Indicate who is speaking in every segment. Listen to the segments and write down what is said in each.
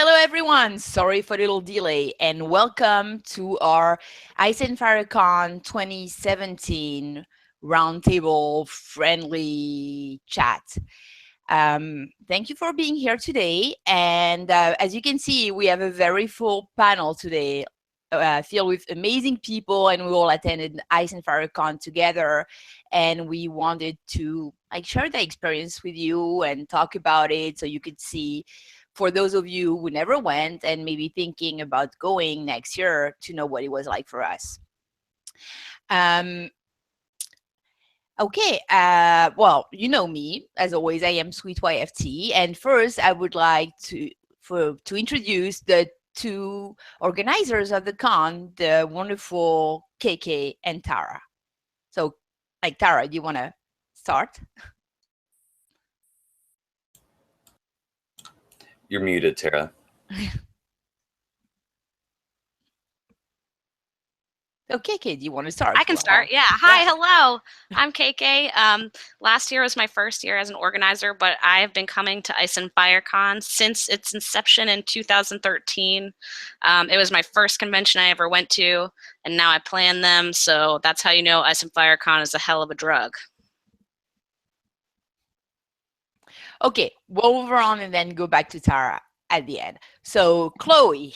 Speaker 1: Hello, everyone. Sorry for the little delay, and welcome to our Ice and Fire Con 2017 Roundtable friendly chat. Thank you for being here today. And as you can see, we have a very full panel today, filled with amazing people, and we all attended Ice and Fire Con together. And we wanted to share the experience with you and talk about it so you could see, for those of you who never went and maybe thinking about going next year, to know what it was like for us. Okay, well, you know me. As always, I am Sweet YFT. And first, I would like to introduce the two organizers of the con, the wonderful KK and Tara. So, Tara, do you want to start?
Speaker 2: You're muted, Tara.
Speaker 1: Okay, KK, do you want to start?
Speaker 3: I can start. Yeah. Hi, hello. I'm KK. Last year was my first year as an organizer, but I have been coming to Ice and Fire Con since its inception in 2013. It was my first convention I ever went to, and now I plan them. So that's how you know Ice and Fire Con is a hell of a drug.
Speaker 1: Okay, we'll move on and then go back to Tara at the end. So, Chloe.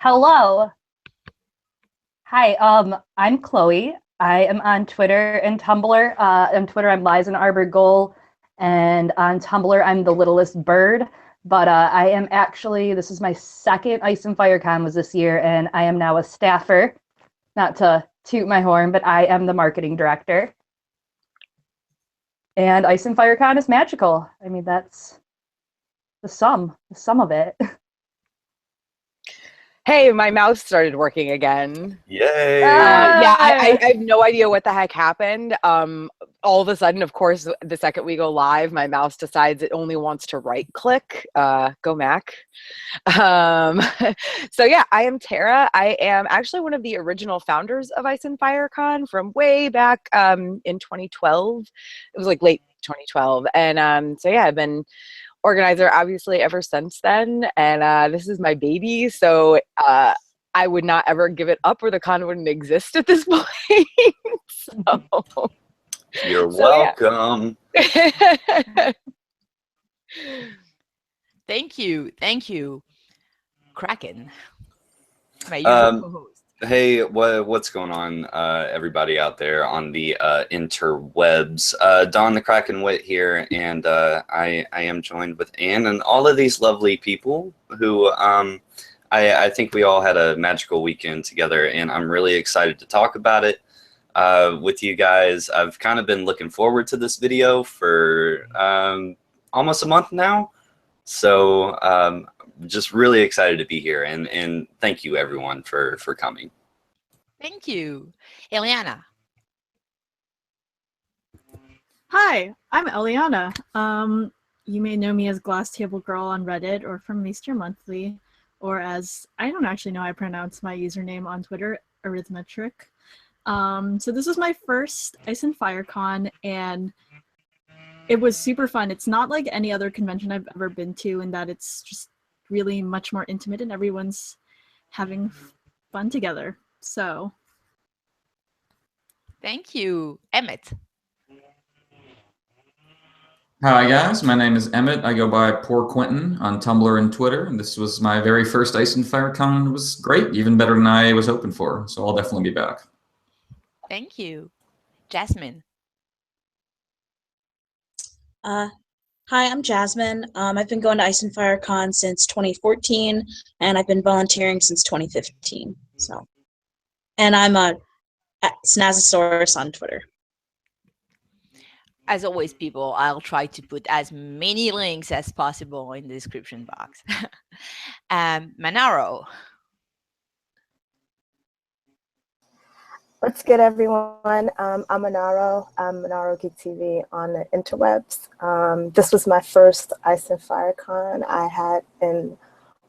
Speaker 4: Hello. Hi, I'm Chloe. I am on Twitter and Tumblr. On Twitter, I'm Liza Arbor Goal, and on Tumblr, I'm the littlest bird. But I am actually, this is my second Ice and Fire Con was this year, and I am now a staffer. Not to toot my horn, but I am the marketing director. And Ice and Fire Con is magical. I mean, that's the sum of it.
Speaker 5: Hey, my mouse started working again.
Speaker 2: Yay!
Speaker 5: Yeah, I have no idea what the heck happened. All of a sudden, of course, the second we go live, my mouse decides it only wants to right-click. Go Mac. So yeah, I am Tara. I am actually one of the original founders of Ice and Fire Con from way back in 2012. It was like late 2012. And so yeah, I've been organizer obviously ever since then, and this is my baby, so I would not ever give it up or the con wouldn't exist at this point. So
Speaker 2: You're welcome.
Speaker 1: Yeah. Thank you, Kraken, my usual co-host.
Speaker 2: Hey, what's going on, everybody out there on the interwebs? Don the Kraken Wit here, and I am joined with Anne and all of these lovely people who I think we all had a magical weekend together, and I'm really excited to talk about it with you guys. I've kind of been looking forward to this video for almost a month now, so just really excited to be here, and thank you everyone for coming.
Speaker 1: Thank you. Eliana.
Speaker 6: Hi, I'm Eliana. You may know me as Glass Table Girl on Reddit or from Meester Monthly, or as, I don't actually know how I pronounce my username on Twitter, Arithmetric. So this was my first Ice and Fire Con, and it was super fun. It's not like any other convention I've ever been to in that it's just really much more intimate and everyone's having fun together. So
Speaker 1: thank you. Emmett.
Speaker 7: Hi guys, my name is Emmett. I go by Poor Quentin on Tumblr and Twitter. And this was my very first Ice and Fire Con. It was great, even better than I was hoping for. So I'll definitely be back.
Speaker 1: Thank you. Jasmine.
Speaker 8: Hi, I'm Jasmine. I've been going to Ice and Fire Con since 2014, and I've been volunteering since 2015. So, and I'm at Snazosaurus on Twitter.
Speaker 1: As always, people, I'll try to put as many links as possible in the description box. Manaro.
Speaker 9: What's good, everyone? I'm Manaro. I'm Manaro Geek TV on the interwebs. This was my first Ice and Fire Con. I had an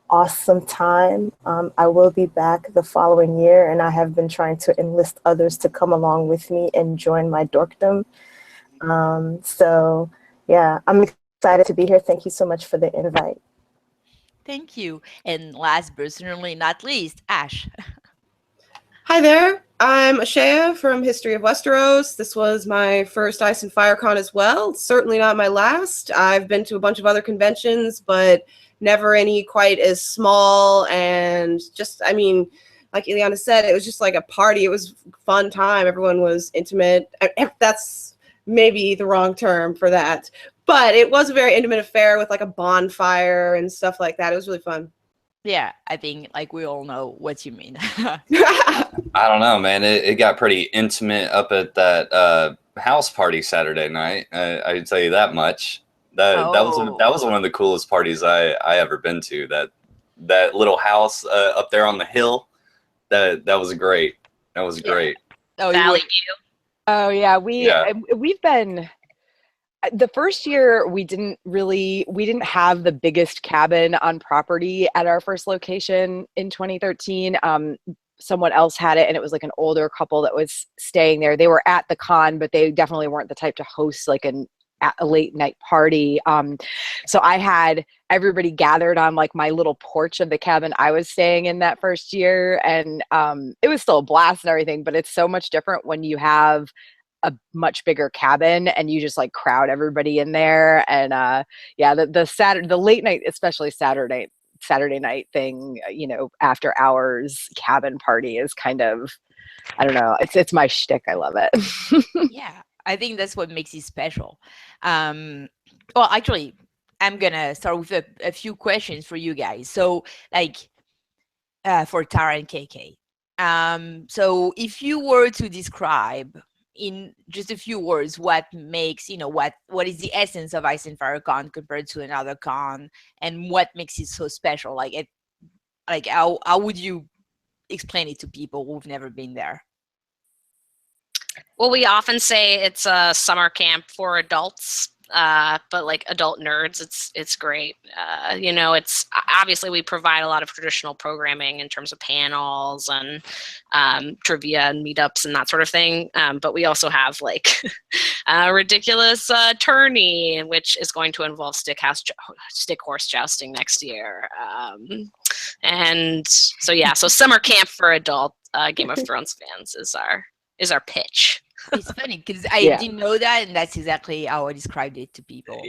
Speaker 9: awesome time. I will be back the following year, and I have been trying to enlist others to come along with me and join my dorkdom. So yeah, I'm excited to be here. Thank you so much for the invite.
Speaker 1: Thank you. And last but certainly not least, Ash.
Speaker 10: Hi there. I'm Ashaya from History of Westeros. This was my first Ice and Fire Con as well. Certainly not my last. I've been to a bunch of other conventions, but never any quite as small. And just, I mean, like Ileana said, it was just like a party. It was a fun time. Everyone was intimate. That's maybe the wrong term for that. But it was a very intimate affair with like a bonfire and stuff like that. It was really fun.
Speaker 1: Yeah, I think like we all know what you mean.
Speaker 2: I don't know, man. It got pretty intimate up at that house party Saturday night. I can tell you that much. That was one of the coolest parties I ever been to. That little house up there on the hill. That was great. That was great.
Speaker 1: Oh,
Speaker 3: Valley View.
Speaker 5: Oh yeah, we've been. The first year we didn't have the biggest cabin on property at our first location in 2013. Someone else had it, and it was like an older couple that was staying there. They were at the con, but they definitely weren't the type to host like a late night party. So I had everybody gathered on like my little porch of the cabin I was staying in that first year, and it was still a blast and everything. But it's so much different when you have a much bigger cabin and you just like crowd everybody in there. And the late night, especially Saturday night thing, after hours cabin party is kind of, I don't know, it's my shtick. I love it.
Speaker 1: Yeah, I think that's what makes it special. Well, actually, I'm gonna start with a few questions for you guys. So, like, for Tara and KK. So, if you were to describe in just a few words what makes, what is the essence of Ice and Fire Con compared to another con, and what makes it so special? How would you explain it to people who've never been there?
Speaker 3: Well, we often say it's a summer camp for adults, but like adult nerds, it's great. It's obviously we provide a lot of traditional programming in terms of panels and trivia and meetups and that sort of thing. But we also have like a ridiculous tourney, which is going to involve stick horse jousting next year. And so summer camp for adult Game of Thrones fans is our pitch.
Speaker 1: It's funny because I didn't know that, and that's exactly how I described it to people.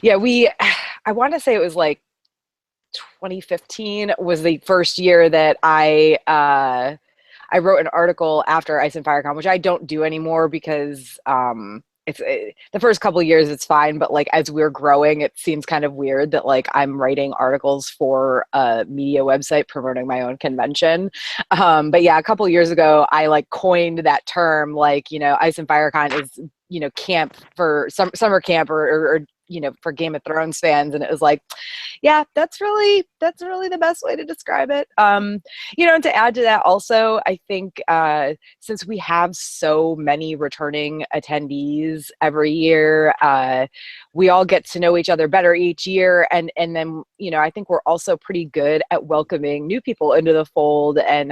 Speaker 5: I want to say it was like 2015 was the first year that I wrote an article after Ice and Fire Con, which I don't do anymore because the first couple of years it's fine, but like as we're growing, it seems kind of weird that like I'm writing articles for a media website promoting my own convention. But yeah, a couple of years ago, I like coined that term, like, Ice and Fire Con is, camp for summer camp or for Game of Thrones fans. And it was like, yeah, that's really the best way to describe it. And to add to that also, I think since we have so many returning attendees every year, we all get to know each other better each year. And then, I think we're also pretty good at welcoming new people into the fold and,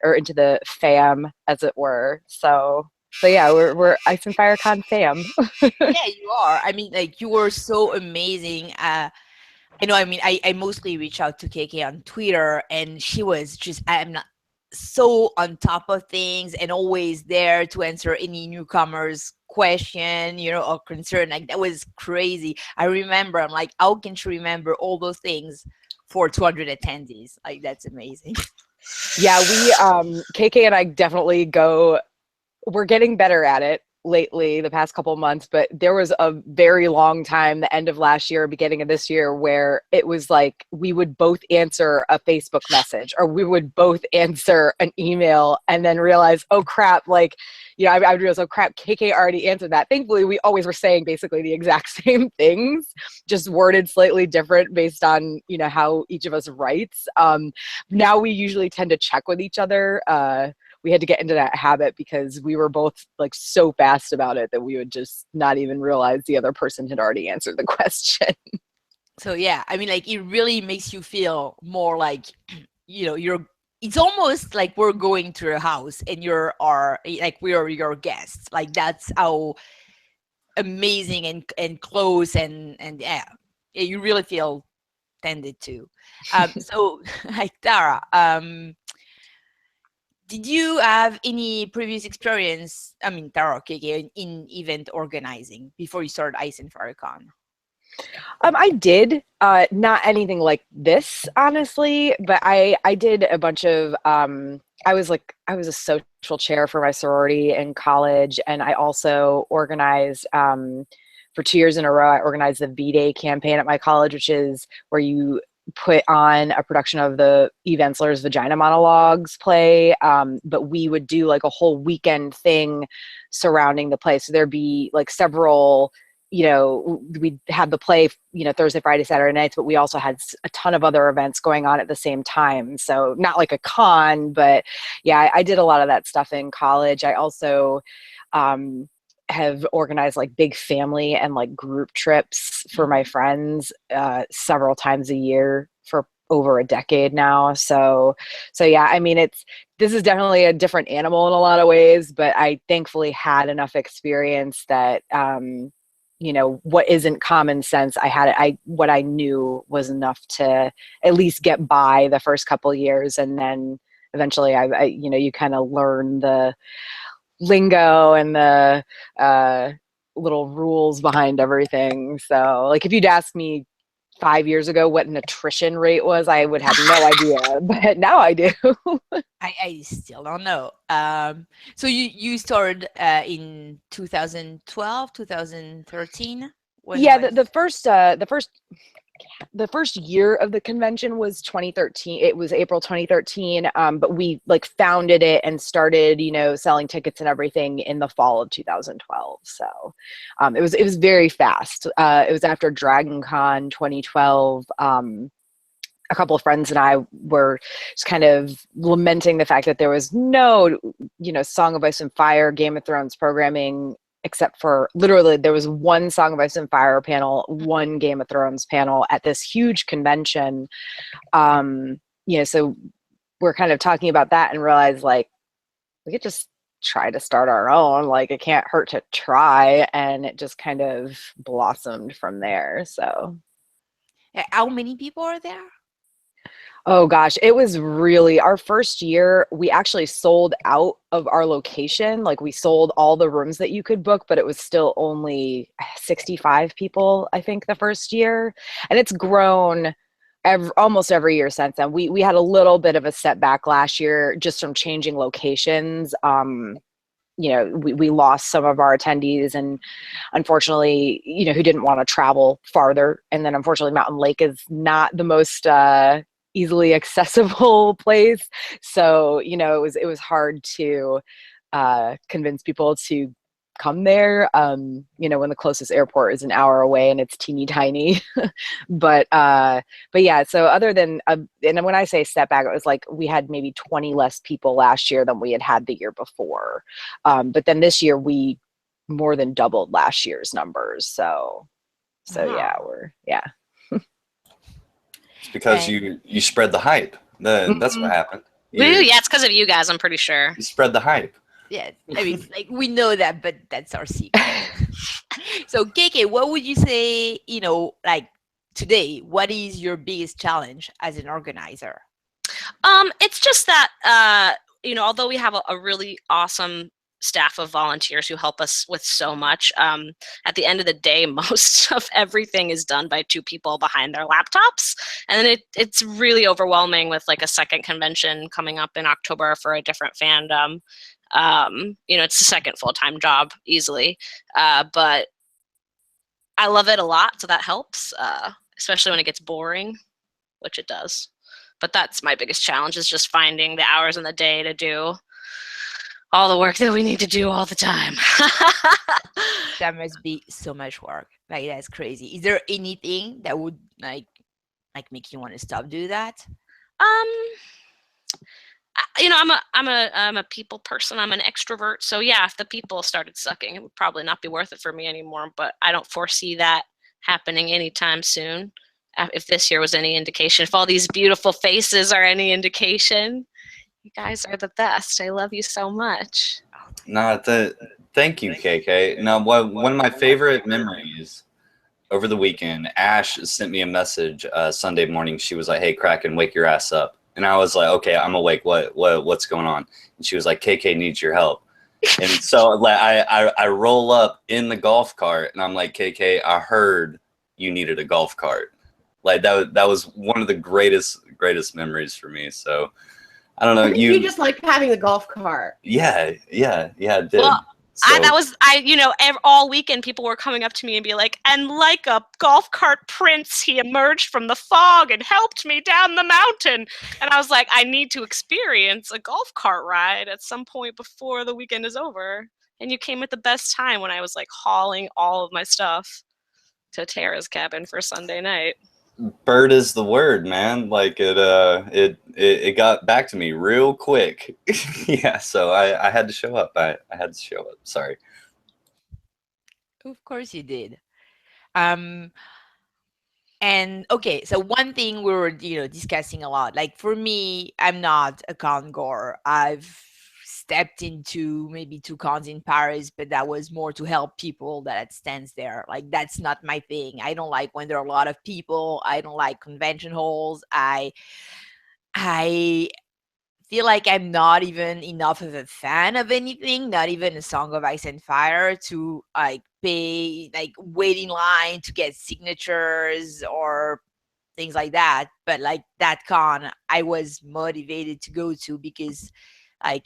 Speaker 5: or into the fam, as it were. So yeah, we're Ice and Fire Con fam.
Speaker 1: Yeah, you are. I mean, like, you were so amazing. I mostly reach out to KK on Twitter, and she was just, I'm not so on top of things and always there to answer any newcomers' question, or concern. Like, that was crazy. I remember, I'm like, how can she remember all those things for 200 attendees? Like, that's amazing.
Speaker 5: Yeah, we, KK and I definitely we're getting better at it lately, the past couple of months, but there was a very long time, the end of last year, beginning of this year, where it was like we would both answer a Facebook message or we would both answer an email and then realize, oh crap, like, I would realize, oh crap, KK already answered that. Thankfully, we always were saying basically the exact same things, just worded slightly different based on, how each of us writes. Now we usually tend to check with each other. We had to get into that habit because we were both like so fast about it that we would just not even realize the other person had already answered the question.
Speaker 1: So yeah, I mean, like, it really makes you feel more like, it's almost like we're going to your house and we are your guests. Like, that's how amazing and close and yeah, you really feel tended to. So, like Tara, did you have any previous experience? I mean, Tara, okay, in event organizing before you started Ice and FireCon?
Speaker 5: I did not anything like this, honestly, but I did a bunch of I was a social chair for my sorority in college, and I also organized for 2 years in a row. I organized the V-Day campaign at my college, which is where you put on a production of the Eve Ensler's Vagina Monologues play, but we would do like a whole weekend thing surrounding the play. So there'd be like several, we had the play, Thursday, Friday, Saturday nights, but we also had a ton of other events going on at the same time. So not like a con, but yeah, I did a lot of that stuff in college. I also have organized like big family and like group trips for my friends several times a year for over a decade now. So yeah, I mean, this is definitely a different animal in a lot of ways, but I thankfully had enough experience that what isn't common sense, what I knew was enough to at least get by the first couple of years, and then eventually I you kind of learn the lingo and the little rules behind everything. So like if you'd asked me 5 years ago what an attrition rate was, I would have no idea, but now I do.
Speaker 1: I still don't know. So you started in 2012, 2013?
Speaker 5: Yeah, the first year of the convention was 2013. It was April 2013, but we like founded it and started, selling tickets and everything in the fall of 2012. So it was very fast. It was after Dragon Con 2012. A couple of friends and I were just kind of lamenting the fact that there was no, Song of Ice and Fire, Game of Thrones programming, except for literally there was one Song of Ice and Fire panel, one Game of Thrones panel at this huge convention. So we're kind of talking about that and realize like we could just try to start our own. Like it can't hurt to try, and it just kind of blossomed from there. So
Speaker 1: how many people are there?
Speaker 5: Oh gosh, it was really our first year. We actually sold out of our location. Like we sold all the rooms that you could book, but it was still only 65 people, I think, the first year. And it's grown almost every year since then. We had a little bit of a setback last year just from changing locations. We lost some of our attendees, and unfortunately, who didn't want to travel farther. And then unfortunately, Mountain Lake is not the most easily accessible place. So, it was hard to convince people to come there, when the closest airport is an hour away and it's teeny tiny. but yeah, so other than, and when I say setback, it was like we had maybe 20 less people last year than we had the year before. But then this year we more than doubled last year's numbers. So yeah.
Speaker 2: It's because you spread the hype. That's what happened.
Speaker 3: Yeah, it's because of you guys, I'm pretty sure.
Speaker 2: You spread the hype.
Speaker 1: Yeah, I mean, like we know that, but that's our secret. So, KK, what would you say, like today, what is your biggest challenge as an organizer?
Speaker 3: It's just that, although we have a really awesome staff of volunteers who help us with so much, at the end of the day, most of everything is done by two people behind their laptops. And then it's really overwhelming with like a second convention coming up in October for a different fandom. It's the second full-time job easily, but I love it a lot, so that helps, especially when it gets boring, which it does. But that's my biggest challenge, is just finding the hours in the day to do all the work that we need to do all the time.
Speaker 1: That must be so much work. Like that's crazy. Is there anything that would like make you want to stop doing that?
Speaker 3: I'm a people person. I'm an extrovert. So yeah, if the people started sucking, it would probably not be worth it for me anymore. But I don't foresee that happening anytime soon. If this year was any indication, if all these beautiful faces are any indication, you guys are the best. I love you so much.
Speaker 2: No, Thank you, KK. Now, one of my favorite memories over the weekend, Ash sent me a message Sunday morning. She was like, "Hey, Kraken, wake your ass up." And I was like, "Okay, I'm awake. What's going on?" And she was like, "KK needs your help." And so like I roll up in the golf cart, and I'm like, "KK, I heard you needed a golf cart." Like that was one of the greatest memories for me. So I don't know.
Speaker 10: I think you just like having the golf cart.
Speaker 2: Yeah, it did.
Speaker 3: Well,
Speaker 2: So,
Speaker 3: all weekend people were coming up to me and be like, and like a golf cart prince, he emerged from the fog and helped me down the mountain. And I was like, I need to experience a golf cart ride at some point before the weekend is over. And you came at the best time when I was like hauling all of my stuff to Tara's cabin for Sunday night.
Speaker 2: bird is the word, man. Like it got back to me real quick. Yeah, so I had to show up. I had to show up. Sorry.
Speaker 1: Of course you did. And okay, so one thing we were, discussing a lot. Like for me, I'm not a con goer. I've stepped into maybe 2 cons in Paris, but that was more to help people that stands there. Like that's not my thing. I don't like when there are a lot of people. I don't like convention halls. I feel like I'm not even enough of a fan of anything, not even a Song of Ice and Fire, to like wait in line to get signatures or things like that. But like that con, I was motivated to go to because like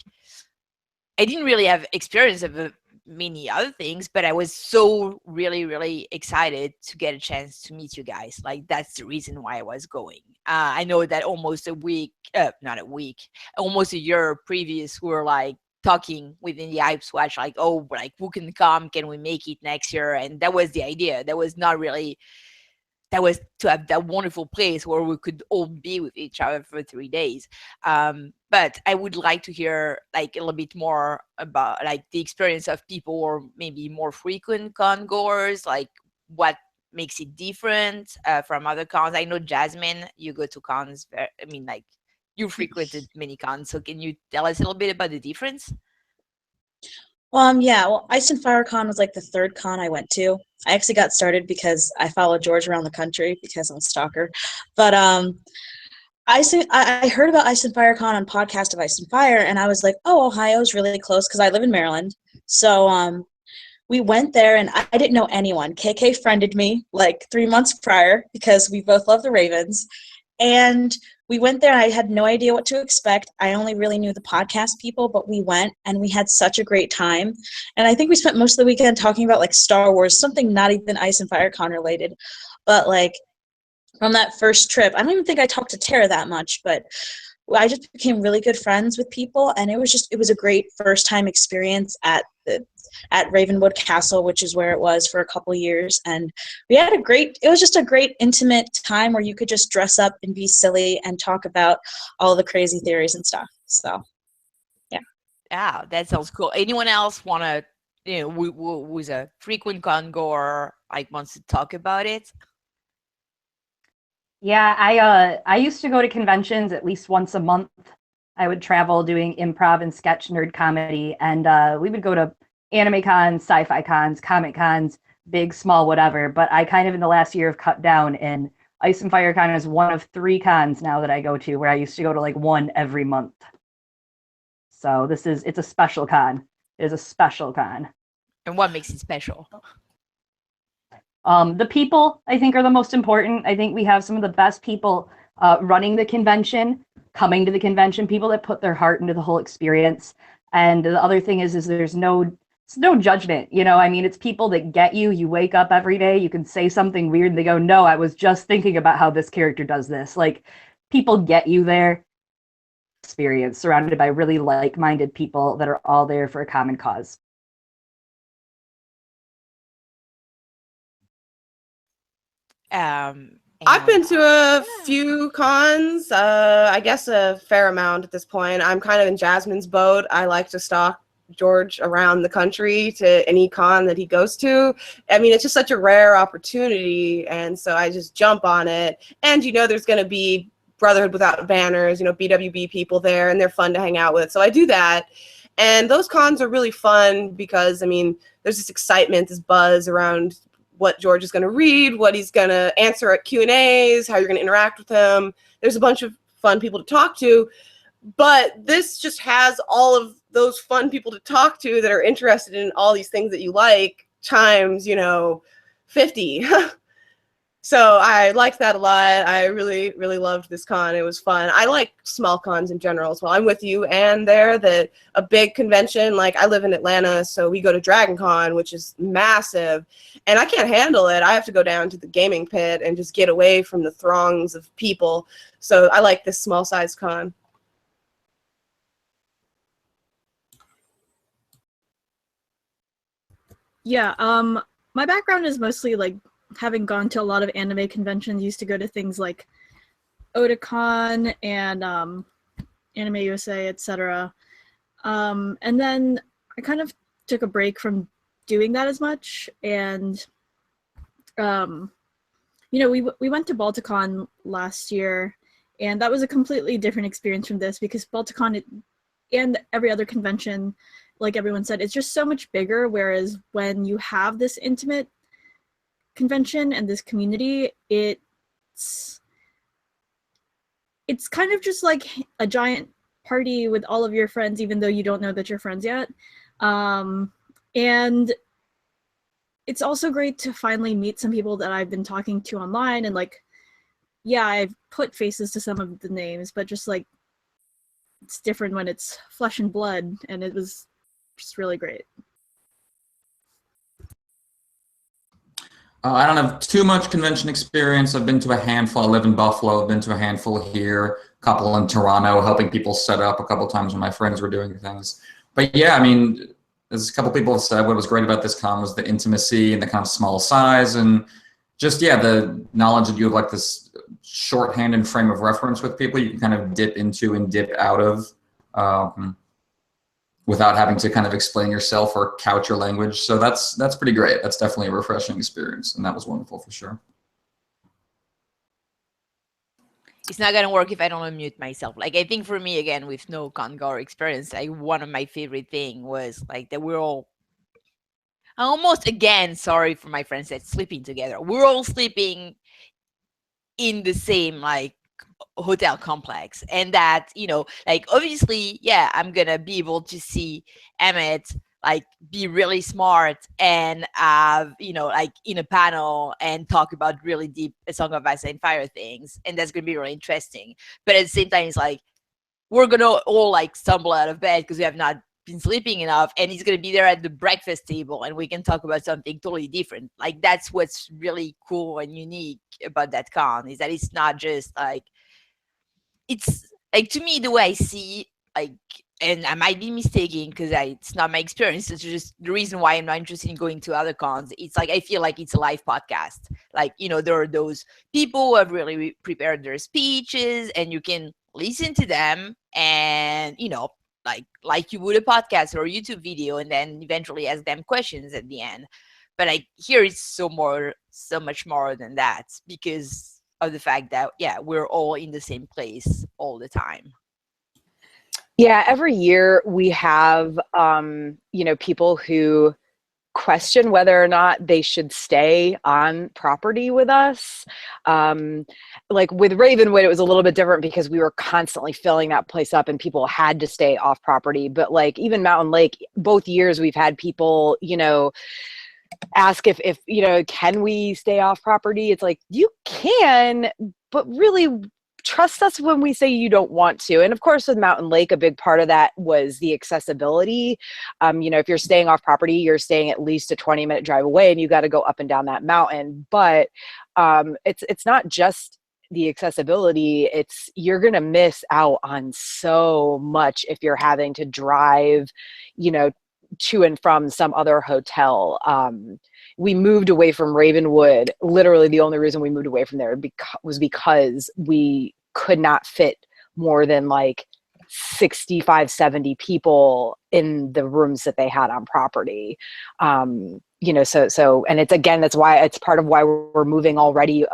Speaker 1: I didn't really have experience of many other things, but I was so really excited to get a chance to meet you guys. Like that's the reason why I was going. I know that almost a week, not a week, almost a year previous, we were like talking within the Hype Swatch, like, oh, like who can come? Can we make it next year? And that was the idea. That was not really. That was to have that wonderful place where we could all be with each other for 3 days. But I would like to hear like a little bit more about like the experience of people or maybe more frequent con goers, like what makes it different from other cons. I know Jasmine, you go to cons. Like you frequented many cons. So can you tell us a little bit about the difference?
Speaker 8: Yeah, well, Ice and Fire Con was like the third con I went to. I actually got started because I followed George around the country because I'm a stalker. But I heard about Ice and Fire Con on podcast of Ice and Fire, and I was like, oh, Ohio's really close because I live in Maryland. So we went there, and I didn't know anyone. KK friended me like 3 months prior because we both love the Ravens. And we went there, and I had no idea what to expect. I only really knew the podcast people, but we went, and we had such a great time. And I think we spent most of the weekend talking about, like, Star Wars, something not even Ice and Fire Con related. But, like, from that first trip, I don't even think I talked to Tara that much, but I just became really good friends with people, and it was a great first-time experience at Ravenwood Castle, which is where it was for a couple of years. And it was just a great intimate time where you could just dress up and be silly and talk about all the crazy theories and stuff. So, yeah.
Speaker 1: Yeah, that sounds cool. Anyone else want to, who's a frequent con goer, like wants to talk about it?
Speaker 4: Yeah, I used to go to conventions at least once a month. I would travel doing improv and sketch nerd comedy, and we would go to anime cons, sci-fi cons, comic cons, big, small, whatever. But I kind of in the last year have cut down, and Ice and Fire Con is one of 3 cons now that I go to, where I used to go to like one every month. So it's a special con. It is a special con.
Speaker 1: And what makes it special?
Speaker 4: The people, I think, are the most important. I think we have some of the best people running the convention, coming to the convention, people that put their heart into the whole experience. And the other thing is there's no judgment. It's people that get you. You wake up every day, you can say something weird, and they go, no, I was just thinking about how this character does this. Like, people get you there. Experience surrounded by really like-minded people that are all there for a common cause.
Speaker 10: I've been to a few cons, I guess a fair amount at this point. I'm kind of in Jasmine's boat. I like to stalk George around the country to any con that he goes to. It's just such a rare opportunity, and so I just jump on it. And there's going to be Brotherhood Without Banners, BWB people there, and they're fun to hang out with. So I do that. And those cons are really fun because, I mean, there's this excitement, this buzz around what George is going to read, what he's going to answer at Q&As, how you're going to interact with him. There's a bunch of fun people to talk to. But this just has all of those fun people to talk to that are interested in all these things that you like times, 50. So I liked that a lot. I really, really loved this con. It was fun. I like small cons in general as well. I'm with you, and there that a big convention, like I live in Atlanta, so we go to Dragon Con, which is massive, and I can't handle it. I have to go down to the gaming pit and just get away from the throngs of people. So I like this small size con.
Speaker 6: Yeah, my background is mostly like having gone to a lot of anime conventions. Used to go to things like Otakon and Anime USA, etc. And then I kind of took a break from doing that as much, and we went to Balticon last year, and that was a completely different experience from this because Balticon and every other convention, like everyone said, it's just so much bigger. Whereas when you have this intimate convention and this community, it's kind of just like a giant party with all of your friends, even though you don't know that you're friends yet. And it's also great to finally meet some people that I've been talking to online, and like, yeah, I've put faces to some of the names, but just like, it's different when it's flesh and blood, and it was just really great.
Speaker 7: I don't have too much convention experience. I've been to a handful. I live in Buffalo. I've been to a handful here, a couple in Toronto, helping people set up a couple times when my friends were doing things. But yeah, I mean, as a couple people have said, what was great about this con was the intimacy and the kind of small size, and just, yeah, the knowledge that you have like this shorthand frame of reference with people you can kind of dip into and dip out of without having to kind of explain yourself or couch your language. So that's pretty great. That's definitely a refreshing experience, and that was wonderful for sure.
Speaker 1: It's not gonna work if I don't unmute myself. Like, I think for me, again, with no Congar experience, one of my favorite thing was like that we're all almost, again, sorry for my friends that sleeping together. We're all sleeping in the same like hotel complex, and that, like, obviously, yeah, I'm gonna be able to see Emmett like be really smart and like in a panel and talk about really deep A Song of Ice and Fire things, and that's gonna be really interesting. But at the same time, it's like we're gonna all like stumble out of bed because we have not been sleeping enough, and he's going to be there at the breakfast table and we can talk about something totally different. Like, that's what's really cool and unique about that con, is that it's not just like, it's like, to me, the way I see, like, and I might be mistaken because it's not my experience, it's just the reason why I'm not interested in going to other cons. It's like I feel like it's a live podcast. Like, there are those people who have really prepared their speeches and you can listen to them and like you would a podcast or a YouTube video, and then eventually ask them questions at the end. But like here, it's so much more than that, because of the fact that, yeah, we're all in the same place all the time.
Speaker 5: Yeah, every year we have people who question whether or not they should stay on property with us. Like with Ravenwood, it was a little bit different because we were constantly filling that place up and people had to stay off property. But like even Mountain Lake, both years we've had people, ask if can we stay off property? It's like, you can, but really trust us when we say you don't want to. And of course, with Mountain Lake, a big part of that was the accessibility. If you're staying off property, you're staying at least a 20-minute drive away and you got to go up and down that mountain. But it's not just the accessibility, it's you're going to miss out on so much if you're having to drive, to and from some other hotel. We moved away from Ravenwood. Literally the only reason we moved away from there was because we could not fit more than like 65, 70 people in the rooms that they had on property. And that's why it's part of why we're moving already,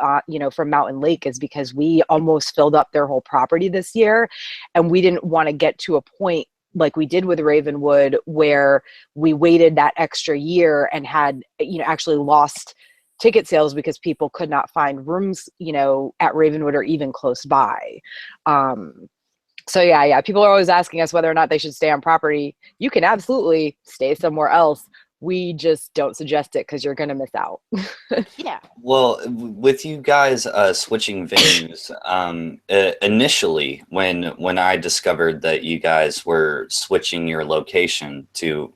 Speaker 5: from Mountain Lake, is because we almost filled up their whole property this year. And we didn't want to get to a point like we did with Ravenwood, where we waited that extra year and had, actually lost ticket sales because people could not find rooms, at Ravenwood or even close by. So yeah, people are always asking us whether or not they should stay on property. You can absolutely stay somewhere else. We just don't suggest it because you're going to miss out.
Speaker 1: Yeah.
Speaker 2: Well, with you guys switching venues, initially when I discovered that you guys were switching your location to,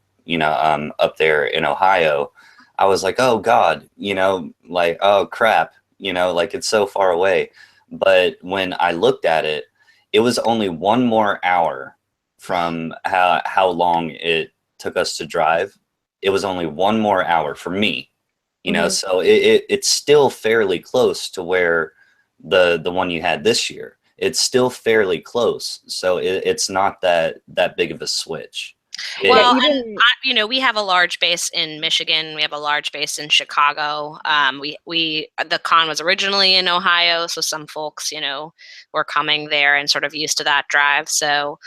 Speaker 2: up there in Ohio, I was like, oh God, like, oh crap, like it's so far away. But when I looked at it, it was only one more hour from how long it took us to drive. It was only one more hour for me, so it's still fairly close to where the one you had this year. It's still fairly close, so it's not that big of a switch.
Speaker 3: Well,
Speaker 5: even
Speaker 3: and we have a large base in Michigan. We have a large base in Chicago. We the con was originally in Ohio, so some folks, were coming there and sort of used to that drive. So,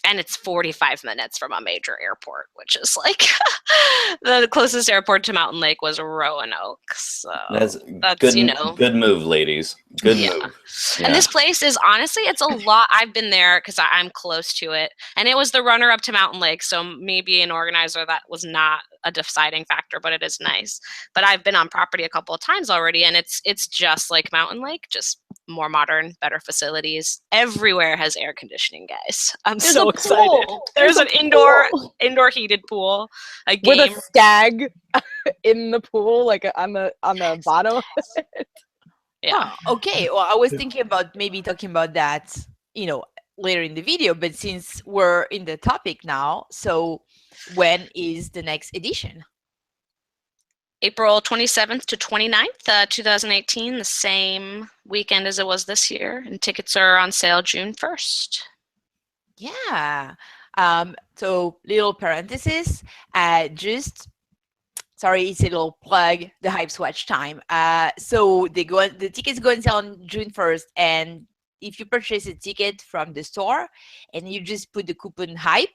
Speaker 3: and it's 45 minutes from a major airport, which is like the closest airport to Mountain Lake was Roanoke. So
Speaker 2: That's
Speaker 3: that's
Speaker 2: good move, ladies. Good
Speaker 3: Yeah.
Speaker 2: move.
Speaker 3: And this place is honestly, it's a lot. I've been there because I'm close to it, and it was the runner up to Mountain Lake. So maybe an organizer, that was not a deciding factor, but it is nice. But I've been on property a couple of times already, and it's just like Mountain Lake, just more modern, better facilities. Everywhere has air conditioning, guys. I'm
Speaker 5: There's
Speaker 3: so
Speaker 5: a
Speaker 3: excited.
Speaker 5: pool.
Speaker 3: There's an
Speaker 5: pool.
Speaker 3: indoor heated pool, a
Speaker 5: With
Speaker 3: game.
Speaker 5: a stag in the pool, like on the bottom.
Speaker 3: Yeah.
Speaker 1: Okay. Well, I was thinking about maybe talking about that, later in the video, but since we're in the topic now, so when is the next edition?
Speaker 3: April 27th to 29th, 2018, the same weekend as it was this year, and tickets are on sale June 1st.
Speaker 1: Yeah. So little parenthesis, just sorry, it's a little plug, the Hype Swatch time. So the tickets go on sale on June 1st, and if you purchase a ticket from the store and you just put the coupon HYPE,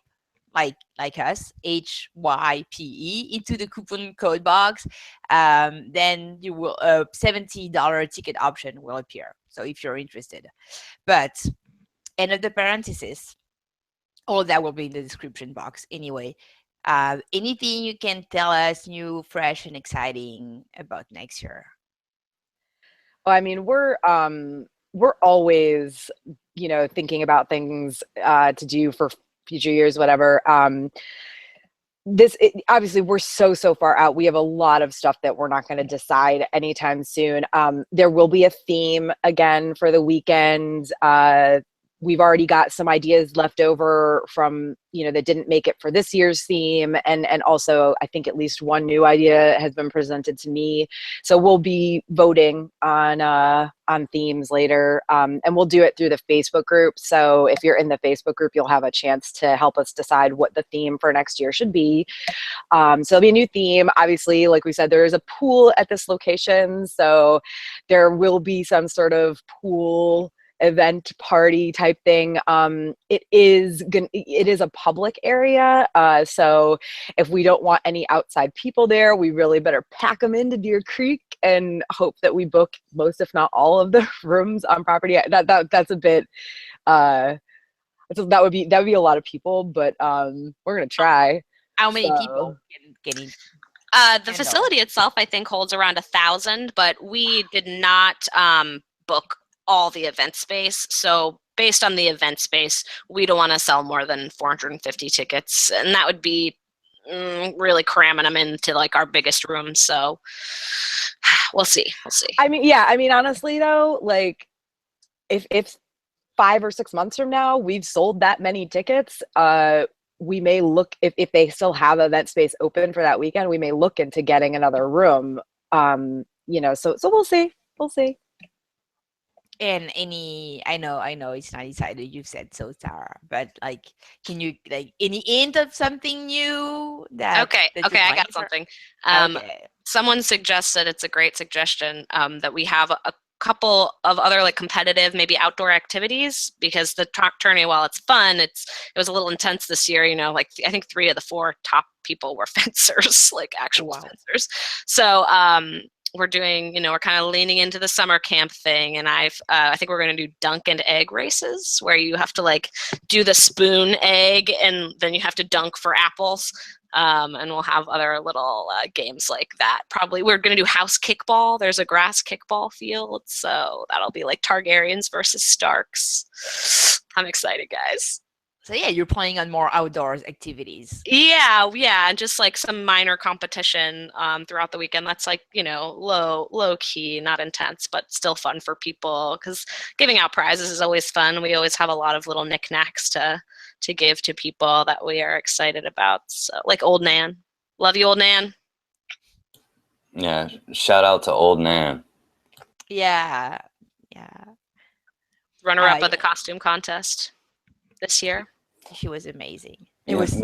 Speaker 1: like us, HYPE, into the coupon code box, then you will a $70 ticket option will appear. So if you're interested, but end of the parenthesis, all of that will be in the description box anyway. Anything you can tell us new, fresh, and exciting about next year?
Speaker 5: Well, I mean, we're always, thinking about things to do for future years, whatever. Obviously we're so far out. We have a lot of stuff that we're not going to decide anytime soon. There will be a theme again for the weekend. We've already got some ideas left over from, that didn't make it for this year's theme. And also I think at least one new idea has been presented to me. So we'll be voting on themes later. And we'll do it through the Facebook group. So if you're in the Facebook group, you'll have a chance to help us decide what the theme for next year should be. So there'll be a new theme. Obviously, like we said, there is a pool at this location. So there will be some sort of pool event party type thing. It is a public area, so if we don't want any outside people there, we really better pack them into Deer Creek and hope that we book most, if not all, of the rooms on property. That's a bit that would be a lot of people, but we're gonna try.
Speaker 1: How many people can in?
Speaker 3: The facility itself, I think, holds around 1,000, but we did not book all the event space. So based on the event space, we don't want to sell more than 450 tickets, and that would be really cramming them into like our biggest rooms. So we'll see.
Speaker 5: I mean, honestly though, like if 5 or 6 months from now we've sold that many tickets, we may look, if they still have event space open for that weekend, we may look into getting another room. So we'll see.
Speaker 1: And I know it's not decided, you've said so, Sarah, but like, can you, like, any hint of something new that
Speaker 3: Okay,
Speaker 1: you're
Speaker 3: I got
Speaker 1: planning for?
Speaker 3: something.
Speaker 1: Okay.
Speaker 3: Someone suggested, it's a great suggestion, that we have a couple of other like competitive, maybe outdoor activities, because the tourney, while it's fun, it was a little intense this year. You know, like I think 3 of the 4 top people were fencers, like actual fencers. So we're doing, you know, we're kind of leaning into the summer camp thing, and I think we're going to do dunk and egg races where you have to like do the spoon egg and then you have to dunk for apples. And we'll have other little games like that. Probably we're going to do house kickball. There's a grass kickball field, so that'll be like Targaryens versus Starks. I'm excited, guys.
Speaker 1: So yeah, you're playing on more outdoors activities.
Speaker 3: Yeah, and just like some minor competition throughout the weekend. That's like, you know, low key, not intense, but still fun for people, because giving out prizes is always fun. We always have a lot of little knickknacks to give to people that we are excited about. So, like Old Nan. Love you, Old Nan.
Speaker 2: Yeah, shout out to Old Nan.
Speaker 1: Yeah.
Speaker 3: Runner-up of the costume contest this year.
Speaker 1: She was amazing.
Speaker 2: It was.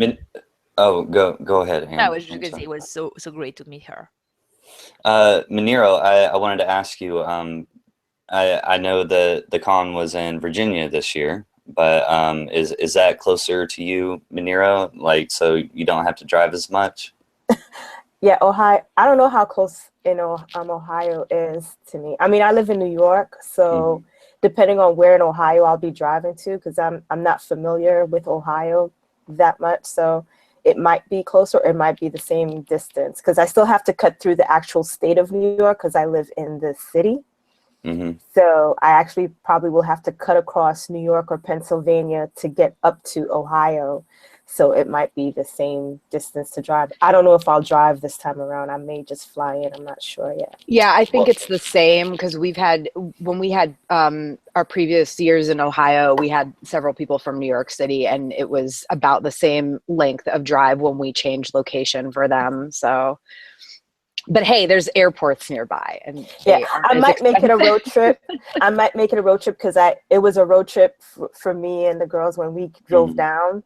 Speaker 2: Go ahead, Anne.
Speaker 1: I was just gonna say it was so great to meet her.
Speaker 2: Maniro, I wanted to ask you. I know the con was in Virginia this year, but is that closer to you, Maniro? Like, so you don't have to drive as much?
Speaker 9: Yeah, Ohio. I don't know how close Ohio is to me. I mean, I live in New York, so depending on where in Ohio I'll be driving to, because I'm not familiar with Ohio that much, so it might be closer, or it might be the same distance, because I still have to cut through the actual state of New York because I live in the city. So I actually probably will have to cut across New York or Pennsylvania to get up to Ohio. So it might be the same distance to drive. I don't know if I'll drive this time around. I may just fly in. I'm not sure yet.
Speaker 5: Yeah, I think it's the same, because when we had our previous years in Ohio, we had several people from New York City, and it was about the same length of drive when we changed location for them. So, but hey, there's airports nearby, and
Speaker 9: I might make it a road trip. I might make it a road trip, because it was a road trip for me and the girls when we drove down.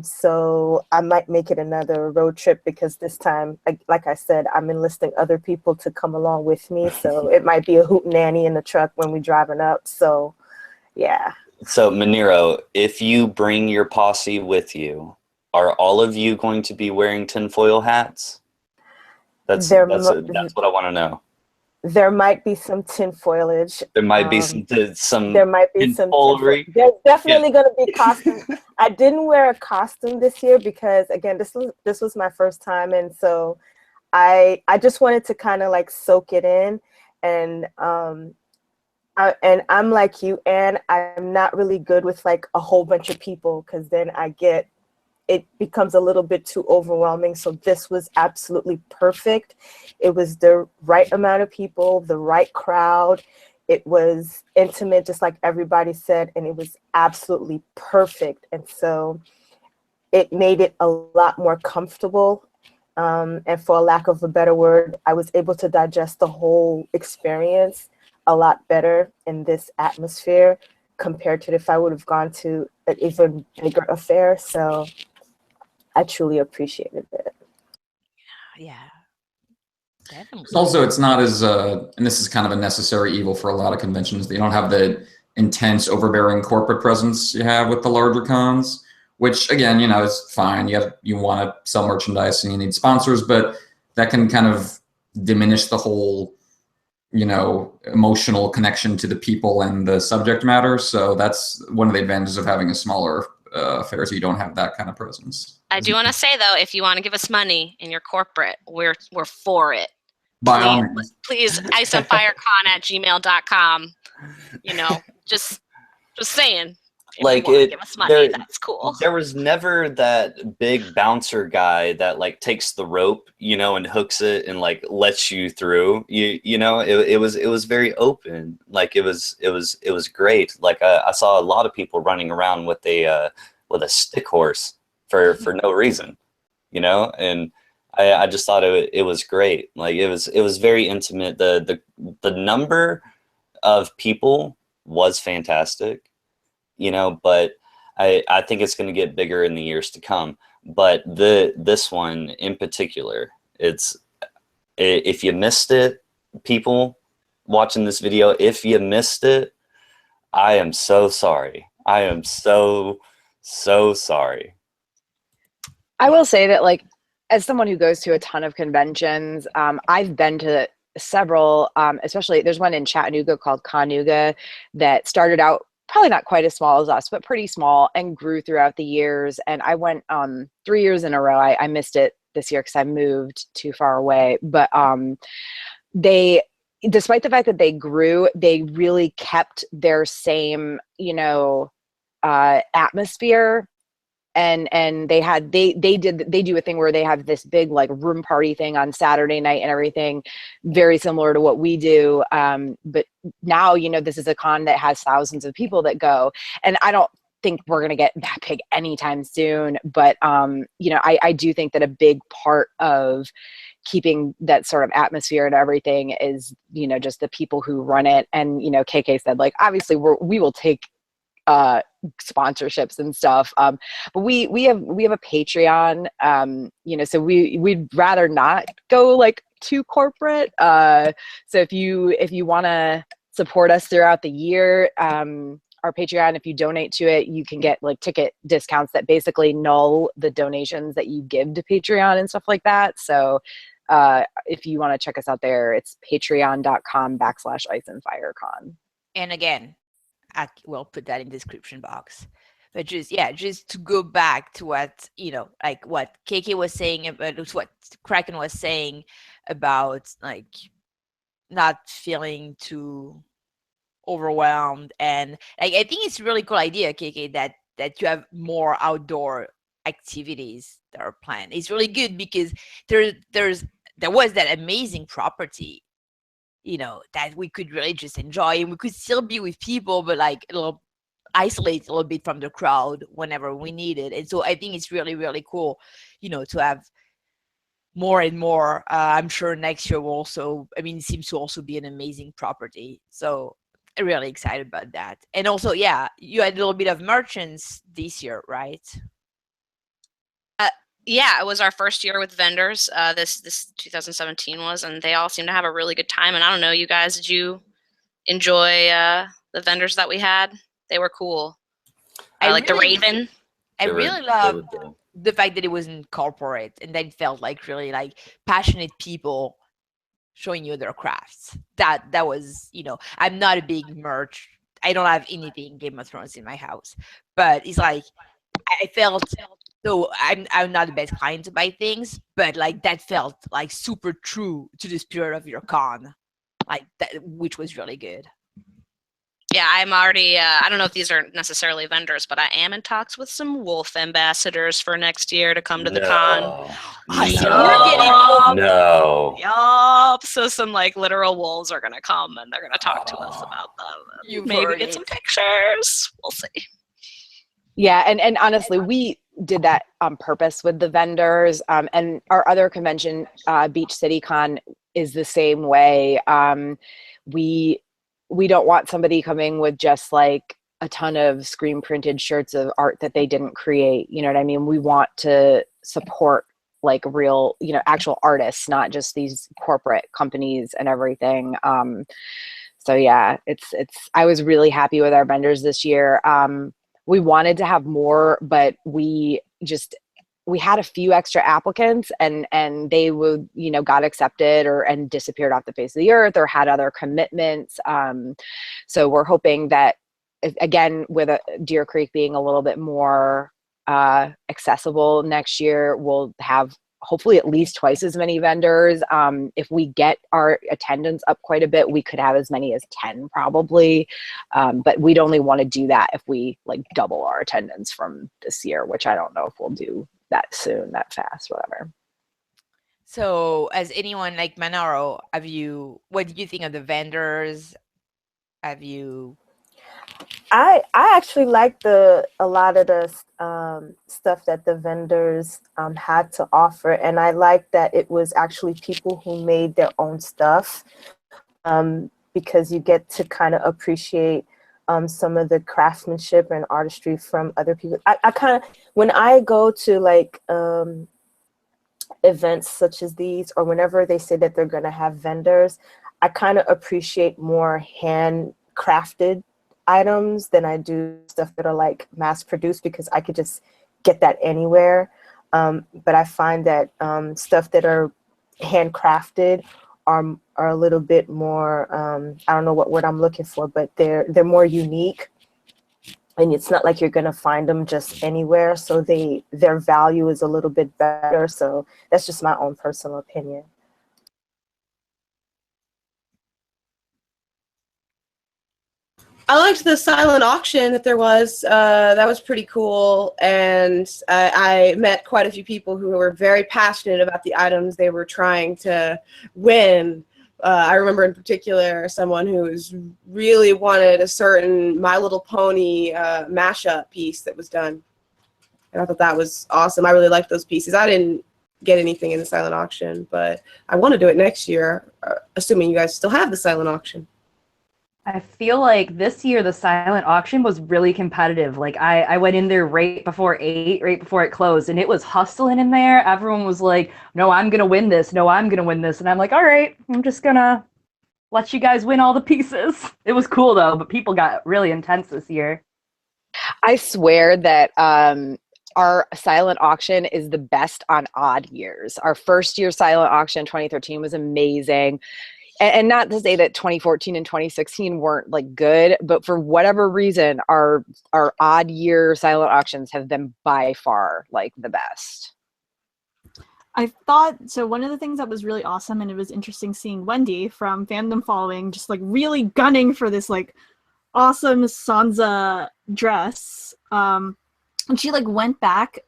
Speaker 9: So I might make it another road trip, because this time, like I said, I'm enlisting other people to come along with me. So it might be a hoot nanny in the truck when we're driving up. So, yeah.
Speaker 2: So Maniro, if you bring your posse with you, are all of you going to be wearing tinfoil hats? That's what I want to know.
Speaker 9: There might be some tinfoilage.
Speaker 2: There might be some.
Speaker 9: There might be some. There's definitely going to be costume. I didn't wear a costume this year because, again, this was my first time, and so I just wanted to kind of like soak it in, and I'm like you, and I'm not really good with like a whole bunch of people, because then it becomes a little bit too overwhelming. So this was absolutely perfect. It was the right amount of people, the right crowd. It was intimate, just like everybody said, and it was absolutely perfect. And so it made it a lot more comfortable. And for a lack of a better word, I was able to digest the whole experience a lot better in this atmosphere compared to if I would have gone to an even bigger affair. So I truly appreciated it.
Speaker 1: Yeah. Definitely.
Speaker 7: Also, it's not as, and this is kind of a necessary evil for a lot of conventions, they don't have the intense, overbearing corporate presence you have with the larger cons, which, again, you know, is fine. You want to sell merchandise and you need sponsors, but that can kind of diminish the whole, you know, emotional connection to the people and the subject matter. So that's one of the advantages of having a smaller affair, so you don't have that kind of presence.
Speaker 3: I do want to say, though, if you want to give us money in your corporate, we're for it.
Speaker 7: By all means.
Speaker 3: Please, iceonfirecon@gmail.com. You know, just saying.
Speaker 2: Like
Speaker 3: give us money, that's cool.
Speaker 2: There was never that big bouncer guy that like takes the rope, you know, and hooks it and like lets you through. You know, it was very open. Like it was great. Like I saw a lot of people running around with a stick horse for no reason, you know, and I just thought it was great. Like it was very intimate. The number of people was fantastic, you know, but I think it's going to get bigger in the years to come. But this one in particular, if you missed it, people, watching this video. If you missed it, I am so sorry. I am so sorry.
Speaker 5: I will say that, like, as someone who goes to a ton of conventions, I've been to several, especially there's one in Chattanooga called Conuga that started out probably not quite as small as us, but pretty small, and grew throughout the years. And I went 3 years in a row. I missed it this year because I moved too far away. But they, despite the fact that they grew, they really kept their same, atmosphere. And they do a thing where they have this big like room party thing on Saturday night and everything, very similar to what we do. But now, this is a con that has thousands of people that go, and I don't think we're going to get that big anytime soon. But, I do think that a big part of keeping that sort of atmosphere and everything is, just the people who run it. And, KK said, like, obviously we will take sponsorships and stuff, but we have a Patreon, so we'd rather not go like too corporate, so if you want to support us throughout the year, our Patreon, if you donate to it, you can get like ticket discounts that basically null the donations that you give to Patreon and stuff like that. So if you want to check us out there, it's patreon.com/iceandfirecon.
Speaker 1: And again, I will put that in the description box. But just to go back to what, like what KK was saying about what Kraken was saying about like not feeling too overwhelmed. And like, I think it's a really cool idea, KK, that you have more outdoor activities that are planned. It's really good because there was that amazing property, that we could really just enjoy, and we could still be with people, but like a little isolate a little bit from the crowd whenever we need it. And so I think it's really, really cool, to have more and more. I'm sure next year will also, it seems to also be an amazing property. So I'm really excited about that. And also, yeah, you had a little bit of merchants this year, right?
Speaker 3: Yeah, it was our first year with vendors. This 2017 was, and they all seemed to have a really good time. And I don't know, you guys, did you enjoy the vendors that we had? They were cool. I like the Raven.
Speaker 1: I really loved the fact that it wasn't corporate and that it felt like really like passionate people showing you their crafts. That was, I'm not a big merch. I don't have anything Game of Thrones in my house, but it's like I felt. So I'm not the best client to buy things, but like that felt like super true to the spirit of your con, like that, which was really good.
Speaker 3: Yeah, I'm already, I don't know if these are necessarily vendors, but I am in talks with some wolf ambassadors for next year to come to the con.
Speaker 2: No.
Speaker 3: Yup. So some like literal wolves are going to come and they're going to talk to us about them. Maybe get some pictures. We'll see.
Speaker 5: Yeah, and honestly, we did that on purpose with the vendors, and our other convention, Beach City Con, is the same way. We don't want somebody coming with just like a ton of screen printed shirts of art that they didn't create. You know what I mean? We want to support like real, actual artists, not just these corporate companies and everything. So yeah, I was really happy with our vendors this year. We wanted to have more, but we had a few extra applicants, and they would, got accepted and disappeared off the face of the earth or had other commitments. So we're hoping that, again, with Deer Creek being a little bit more accessible next year, we'll have hopefully at least twice as many vendors. If we get our attendance up quite a bit, we could have as many as 10 probably. But we'd only want to do that if we like double our attendance from this year, which I don't know if we'll do that soon, that fast, whatever.
Speaker 1: So as anyone like Manaro, what did you think of the vendors?
Speaker 9: I actually liked a lot of the stuff that the vendors had to offer, and I liked that it was actually people who made their own stuff, because you get to kind of appreciate some of the craftsmanship and artistry from other people. I kind of, when I go to like events such as these, or whenever they say that they're going to have vendors, I kind of appreciate more handcrafted items than I do stuff that are like mass produced, because I could just get that anywhere. But I find that stuff that are handcrafted are a little bit more, I don't know what word I'm looking for, but they're more unique, and it's not like you're going to find them just anywhere, so their value is a little bit better. So that's just my own personal opinion.
Speaker 10: I liked the silent auction that there was. That was pretty cool. And I met quite a few people who were very passionate about the items they were trying to win. I remember in particular someone who really wanted a certain My Little Pony mashup piece that was done. And I thought that was awesome. I really liked those pieces. I didn't get anything in the silent auction, but I want to do it next year, assuming you guys still have the silent auction.
Speaker 4: I feel like this year the silent auction was really competitive. Like I went in there right before 8, right before it closed, and it was hustling in there. Everyone was like, "No, I'm gonna win this. No, I'm gonna win this." And I'm like, "All right, I'm just gonna let you guys win all the pieces." It was cool though, but people got really intense this year.
Speaker 5: I swear that our silent auction is the best on odd years. Our first year silent auction, 2013, was amazing. And not to say that 2014 and 2016 weren't like good, but for whatever reason, our odd year silent auctions have been by far like the best.
Speaker 6: I thought so. One of the things that was really awesome, and it was interesting seeing Wendy from Fandom Following just like really gunning for this like awesome Sansa dress. And she like went back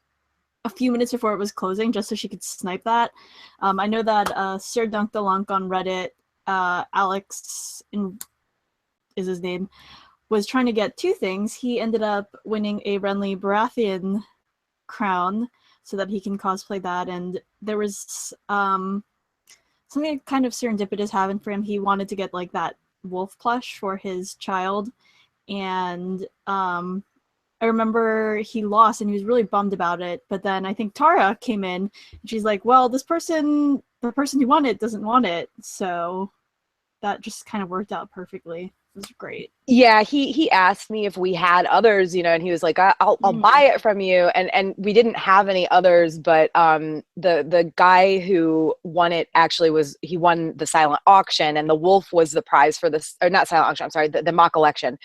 Speaker 6: a few minutes before it was closing just so she could snipe that. I know that Sir Dunk the Lunk on Reddit, Alex is his name, was trying to get 2 things. He ended up winning a Renly Baratheon crown so that he can cosplay that, and there was something kind of serendipitous happened for him. He wanted to get like that wolf plush for his child, and I remember he lost and he was really bummed about it. But then I think Tara came in and she's like, well, the person who won it doesn't want it. So that just kind of worked out perfectly. It was great.
Speaker 5: Yeah, he asked me if we had others, and he was like, I'll buy it from you. And we didn't have any others, but the guy who won it actually he won the silent auction, and the wolf was the prize for this, or not silent auction, I'm sorry, the mock election.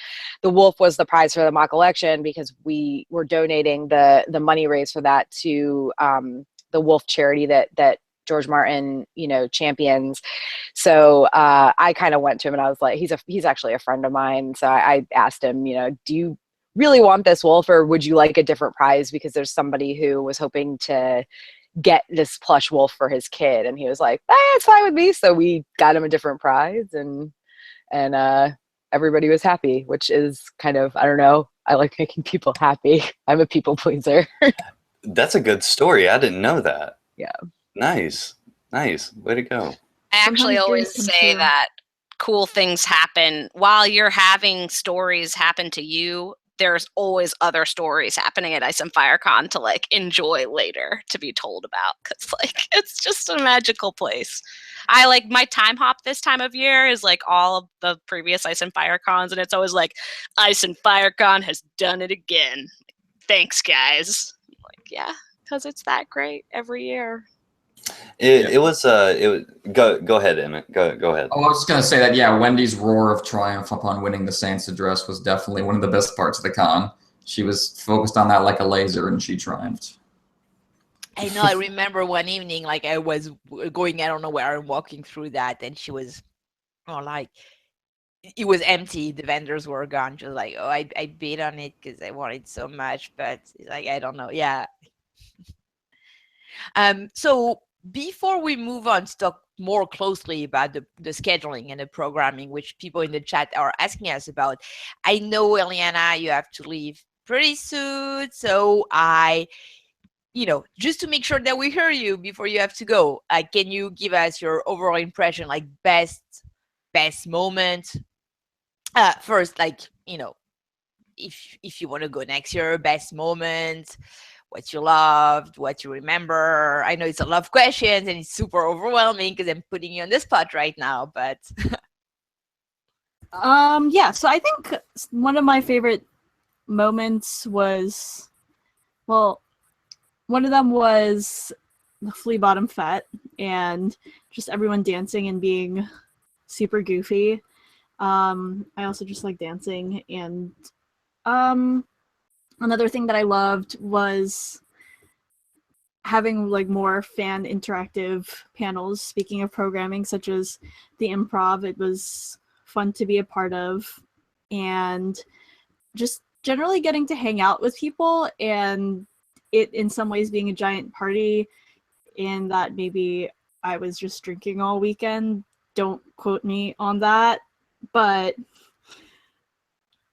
Speaker 5: The wolf was the prize for the mock election because we were donating the money raised for that to the wolf charity that George Martin, champions. So I kind of went to him and I was like, he's actually a friend of mine. So I asked him, do you really want this wolf, or would you like a different prize? Because there's somebody who was hoping to get this plush wolf for his kid. And he was like, it's fine with me. So we got him a different prize, and everybody was happy, which is kind of, I don't know, I like making people happy. I'm a people pleaser.
Speaker 2: That's a good story. I didn't know that.
Speaker 5: Yeah.
Speaker 2: Nice. Way to go.
Speaker 3: I actually always say that cool things happen while you're having stories happen to you. There's always other stories happening at Ice and FireCon to like enjoy later, to be told about, because like it's just a magical place. I like my time hop this time of year is like all of the previous Ice and FireCons, and it's always like Ice and FireCon has done it again. Thanks, guys. Like, yeah, because it's that great every year.
Speaker 2: It was go ahead, Emmett. Go ahead.
Speaker 7: Oh, I was just gonna say that, yeah, Wendy's roar of triumph upon winning the Sansa dress was definitely one of the best parts of the con. She was focused on that like a laser, and she triumphed.
Speaker 1: I know. I remember one evening, like I was going, I don't know where, and walking through that, and she was, like, it was empty. The vendors were gone. She was like, "Oh, I bid on it because I wanted so much, but like I don't know." Yeah. So before we move on to talk more closely about the scheduling and the programming, which people in the chat are asking us about, I know, Eliana, you have to leave pretty soon. So just to make sure that we hear you before you have to go, can you give us your overall impression, like best moment? First, like, if you want to go next year, best moment, what you loved, what you remember. I know it's a lot of questions and it's super overwhelming because I'm putting you on the spot right now, but
Speaker 6: Yeah, so I think one of my favorite moments was, well, one of them was the Flea Bottom Fete and just everyone dancing and being super goofy. I also just like dancing, and another thing that I loved was having like more fan interactive panels. Speaking of programming, such as the improv, it was fun to be a part of, and just generally getting to hang out with people, and it in some ways being a giant party, in that maybe I was just drinking all weekend. Don't quote me on that, but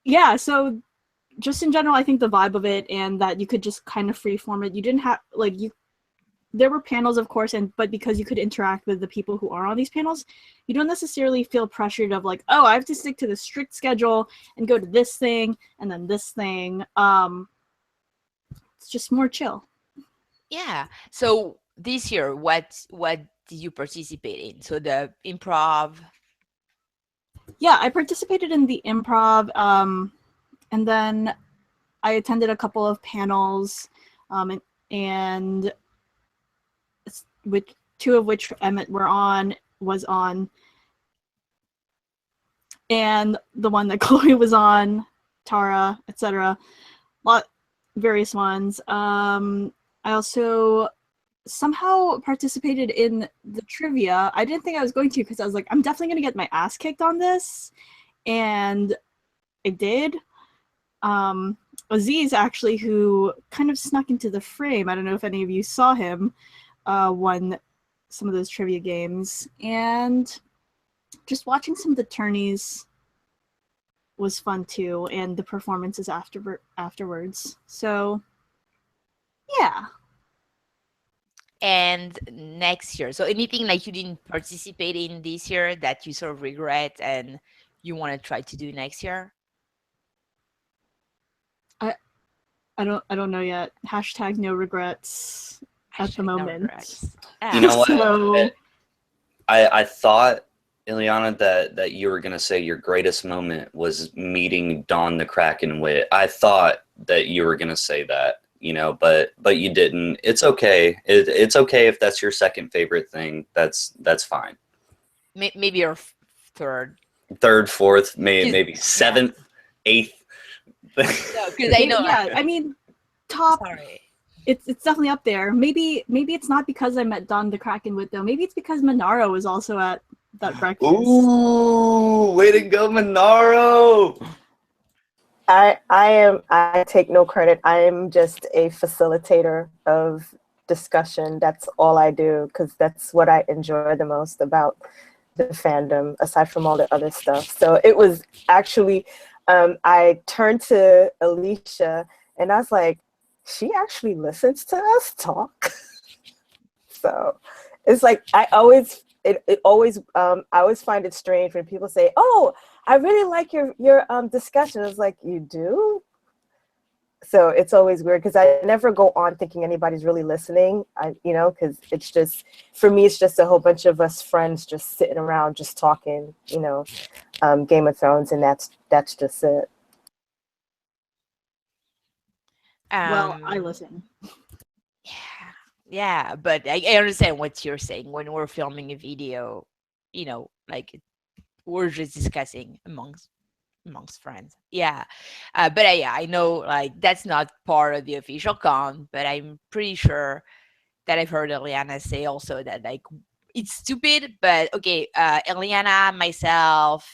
Speaker 6: yeah, so just in general, I think the vibe of it, and that you could just kind of freeform it. You didn't have like you. There were panels, of course, but because you could interact with the people who are on these panels, you don't necessarily feel pressured of like, oh, I have to stick to the strict schedule and go to this thing and then this thing. It's just more chill.
Speaker 1: yeah. So this year, what did you participate in? So the improv.
Speaker 6: Yeah, I participated in the improv, and then I attended a couple of panels, and which two of which Emmett was on, and the one that Chloe was on, Tara, etc. Various ones. I also somehow participated in the trivia. I didn't think I was going to, because I was like, I'm definitely going to get my ass kicked on this, and I did. Aziz, actually, who kind of snuck into the frame, I don't know if any of you saw him, won some of those trivia games, and just watching some of the tourneys was fun too, and the performances afterwards. So yeah.
Speaker 1: And next year, so anything like you didn't participate in this year that you sort of regret and you want to try to do next year?
Speaker 6: I don't know yet. Hashtag no regrets at the
Speaker 1: Hashtag no
Speaker 6: moment.
Speaker 1: regrets.
Speaker 2: You know what?
Speaker 6: So
Speaker 2: I thought, Ileana, that you were gonna say your greatest moment was meeting Dawn the Kraken Wit. I thought that you were gonna say that, but you didn't. It's okay. It's okay if that's your second favorite thing. That's fine.
Speaker 1: Maybe your third.
Speaker 2: Third, fourth, maybe seventh, eighth.
Speaker 1: No, because I know.
Speaker 6: yeah, I mean, top.
Speaker 1: Sorry.
Speaker 6: It's definitely up there. Maybe it's not because I met Don the Kraken Wit though. Maybe it's because Monaro was also at that breakfast.
Speaker 2: Ooh, way to go, Monaro!
Speaker 9: I take no credit. I am just a facilitator of discussion. That's all I do, because that's what I enjoy the most about the fandom, aside from all the other stuff. So it was actually, I turned to Alicia and I was like, she actually listens to us talk. So it's like, I always find it strange when people say, oh, I really like your discussion. It's like, you do? So it's always weird, because I never go on thinking anybody's really listening. Because it's just, for me, it's just a whole bunch of us friends just sitting around, just talking, Game of Thrones, and that's just it.
Speaker 6: Well, I listen.
Speaker 1: Yeah, but I understand what you're saying. When we're filming a video, like we're just discussing amongst friends. Yeah, but I know like that's not part of the official con, but I'm pretty sure that I've heard Eliana say also that like it's stupid, but okay. Eliana, myself,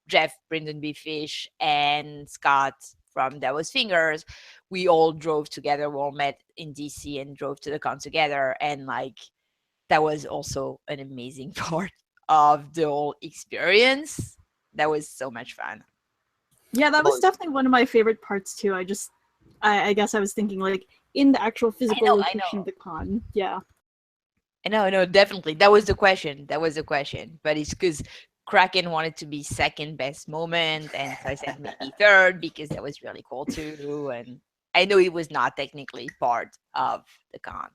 Speaker 1: Jeff, Brendan B. Fish, and Scott from That Was Fingers, we all drove together. We all met in DC and drove to the con together, and like that was also an amazing part of the whole experience. That was so much fun.
Speaker 6: Yeah, that was definitely one of my favorite parts too. I guess I was thinking like in the actual physical location of the con. Yeah.
Speaker 1: I know, definitely. That was the question. But it's because Kraken wanted to be second best moment, and so I said maybe third because that was really cool too. And I know it was not technically part of the con.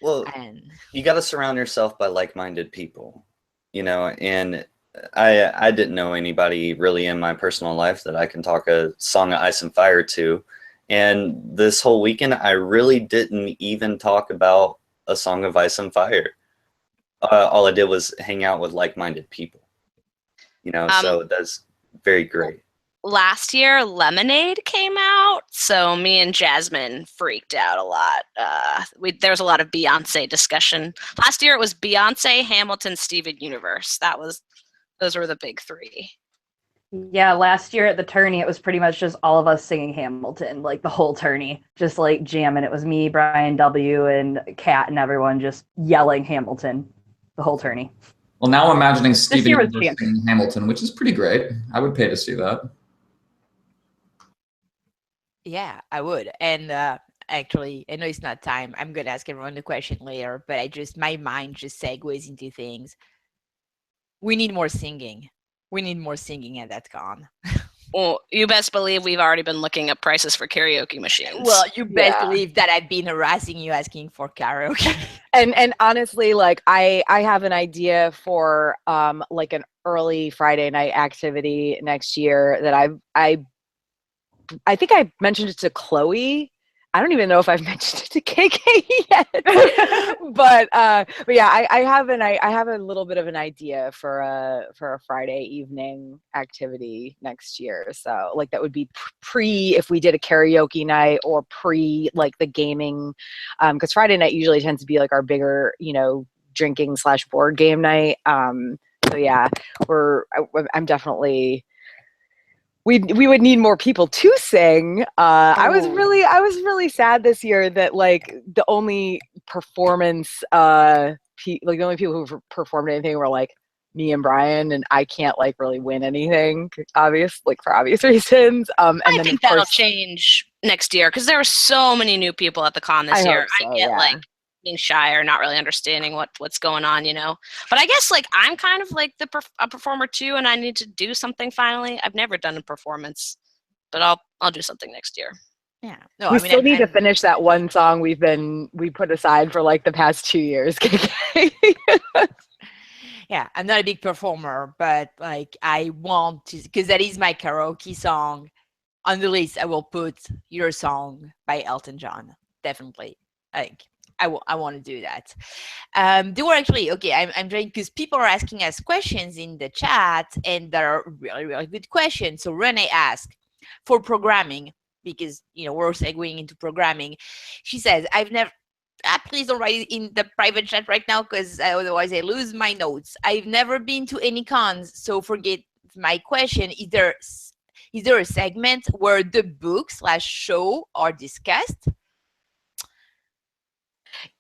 Speaker 2: Well,
Speaker 1: And
Speaker 2: you got to surround yourself by like-minded people, and I didn't know anybody really in my personal life that I can talk a song of Ice and Fire to. And this whole weekend, I really didn't even talk about a song of Ice and Fire. All I did was hang out with like-minded people, so that's very great.
Speaker 3: Last year, Lemonade came out, so me and Jasmine freaked out a lot. There was a lot of Beyonce discussion. Last year, it was Beyonce, Hamilton, Steven Universe. Those were the big three.
Speaker 4: Yeah, last year at the tourney, it was pretty much just all of us singing Hamilton, like the whole tourney, just like jamming. It was me, Brian W., and Kat, and everyone just yelling Hamilton the whole tourney.
Speaker 7: Well, now I'm imagining Steven
Speaker 4: year was
Speaker 7: Universe
Speaker 4: champion.
Speaker 7: singing Hamilton, which is pretty great. I would pay to see that.
Speaker 1: yeah, I would. And actually, I know it's not time. I'm gonna ask everyone the question later, but my mind just segues into things. We need more singing. We need more singing at that con.
Speaker 3: Well, you best believe we've already been looking up prices for karaoke machines.
Speaker 1: Well, you best
Speaker 5: Yeah.
Speaker 1: believe that I've been harassing you asking for karaoke.
Speaker 5: And honestly, like I have an idea for like an early Friday night activity next year that I think I mentioned it to Chloe. I don't even know if I've mentioned it to KK yet, but yeah, I have a little bit of an idea for a Friday evening activity next year. So like that would be pre if we did a karaoke night or pre like the gaming, because Friday night usually tends to be like our bigger drinking / board game night. So yeah, I'm definitely. We would need more people to sing. I was really sad this year that like the only performance, like the only people who performed anything were like me and Brian, and I can't like really win anything, for obvious reasons. And
Speaker 3: I
Speaker 5: then
Speaker 3: think
Speaker 5: of
Speaker 3: that'll
Speaker 5: course,
Speaker 3: change next year because there were so many new people at the con this
Speaker 5: I
Speaker 3: year.
Speaker 5: hope so,
Speaker 3: I get
Speaker 5: yeah.
Speaker 3: like being shy or not really understanding what's going on, But I guess like I'm kind of like a performer too, and I need to do something finally. I've never done a performance, but I'll do something next year.
Speaker 1: Yeah. No,
Speaker 5: we
Speaker 1: I mean,
Speaker 5: still need to finish that one song we put aside for like the past 2 years.
Speaker 1: Yeah, I'm not a big performer, but like I want to, because that is my karaoke song. On the list, I will put Your Song by Elton John. Definitely. Like I want to do that. They were actually okay. I'm trying because people are asking us questions in the chat, and there are really really good questions. So Renee asked for programming because we're segueing into programming. She says, "I've never." Please don't write it in the private chat right now because otherwise I lose my notes. I've never been to any cons, so forget my question. Is there a segment where the book / show are discussed?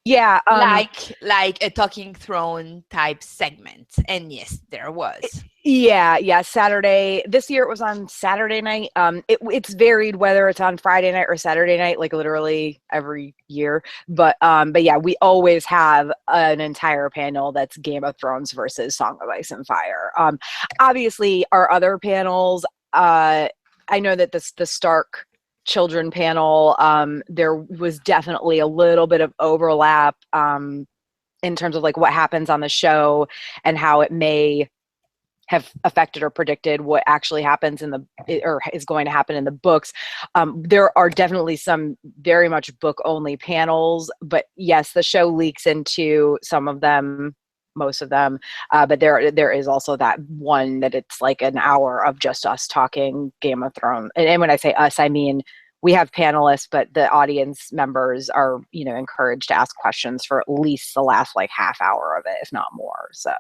Speaker 5: Yeah,
Speaker 1: like a Talking Throne type segment. And yes, there was.
Speaker 5: Yeah. Saturday. This year it was on Saturday night. It's varied whether it's on Friday night or Saturday night, like literally every year. But yeah, we always have an entire panel that's Game of Thrones versus Song of Ice and Fire. Obviously, our other panels. I know that the Stark children panel, there was definitely a little bit of overlap in terms of like what happens on the show and how it may have affected or predicted what actually happens or is going to happen in the books. There are definitely some very much book only panels, but yes, the show leaks into some of them, most of them. But there is also that one that it's like an hour of just us talking Game of Thrones. And when I say us, I mean, we have panelists, but the audience members are, encouraged to ask questions for at least the last like half hour of it, if not more. So.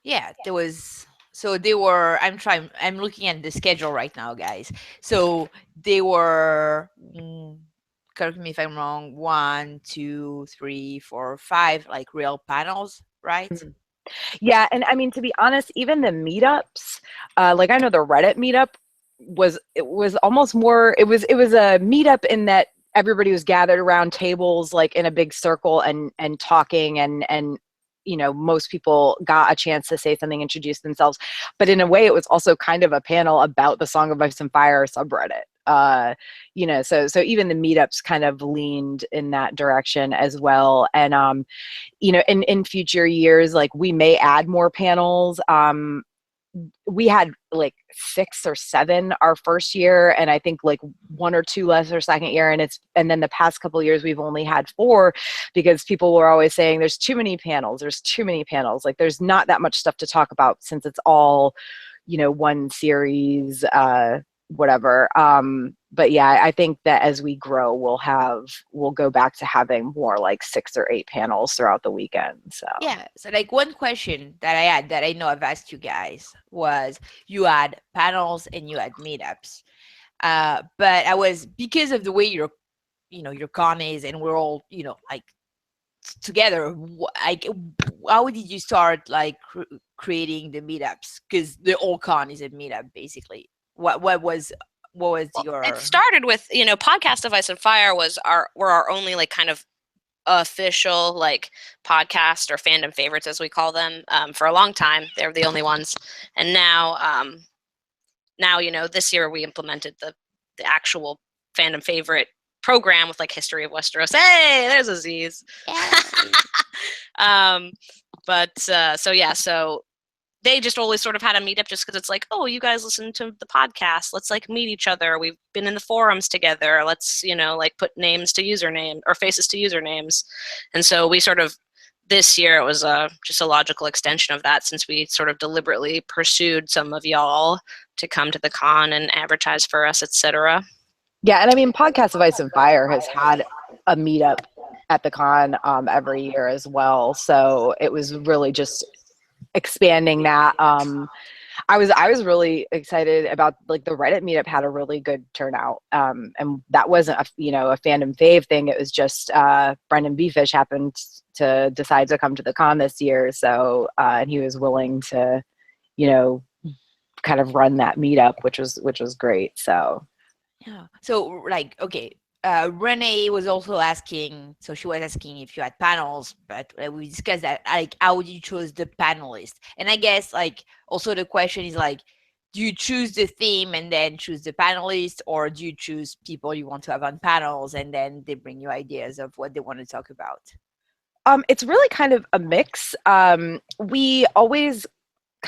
Speaker 1: Yeah, there was. So they were. I'm looking at the schedule right now, guys. So they were. Correct me if I'm wrong. 1, 2, 3, 4, 5, like real panels, right?
Speaker 5: Mm-hmm. Yeah, and I mean, to be honest, even the meetups, like I know the Reddit meetup was almost more. It was a meetup in that everybody was gathered around tables, like in a big circle and talking and most people got a chance to say something, introduce themselves. But in a way, it was also kind of a panel about the Song of Ice and Fire subreddit. You know, so even the meetups kind of leaned in that direction as well. And you know, in future years, like we may add more panels. We had like 6 or 7 our first year, and I think like 1 or 2 less our second year, and then the past couple of years we've only had 4 because people were always saying there's too many panels, like there's not that much stuff to talk about since it's all, you know, one series, whatever. But yeah, I think that as we grow, we'll go back to having more like 6 or 8 panels throughout the weekend. So
Speaker 1: Yeah. So like one question that I had that I know I've asked you guys was you had panels and you had meetups. But I was because of the way your con is and we're all, like together, like how did you start like creating the meetups? Because the whole con is a meetup basically. What was your
Speaker 3: It started with, Podcast of Ice and Fire were our only like kind of official like podcast or fandom favorites as we call them for a long time. They were the only ones, and now this year we implemented the actual fandom favorite program with like History of Westeros. Hey, there's Aziz. So they just always sort of had a meetup just because it's like, oh, you guys listen to the podcast. Let's like meet each other. We've been in the forums together. Let's, like put names to username or faces to usernames. And so we sort of, this year it was just a logical extension of that since we sort of deliberately pursued some of y'all to come to the con and advertise for us, etc.
Speaker 5: yeah, and I mean, Podcast of Ice and Fire has had a meetup at the con every year as well. So it was really just expanding that. I was really excited about like the Reddit meetup had a really good turnout. And that wasn't a fandom fave thing. It was just Brendan Beefish happened to decide to come to the con this year. So and he was willing to, kind of run that meetup, which was great. So
Speaker 1: Yeah. So like, okay, Renee was also asking. So she was asking if you had panels, but we discussed that. Like, how would you choose the panelist? And I guess like also the question is like, do you choose the theme and then choose the panelist, or do you choose people you want to have on panels and then they bring you ideas of what they want to talk about?
Speaker 5: it's really kind of a mix. We always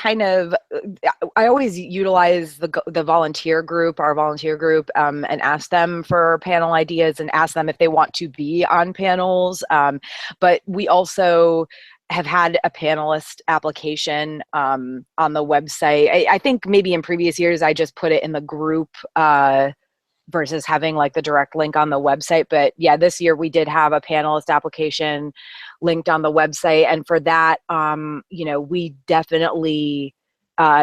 Speaker 5: I always utilize the volunteer group, our volunteer group, and ask them for panel ideas and ask them if they want to be on panels. But we also have had a panelist application on the website. I think maybe in previous years I just put it in the group versus having like the direct link on the website. But yeah, this year we did have a panelist application linked on the website. And for that, we definitely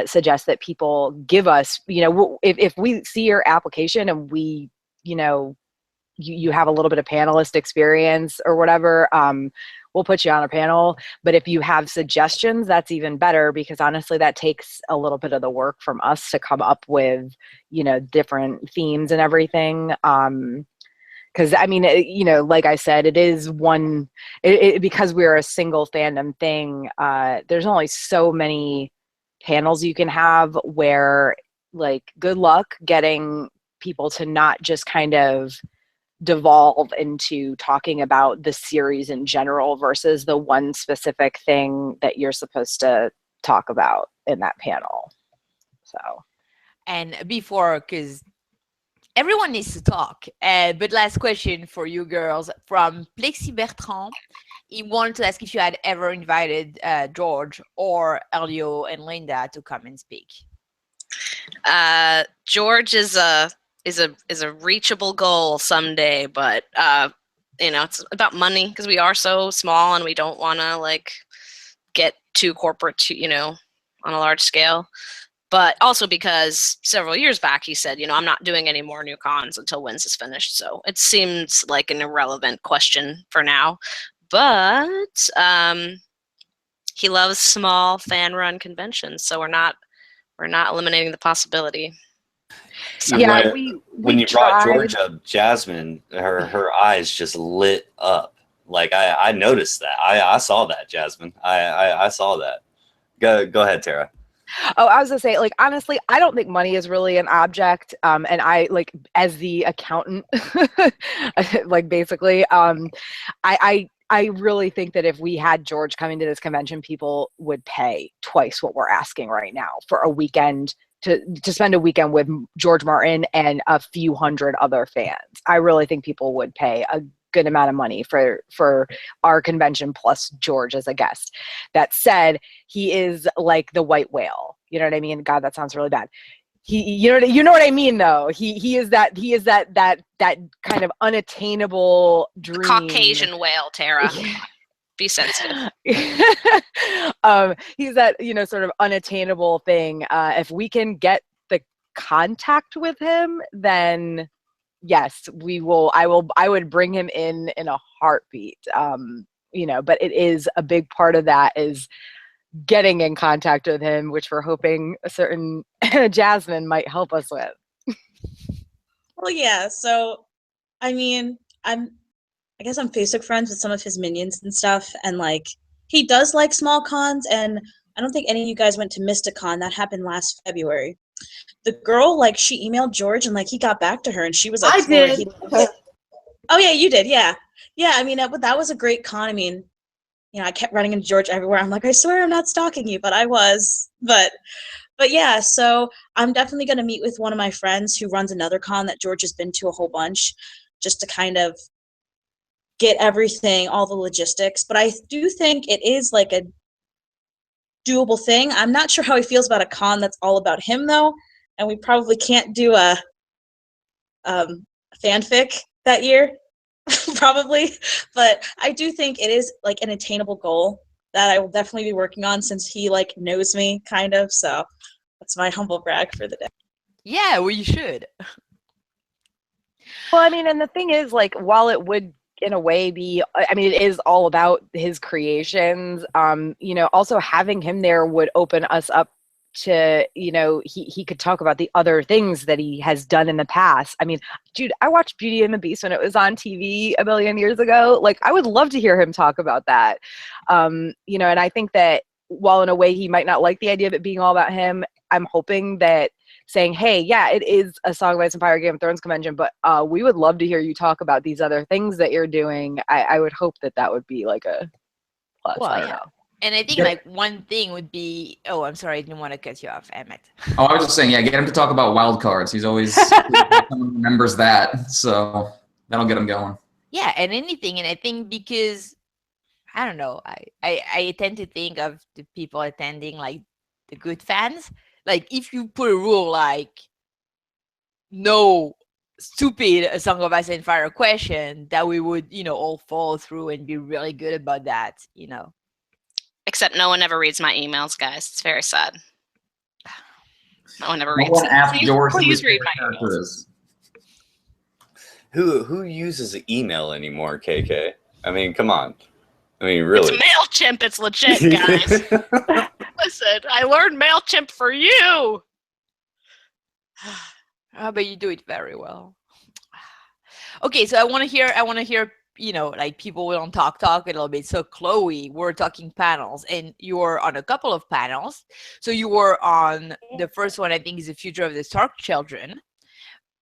Speaker 5: suggest that people give us, if we see your application and we, you have a little bit of panelist experience or whatever, we'll put you on a panel. But if you have suggestions, that's even better, because honestly, that takes a little bit of the work from us to come up with, different themes and everything. Because I mean, like I said, it is because we're a single fandom thing. There's only so many panels you can have where, like, good luck getting people to not just kind of devolve into talking about the series in general versus the one specific thing that you're supposed to talk about in that panel. So,
Speaker 1: and before, because everyone needs to talk, but last question for you girls from Plexi Bertrand. He wanted to ask if you had ever invited George or Elio and Linda to come and speak.
Speaker 3: George is a reachable goal someday, but it's about money because we are so small and we don't want to like get too corporate on a large scale. But also because several years back he said, I'm not doing any more new cons until Wins is finished. So it seems like an irrelevant question for now. But he loves small fan-run conventions, so we're not eliminating the possibility.
Speaker 2: So
Speaker 5: yeah,
Speaker 2: when you brought George up, Jasmine, her eyes just lit up. Like I noticed that. I saw that, Jasmine. I saw that. Go ahead, Tara.
Speaker 5: Oh, I was gonna say, like, honestly, I don't think money is really an object. And I, like, as the accountant, like, basically, I really think that if we had George coming to this convention, people would pay twice what we're asking right now for a weekend to spend a weekend with George Martin and a few hundred other fans. I really think people would pay a good amount of money for our convention plus George as a guest. That said, he is like the white whale. You know what I mean? God, that sounds really bad. You know what I mean though. He is that kind of unattainable dream.
Speaker 3: Caucasian whale, Tara. Be sensitive.
Speaker 5: He's that, sort of unattainable thing. If we can get the contact with him, then yes, we will. I would bring him in a heartbeat. But it is a big part of that is getting in contact with him, which we're hoping a certain Jasmine might help us with.
Speaker 8: Well, yeah. So, I mean, I guess I'm Facebook friends with some of his minions and stuff, and like he does like small cons, and I don't think any of you guys went to Mysticon. That happened last February. The girl, like, she emailed George, and like he got back to her, and she was like,
Speaker 10: I did.
Speaker 8: Oh yeah, you did, yeah. I mean, that was a great con. I mean, I kept running into George everywhere. I'm like, I swear I'm not stalking you, but I was. But yeah, so I'm definitely going to meet with one of my friends who runs another con that George has been to a whole bunch, just to kind of get everything, all the logistics. But I do think it is like a doable thing. I'm not sure how he feels about a con that's all about him, though, and we probably can't do a fanfic that year. Probably, but I do think it is like an attainable goal that I will definitely be working on since he like knows me kind of. So that's my humble brag for the day.
Speaker 1: Yeah, well, you should.
Speaker 5: Well, I mean, and the thing is, like, while it would in a way be, I mean, it is all about his creations. Also having him there would open us up to, he could talk about the other things that he has done in the past. I mean, dude, I watched Beauty and the Beast when it was on TV a million years ago. Like, I would love to hear him talk about that. And I think that while in a way he might not like the idea of it being all about him, I'm hoping that saying, hey, yeah, it is a Song of Ice and Fire Game of Thrones convention, but we would love to hear you talk about these other things that you're doing. I would hope that would be like a plus.
Speaker 1: Well,
Speaker 5: I don't know.
Speaker 1: And I think like one thing would be, oh, I'm sorry, I didn't want to cut you off, Emmett.
Speaker 7: Oh, I was just saying, yeah, get him to talk about wild cards. He's always someone remembers that, so that'll get him going.
Speaker 1: Yeah, and anything, and I think because I don't know, I tend to think of the people attending like the good fans. Like if you put a rule like no stupid A Song of Ice and Fire question, that we would, all follow through and be really good about that,
Speaker 3: Except no one ever reads my emails, guys. It's very sad. No one ever
Speaker 7: No
Speaker 3: reads
Speaker 7: one
Speaker 3: them.
Speaker 7: asked George who
Speaker 3: Please
Speaker 7: his
Speaker 3: read
Speaker 7: favorite
Speaker 3: my
Speaker 7: character
Speaker 3: emails.
Speaker 7: is.
Speaker 2: Who uses email anymore, KK? I mean, come on. I mean, really.
Speaker 3: It's MailChimp. It's legit, guys. Listen, I learned MailChimp for you.
Speaker 1: But you do it very well. Okay, so I want to hear, like people will talk a little bit. So Chloe, we're talking panels, and you were on a couple of panels. So you were on the first one, I think, is the future of the Stark Children,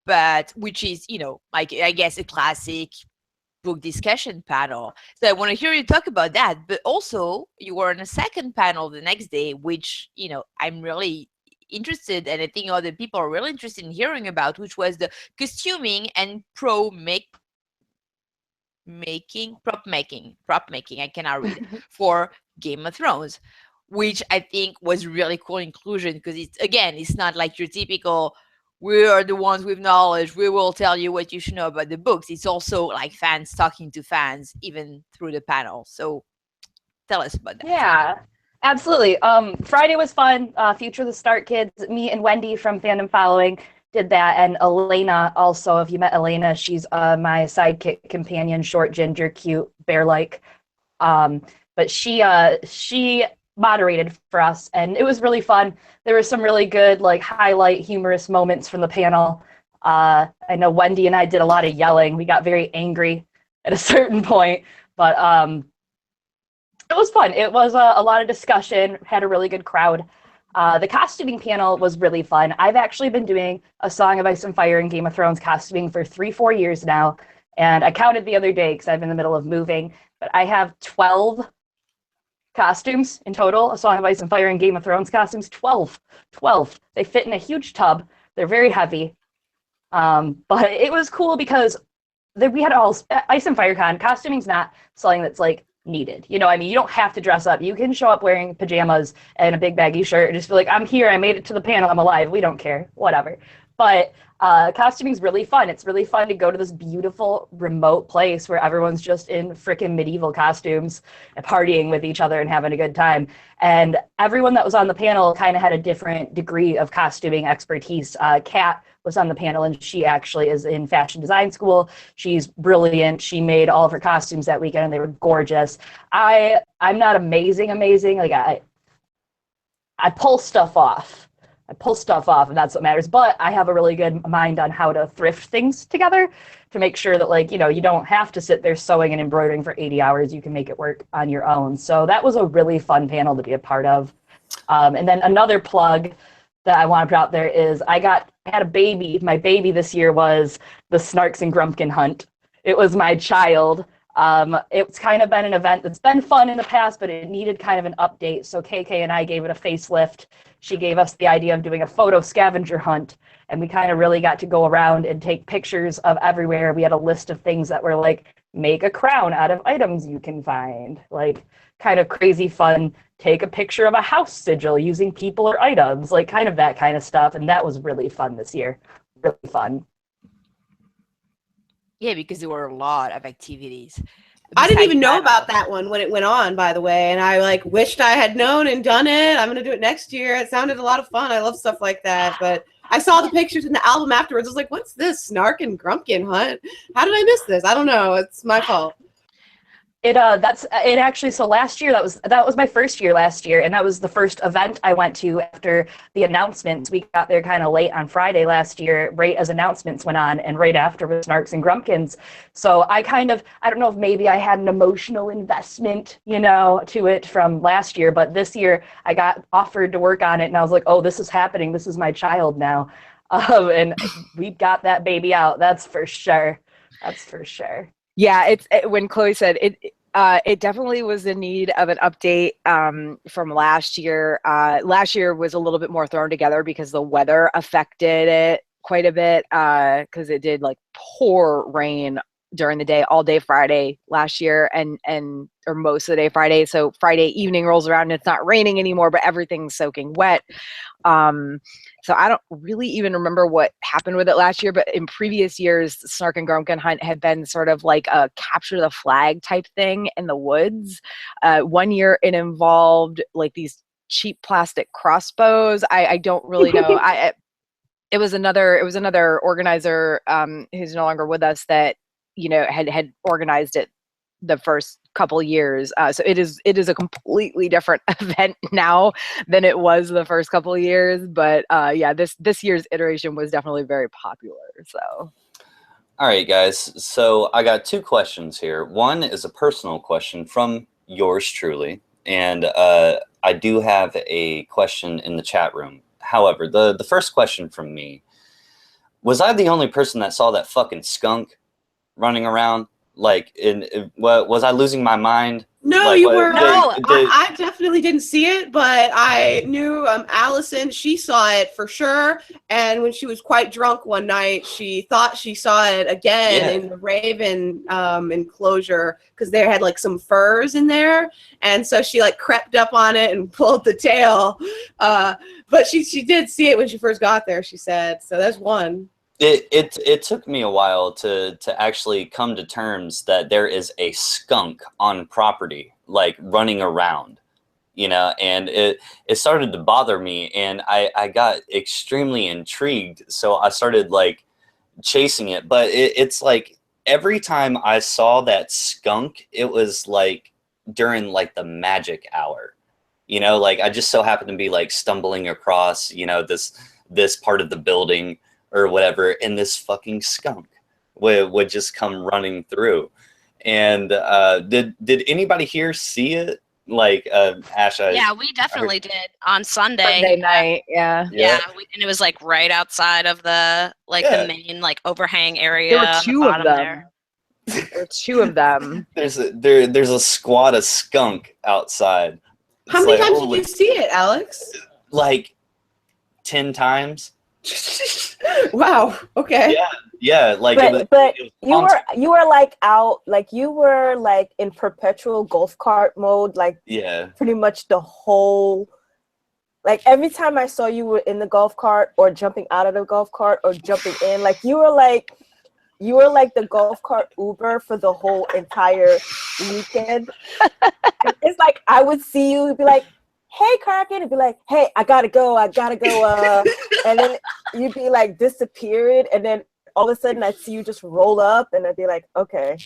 Speaker 1: but which is, like I guess a classic book discussion panel. So I want to hear you talk about that. But also, you were on a second panel the next day, which I'm really interested, and I think other people are really interested in hearing about, which was the costuming and prop making, I cannot read, for Game of Thrones, which I think was really cool inclusion, because it's not like your typical, we are the ones with knowledge, we will tell you what you should know about the books. It's also like fans talking to fans, even through the panel. So tell us about that.
Speaker 4: Yeah, absolutely. Friday was fun. Future of the Stark Kids, me and Wendy from Fandom Following did that, and Elena also. If you met Elena, she's my sidekick companion, short, ginger, cute, bear-like. But she moderated for us, and it was really fun. There were some really good, like, highlight humorous moments from the panel. I know Wendy and I did a lot of yelling. We got very angry at a certain point, but it was fun. It was a lot of discussion, had a really good crowd. The costuming panel was really fun. I've actually been doing A Song of Ice and Fire and Game of Thrones costuming for 3-4 years now. And I counted the other day because I'm in the middle of moving, but I have 12 costumes in total. A Song of Ice and Fire and Game of Thrones costumes, 12. They fit in a huge tub. They're very heavy. But it was cool because we had all Ice and Fire Con. Costuming's not something that's like needed. You know, I mean, you don't have to dress up. You can show up wearing pajamas and a big baggy shirt and just feel like, I'm here, I made it to the panel, I'm alive. We don't care, whatever. But costuming's really fun. It's really fun to go to this beautiful remote place where everyone's just in freaking medieval costumes and partying with each other and having a good time. And everyone that was on the panel kind of had a different degree of costuming expertise. Kat was on the panel, and she actually is in fashion design school. She's brilliant. She made all of her costumes that weekend, and they were gorgeous. I'm not amazing. Like I pull stuff off. And that's what matters. But I have a really good mind on how to thrift things together to make sure that, like, you know, you don't have to sit there sewing and embroidering for 80 hours. You can make it work on your own. So that was a really fun panel to be a part of. And then another plug that I want to put out there is I had a baby. My baby this year was the Snarks and Grumpkin hunt. It was my child. It's kind of been an event that's been fun in the past, but it needed kind of an update. So KK and I gave it a facelift. She gave us the idea of doing a photo scavenger hunt, and we kind of really got to go around and take pictures of everywhere. We had a list of things that were like, make a crown out of items you can find, like kind of crazy fun. Take a picture of a house sigil using people or items, like kind of that kind of stuff. And that was really fun this year. Really fun.
Speaker 1: Yeah, because there were a lot of activities.
Speaker 10: I didn't even know about that one when it went on, by the way, and I like wished I had known and done it. I'm gonna do it next year. It sounded a lot of fun. I love stuff like that. But I saw the pictures in the album afterwards. I was like, "What's this Snark and Grumpkin hunt? How did I miss this? I don't know. It's my fault."
Speaker 4: It actually, so last year that was my first year last year, and that was the first event I went to after the announcements. We got there kind of late on Friday last year, right as announcements went on, and right after was Snarks and Grumpkins. So I don't know if maybe I had an emotional investment, you know, to it from last year, but this year I got offered to work on it, and I was like, oh, this is happening. This is my child now. And we got that baby out. That's for sure.
Speaker 5: Yeah, when Chloe said it definitely was in need of an update from last year. Last year was a little bit more thrown together because the weather affected it quite a bit because it did like pour rain during the day, all day Friday last year, or most of the day Friday. So Friday evening rolls around and it's not raining anymore, but everything's soaking wet. So I don't really even remember what happened with it last year, but in previous years, Snark and Grumpkin hunt had been sort of like a capture the flag type thing in the woods. One year it involved like these cheap plastic crossbows. I don't really know. It was another organizer who's no longer with us that, you know, had organized it the first couple years. So it is a completely different event now than it was the first couple of years. But yeah, this year's iteration was definitely very popular. So.
Speaker 2: All right, guys. So I got two questions here. One is a personal question from yours truly, and I do have a question in the chat room. However, the first question from me, was I the only person that saw that fucking skunk running around? Like, was I losing my mind?
Speaker 10: No,
Speaker 2: like,
Speaker 10: you were.
Speaker 2: No,
Speaker 10: I definitely didn't see it, but I knew Allison. She saw it for sure. And when she was quite drunk one night, she thought she saw it again in the Raven enclosure because there had like some furs in there, and so she like crept up on it and pulled the tail. But she did see it when she first got there. She said so. That's one.
Speaker 2: It took me a while to actually come to terms that there is a skunk on property, like running around, you know, and it started to bother me, and I got extremely intrigued. So I started like chasing it, but it's like every time I saw that skunk, it was like during like the magic hour, you know, like I just so happened to be like stumbling across, you know, this part of the building or whatever, and this fucking skunk would just come running through. And did anybody here see it Like Ash,
Speaker 3: Yeah, we definitely did on Sunday.
Speaker 5: Sunday night, yeah.
Speaker 3: Yeah, and it was like right outside of the
Speaker 2: Yeah.
Speaker 3: main like overhang area.
Speaker 5: There were
Speaker 3: on the
Speaker 5: two of
Speaker 3: bottom
Speaker 5: them.
Speaker 3: there.
Speaker 5: There were two of them.
Speaker 2: There's a squad of skunk outside.
Speaker 10: How
Speaker 2: It's
Speaker 10: many
Speaker 2: like,
Speaker 10: times
Speaker 2: holy-
Speaker 10: did you see it, Alex?
Speaker 2: Like 10 times.
Speaker 10: Wow. Okay.
Speaker 2: Yeah. Like
Speaker 9: But
Speaker 2: it was constant.
Speaker 9: you were like out, like you were like in perpetual golf cart mode, like
Speaker 2: Yeah.
Speaker 9: pretty much the whole. Like every time I saw you were in the golf cart or jumping out of the golf cart or jumping in, like you were like the golf cart Uber for the whole entire weekend. It's like I would see you be like, "Hey, Kraken," and be like, "Hey, I gotta go," and then you'd be like disappeared, and then all of a sudden I'd see you just roll up, and I'd be like, "Okay."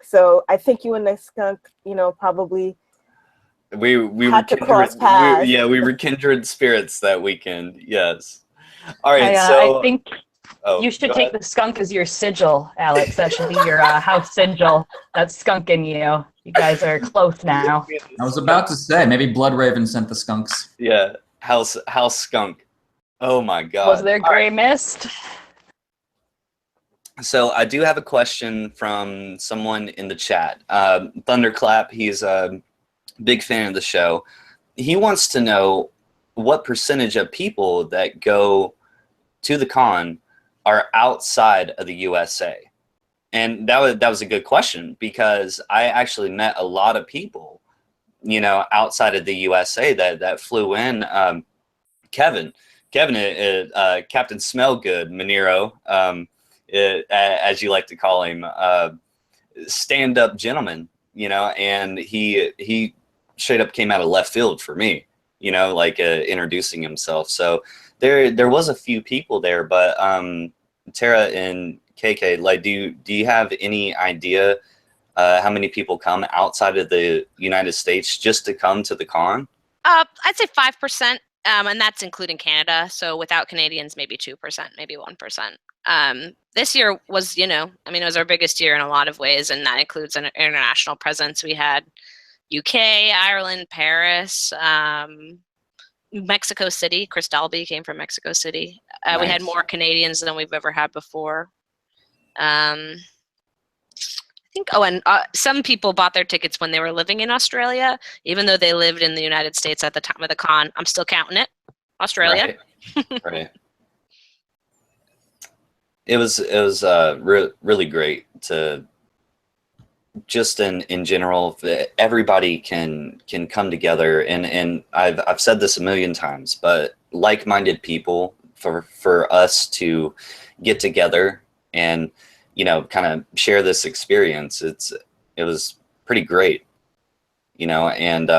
Speaker 9: So I think you and the skunk, probably
Speaker 2: We were
Speaker 9: had to cross paths.
Speaker 2: we were kindred spirits that weekend. Yes. All right.
Speaker 4: I think
Speaker 2: oh,
Speaker 4: you should
Speaker 2: go
Speaker 4: take
Speaker 2: ahead.
Speaker 4: the skunk as your sigil, Alex. That should be your house sigil. That's skunk in you. You guys are close now.
Speaker 7: I was about to say, maybe Blood Raven sent the skunks.
Speaker 2: Yeah. House skunk. Oh my God.
Speaker 4: Was there
Speaker 2: All right.
Speaker 4: gray mist?
Speaker 2: So I do have a question from someone in the chat. Thunderclap, he's a big fan of the show. He wants to know what percentage of people that go to the con are outside of the USA. And that was a good question, because I actually met a lot of people, outside of the USA that flew in. Kevin, Captain Smellgood, Manero, as you like to call him, stand-up gentleman, and he straight up came out of left field for me, like introducing himself. So there was a few people there, but Tara and KK, like, do you have any idea how many people come outside of the United States just to come to the con?
Speaker 3: I'd say 5%, and that's including Canada. So without Canadians, maybe 2%, maybe 1%. This year was, it was our biggest year in a lot of ways, and that includes an international presence. We had UK, Ireland, Paris, Mexico City. Chris Dalby came from Mexico City. We had more Canadians than we've ever had before. I think, and some people bought their tickets when they were living in Australia, even though they lived in the United States at the time of the con. I'm still counting it. Australia.
Speaker 2: Right. It was really great to just in general, everybody can come together, and I've said this a million times, but like-minded people, for us to get together and kind of share this experience, it was pretty great, and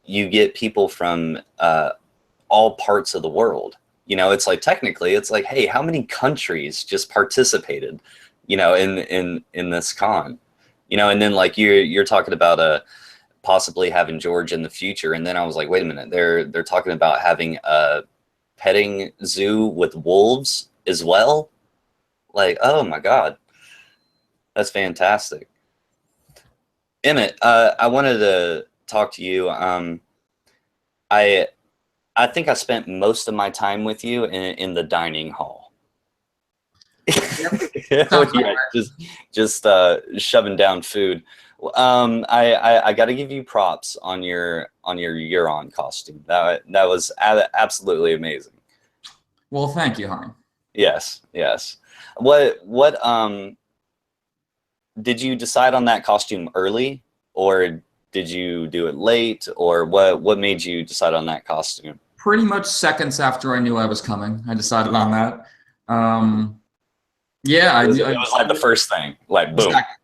Speaker 2: you get people from all parts of the world. It's like, technically it's like, hey, how many countries just participated in this con? And then like you're talking about possibly having George in the future, and then I was like, wait a minute, they're talking about having a petting zoo with wolves as well. Like, oh my God, that's fantastic. Emmett, I wanted to talk to you. I think I spent most of my time with you in the dining hall. Yeah, just shoving down food. I got to give you props on your Euron costume. That was absolutely amazing.
Speaker 7: Well, thank you, honey.
Speaker 2: Yes. What did you decide on that costume early, or did you do it late, or what made you decide on that costume?
Speaker 7: Pretty much seconds after I knew I was coming, I decided on that. Yeah,
Speaker 2: it was like the first thing, like boom.
Speaker 7: Exactly.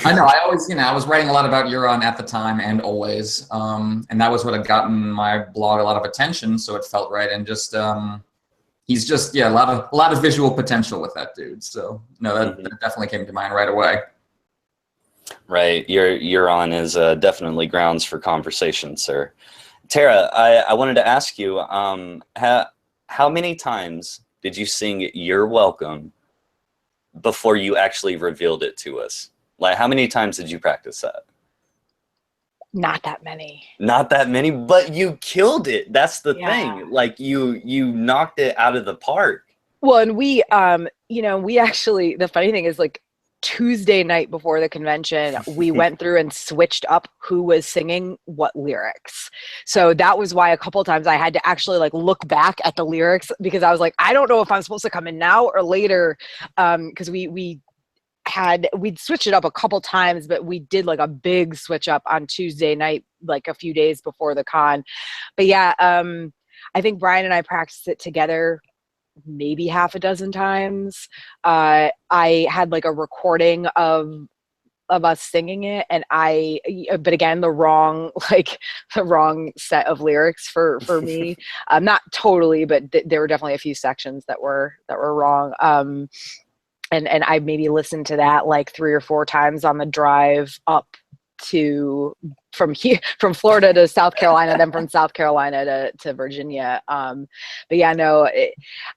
Speaker 7: I know. I always, I was writing a lot about Euron at the time and always, and that was what had gotten my blog a lot of attention. So it felt right, and just he's just a lot of visual potential with that dude. So no, that definitely came to mind right away.
Speaker 2: Right, Euron is definitely grounds for conversation, sir. Tara, I wanted to ask you, how many times did you sing "You're Welcome" before you actually revealed it to us? Like, how many times did you practice that?
Speaker 5: Not that many.
Speaker 2: Not that many, but you killed it. That's the
Speaker 5: Yeah.
Speaker 2: thing. Like you knocked it out of the park.
Speaker 5: Well, and we, we actually, the funny thing is, like, Tuesday night before the convention, we went through and switched up who was singing what lyrics. So that was why a couple of times I had to actually like look back at the lyrics, because I was like, I don't know if I'm supposed to come in now or later, because we'd switched it up a couple times, but we did like a big switch up on Tuesday night, like a few days before the con. But yeah, I think Brian and I practiced it together maybe half a dozen times. I had like a recording of us singing it, and but again, the wrong set of lyrics for me. Not totally, but there were definitely a few sections that were wrong. And I maybe listened to that like 3 or 4 times on the drive up from Florida to South Carolina, then from South Carolina to Virginia. But yeah, no,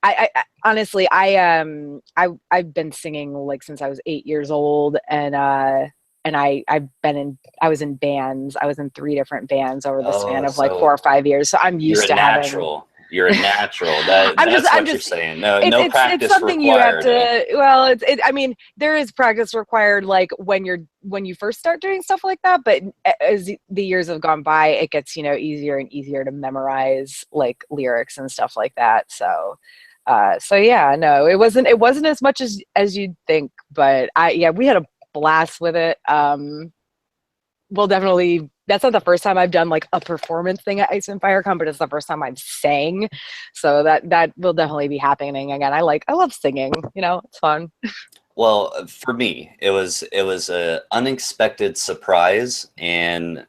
Speaker 5: I honestly, I've been singing like since I was 8 years old, and I was in bands. I was in 3 different bands over the span of like 4 or 5 years. So I'm used to having.
Speaker 2: You're a natural. That's what you're saying. No practice
Speaker 5: it's something
Speaker 2: required.
Speaker 5: You have to. Well, I mean, there is practice required, like when you first start doing stuff like that. But as the years have gone by, it gets easier and easier to memorize like lyrics and stuff like that. So yeah, no, it wasn't as much as you'd think. But we had a blast with it. We'll definitely. That's not the first time I've done like a performance thing at Ice and Fire Con, but it's the first time I've sang. So that will definitely be happening again. I love singing, it's fun.
Speaker 2: Well, for me, it was a unexpected surprise, and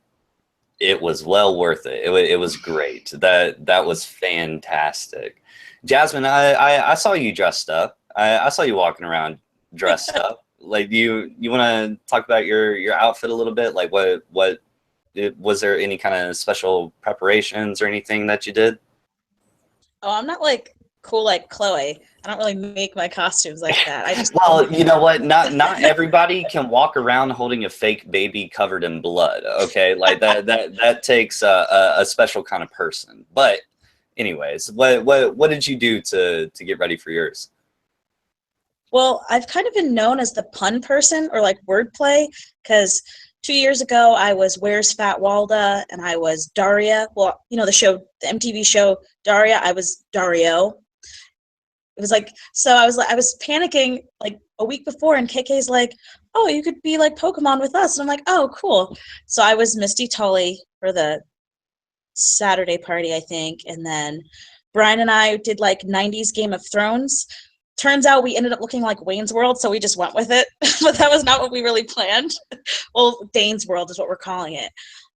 Speaker 2: it was well worth it. It was great. That was fantastic. Jasmine, I saw you dressed up. I saw you walking around dressed up. Like, you want to talk about your outfit a little bit? Like, what was there any kind of special preparations or anything that you did?
Speaker 8: Oh, I'm not like cool like Chloe. I don't really make my costumes like that. I just
Speaker 2: Well, you know what? Not everybody can walk around holding a fake baby covered in blood. Okay, like that takes a special kind of person. But anyways, what did you do to get ready for yours?
Speaker 8: Well, I've kind of been known as the pun person or like wordplay, because 2 years ago I was Where's Fat Walda and I was Daria. Well, the MTV show Daria. I was Dario. It was like, so I was panicking like a week before, and KK's like, "Oh, you could be like Pokemon with us," and I'm like, "Oh, cool." So I was Misty Tully for the Saturday party, I think, and then Brian and I did like 90s Game of Thrones. Turns out we ended up looking like Wayne's World, so we just went with it. But that was not what we really planned. Well, Dane's World is what we're calling it.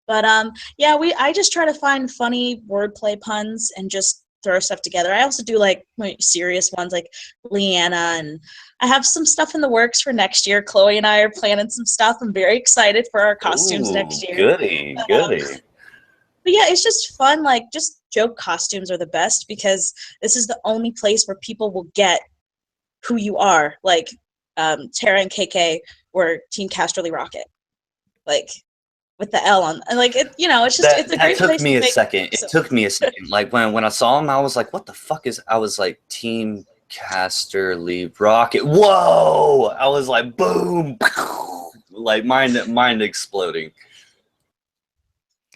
Speaker 8: But I just try to find funny wordplay puns and just throw stuff together. I also do like serious ones like Leanna, and I have some stuff in the works for next year. Chloe and I are planning some stuff. I'm very excited for our costumes next year.
Speaker 2: Goody.
Speaker 8: But yeah, it's just fun. Like, just joke costumes are the best, because this is the only place where people will get who you are. Like, Tara and KK were Team Casterly Rocket, like with the L on, and like it's just it's a great place.
Speaker 2: It took me a second. Like when I saw him, I was like, "What the fuck is?" I was like, "Team Casterly Rocket." Whoa! I was like, "Boom!" Like mind exploding.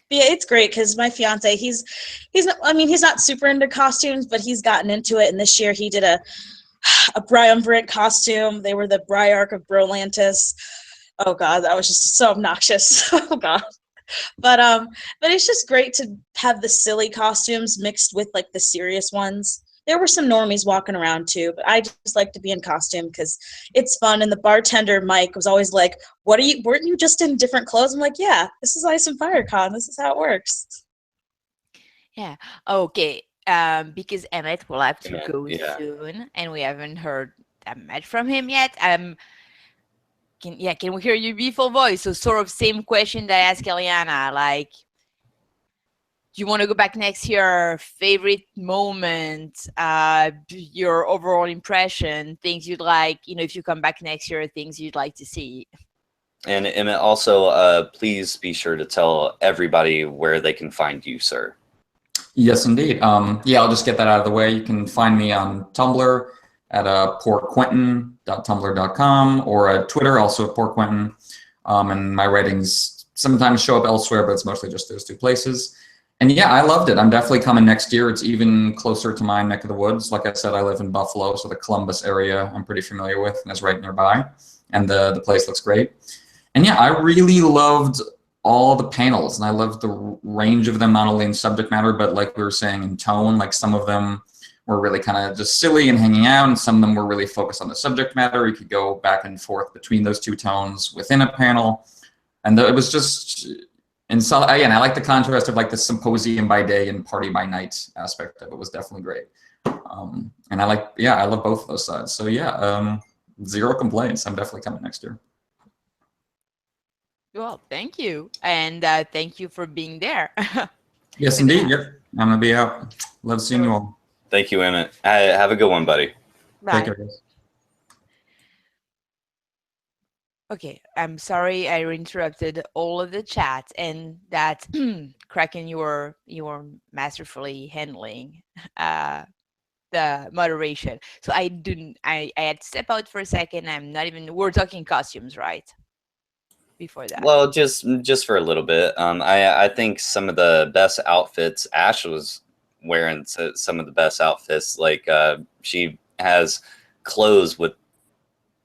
Speaker 8: But yeah, it's great because my fiance, he's not super into costumes, but he's gotten into it. And this year he did a Brian costume. They were the Briarch of Brolantis. Oh God, that was just so obnoxious. Oh God. But it's just great to have the silly costumes mixed with like the serious ones. There were some normies walking around too, but I just like to be in costume because it's fun. And the bartender, Mike, was always like, weren't you just in different clothes? I'm like, yeah, this is Ice and Fire Con. This is how it works.
Speaker 1: Yeah. Okay. Because Emmett will have to go soon, and we haven't heard that much from him yet. Can we hear your beautiful voice? So sort of same question that I asked Eliana, like, do you want to go back next year? Favorite moment, your overall impression, things you'd like, if you come back next year, things you'd like to see.
Speaker 2: And Emmett, also, please be sure to tell everybody where they can find you, sir.
Speaker 7: Yes, indeed. Yeah, I'll just get that out of the way. You can find me on Tumblr at poorquentin.tumblr.com or at Twitter, also at poorquentin. And my writings sometimes show up elsewhere, but it's mostly just those two places. And yeah, I loved it. I'm definitely coming next year. It's even closer to my neck of the woods. Like I said, I live in Buffalo, so the Columbus area I'm pretty familiar with and is right nearby. And the place looks great. And yeah, I really loved all the panels, and I loved the range of them, not only in subject matter, but like we were saying, in tone. Like some of them were really kind of just silly and hanging out, and some of them were really focused on the subject matter. You could go back and forth between those two tones within a panel. And it was just, and so again, I like the contrast of like the symposium by day and party by night aspect of it was definitely great. And I love both of those sides. So yeah, zero complaints. I'm definitely coming next year.
Speaker 1: Well, thank you. And thank you for being there.
Speaker 7: Yes, indeed. Yep. I'm going to be out. Love seeing you all.
Speaker 2: Thank you, Emmett. Have a good one, buddy.
Speaker 5: Bye.
Speaker 7: Take care, guys.
Speaker 1: Okay, I'm sorry I interrupted all of the chat, and that Kraken, you were masterfully handling the moderation. So I had to step out for a second. We're talking costumes, right? Before that.
Speaker 2: Well, just for a little bit. I think some of the best outfits, Ash was wearing some of the best outfits. Like she has clothes with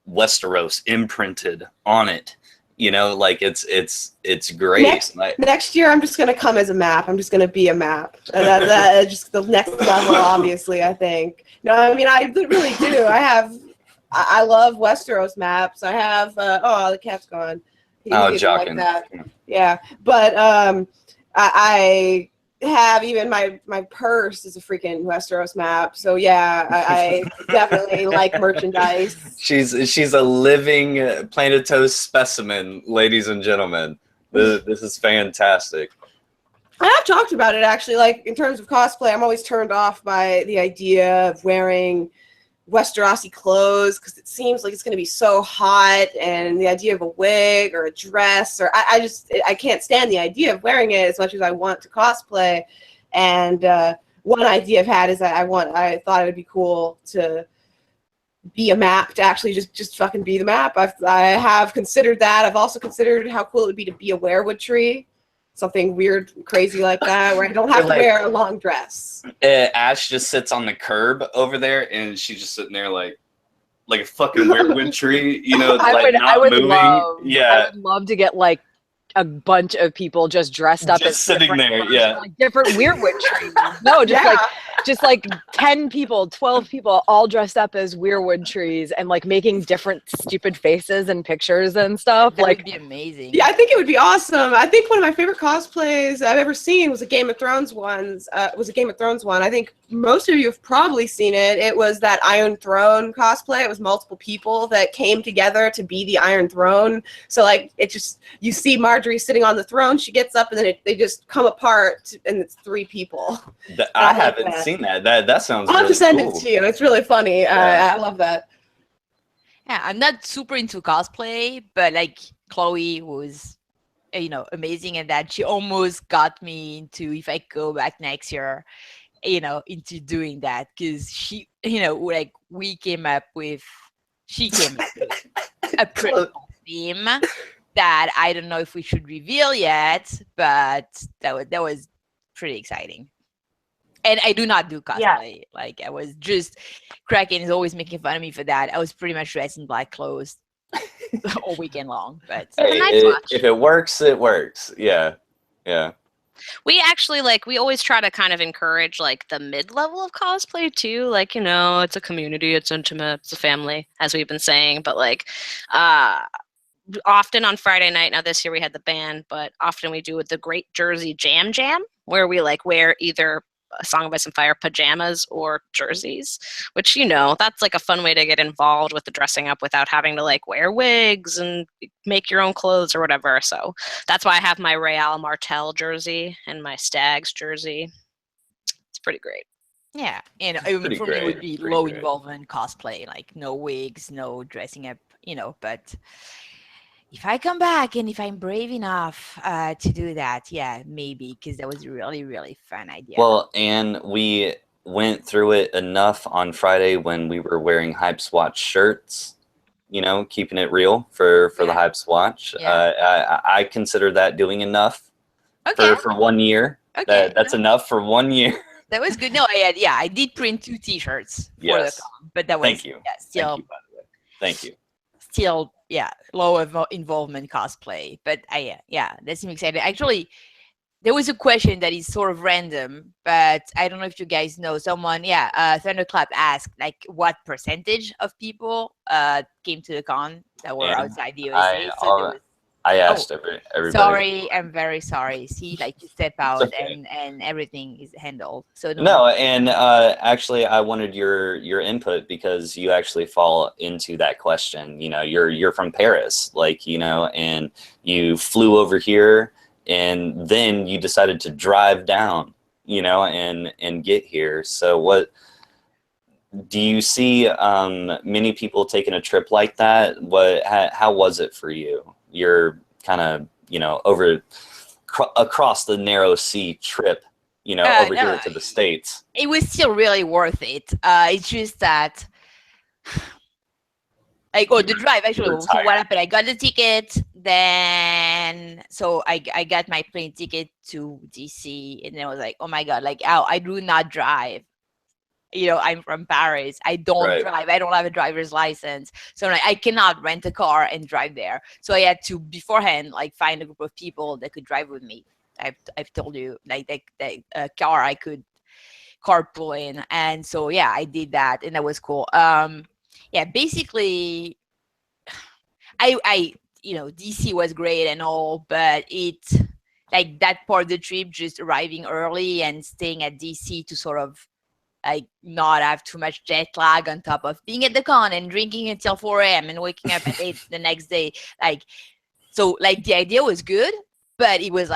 Speaker 2: Westeros imprinted on it. You know, like it's great.
Speaker 10: Next year, I'm just gonna come as a map. I'm just gonna be a map. That just the next level, obviously. I think. No, I mean I really do. I love Westeros maps. I have. Oh, the cat's gone.
Speaker 2: Jockin.
Speaker 10: Like that. Yeah, but I have even my purse is a freaking Westeros map. So yeah, I definitely like merchandise.
Speaker 2: She's a living Planetos specimen, ladies and gentlemen. This is fantastic.
Speaker 10: I have talked about it actually. Like in terms of cosplay, I'm always turned off by the idea of wearing Westerosi clothes because it seems like it's going to be so hot, and the idea of a wig or a dress, or I can't stand the idea of wearing it as much as I want to cosplay. And one idea I've had is that I thought it would be cool to be a map, to actually just fucking be the map. I have considered that. I've also considered how cool it would be to be a werewood tree. Something weird, crazy like that, where I don't have to wear a long dress.
Speaker 2: Ash just sits on the curb over there, and she's just sitting there like a fucking weirwood tree, you know, not moving.
Speaker 5: I would love to get like a bunch of people just dressed up as
Speaker 2: sitting there,
Speaker 5: like different weirwood trees. No, just like 10 people, 12 people all dressed up as weirwood trees and like making different stupid faces and pictures and stuff.
Speaker 1: That would be amazing.
Speaker 10: Yeah, I think it would be awesome. I think one of my favorite cosplays I've ever seen was a Game of Thrones one. I think most of you have probably seen it. It was that Iron Throne cosplay. It was multiple people that came together to be the Iron Throne. So like you see Marjorie sitting on the throne, she gets up, and then they just come apart, and it's 3 people.
Speaker 2: I haven't seen that. That sounds.
Speaker 10: I'll have to send
Speaker 2: cool.
Speaker 10: it to you. It's really funny.
Speaker 2: Yeah.
Speaker 10: I love that.
Speaker 1: Yeah, I'm not super into cosplay, but like Chloe was, amazing at that. She almost got me into, if I go back next year, into doing that, because she, she came up with a pretty theme that I don't know if we should reveal yet, but that was pretty exciting. And I do not do cosplay. Yeah. Like I was just, Kraken is always making fun of me for that. I was pretty much dressed in black clothes all weekend long. But
Speaker 2: hey, if it works, it works. Yeah. Yeah.
Speaker 3: We actually we always try to kind of encourage like the mid-level of cosplay too. Like, it's a community, it's intimate, it's a family, as we've been saying. But often on Friday night, now this year we had the band, but often we do the Great Jersey Jam, where we wear either a Song of Ice and Fire pajamas or jerseys, which that's a fun way to get involved with the dressing up without having to wear wigs and make your own clothes or whatever. So that's why I have my Real Martel jersey and my Stags jersey. It's pretty great.
Speaker 1: Yeah, for me it would be low involvement cosplay, like no wigs, no dressing up, but if I come back and if I'm brave enough to do that, yeah, maybe, because that was a really, really fun idea.
Speaker 2: Well, and we went through it enough on Friday when we were wearing Hype Swatch shirts, you know, keeping it real for the
Speaker 1: Yeah.
Speaker 2: Hype Swatch.
Speaker 1: Yeah.
Speaker 2: I consider that doing enough
Speaker 1: Okay.
Speaker 2: for 1 year.
Speaker 1: Okay.
Speaker 2: That's enough for 1 year.
Speaker 1: That was good. No, I did print 2 T-shirts for the
Speaker 2: Yes.
Speaker 1: con, but that
Speaker 2: Thank
Speaker 1: was
Speaker 2: you.
Speaker 1: still
Speaker 2: Thank you, by the way. Thank you.
Speaker 1: still low involvement cosplay. But that seems exciting. Actually, there was a question that is sort of random, but I don't know if you guys know. Someone, Thunderclap asked like what percentage of people came to the con that were
Speaker 2: And
Speaker 1: outside the USA. So there was.
Speaker 2: I
Speaker 1: Oh,
Speaker 2: asked everybody.
Speaker 1: sorry, I'm very sorry. See, like you step out
Speaker 2: okay.
Speaker 1: and everything is handled. So
Speaker 2: No, and actually, I wanted your input because you actually fall into that question. You know, you're from Paris, like, you know, and you flew over here, and then you decided to drive down, you know, and get here. So, what do you see many people taking a trip like that? How was it for you? You're kind of, you know, across the narrow sea trip, you know, over
Speaker 1: no,
Speaker 2: here to the States.
Speaker 1: it was still really worth it. It's just that, like, the drive actually.
Speaker 2: You're
Speaker 1: So what
Speaker 2: tired.
Speaker 1: happened? I got the ticket, then I got my plane ticket to DC, and then I was like, oh my god, like, I do not drive. You know, I'm from Paris. I don't
Speaker 2: Right.
Speaker 1: drive. I don't have a driver's license. So like, I cannot rent a car and drive there. So I had to beforehand like find a group of people that could drive with me. I've told you like that car I could carpool in. And so yeah, I did that and that was cool. Basically I DC was great and all, but it like that part of the trip, just arriving early and staying at DC to sort of like not have too much jet lag on top of being at the con and drinking until 4 a.m. and waking up at 8 the next day. Like, so like the idea was good, but it was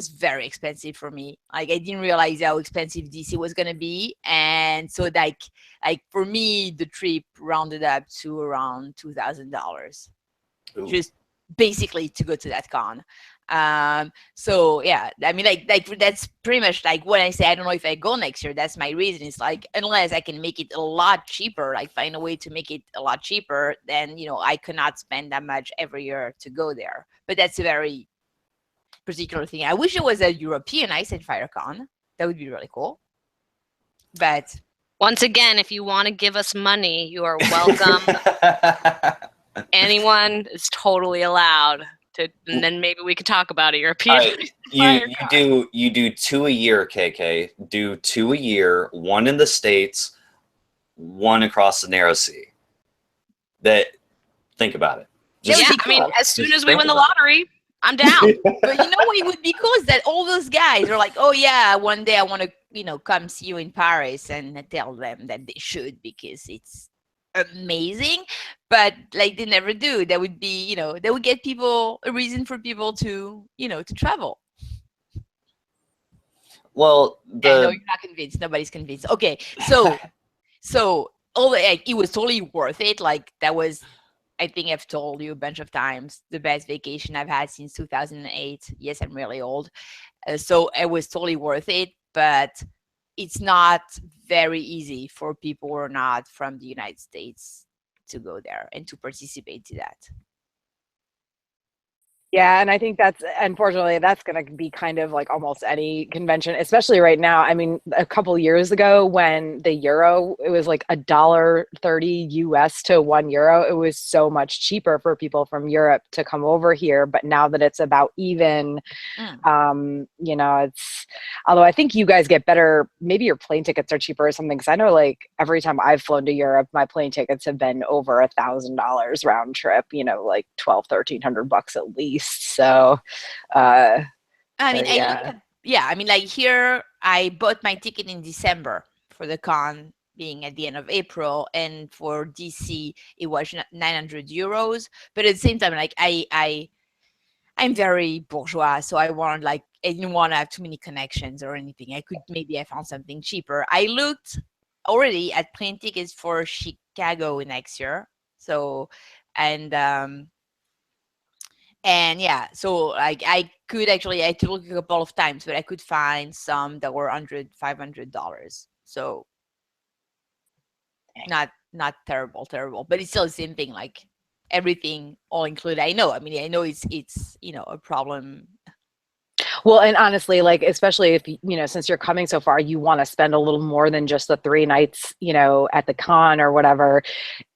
Speaker 1: very expensive for me. Like I didn't realize how expensive DC was gonna be. And so like for me, the trip rounded up to around $2,000.
Speaker 2: Ooh.
Speaker 1: Just basically to go to that con. So yeah, I mean, like that's pretty much like when I say I don't know if I go next year. That's my reason. It's like unless I can make it a lot cheaper, like find a way to make it a lot cheaper, then I cannot spend that much every year to go there. But that's a very particular thing. I wish it was a European Ice and Fire Con. That would be really cool. But
Speaker 3: once again, if you want to give us money, you are welcome. Anyone is totally allowed to, and then maybe we could talk about a European.
Speaker 2: You do 2 a year, KK. Do 2 a year, 1 in the States, 1 across the narrow sea. Think about it.
Speaker 3: I mean, as soon as we win the lottery, I'm down.
Speaker 1: But what would be cool is that all those guys are like, oh yeah, one day I want to, come see you in Paris, and tell them that they should because it's amazing. But like they never do. That would be, they would get a reason for people to, to travel.
Speaker 2: Well,
Speaker 1: I know you're not convinced. Nobody's convinced. Okay, so it was totally worth it. Like that was, I think I've told you a bunch of times, the best vacation I've had since 2008. Yes, I'm really old. So it was totally worth it, but it's not very easy for people who are not from the United States to go there and to participate to that.
Speaker 5: Yeah, and I think unfortunately that's going to be kind of like almost any convention, especially right now. I mean, a couple years ago when the euro, it was like $1.30 US to €1. It was so much cheaper for people from Europe to come over here. But now that it's about even, it's, although I think you guys get better, maybe your plane tickets are cheaper or something. Cause I know like every time I've flown to Europe, my plane tickets have been over $1,000 round trip, like $1,200-1,300 at least. So
Speaker 1: I mean, I mean, like here I bought my ticket in December for the con being at the end of April, and for DC it was 900 euros. But at the same time, like I'm very bourgeois, so I didn't want to have too many connections or anything. I found something cheaper. I looked already at plane tickets for Chicago next year. So, and And yeah, so like I could actually, I had to look a couple of times, but I could find some that were $100, $500. So not terrible, but it's still the same thing. Like everything all included. I know it's a problem.
Speaker 5: Well, and honestly, like, especially if, since you're coming so far, you want to spend a little more than just the 3 nights, at the con or whatever.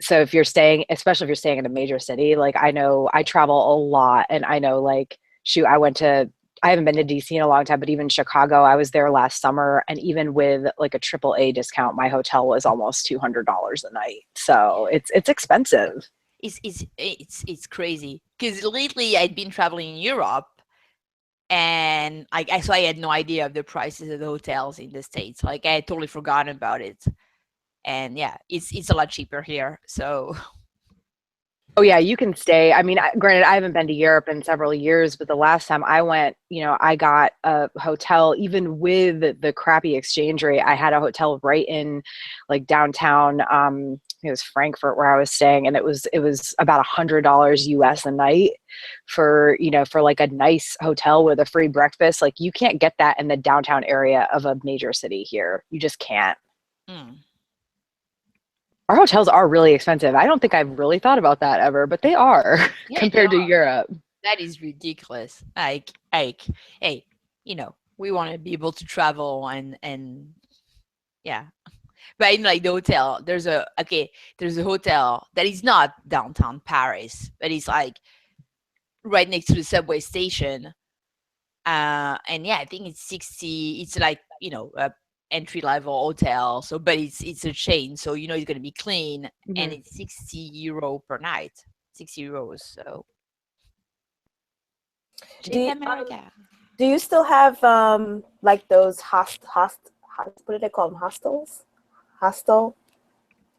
Speaker 5: So if you're staying, especially if you're staying in a major city, like, I know I travel a lot, and I know, like, shoot, I haven't been to DC in a long time, but even Chicago, I was there last summer, and even with like a AAA discount, my hotel was almost $200 a night. So it's expensive.
Speaker 1: It's crazy because lately I'd been traveling in Europe, and so I had no idea of the prices of the hotels in the States. Like I had totally forgotten about it. And yeah, it's a lot cheaper here. So
Speaker 5: Oh yeah, you can stay. I mean, granted, I haven't been to Europe in several years, but the last time I went, I got a hotel, even with the crappy exchange rate. I had a hotel right in, like, downtown. It was Frankfurt where I was staying, and it was about $100 US a night for like a nice hotel with a free breakfast. Like, you can't get that in the downtown area of a major city here. You just can't.
Speaker 1: mm,
Speaker 5: Our hotels are really expensive. I don't think I've really thought about that ever, but they are
Speaker 1: yeah, they
Speaker 5: compared to
Speaker 1: are.
Speaker 5: Europe.
Speaker 1: That is ridiculous. Hey, we want to be able to travel and yeah. But in like the hotel, there's a hotel that is not downtown Paris, but it's like right next to the subway station. And yeah, I think it's 60. It's like a entry level hotel. So, but it's a chain, so it's gonna be clean, and
Speaker 5: Mhm.
Speaker 1: it's €60 per night. €60. So
Speaker 9: Do
Speaker 1: cheap
Speaker 9: you,
Speaker 1: America.
Speaker 9: do you still have like those what do they call them? Hostel?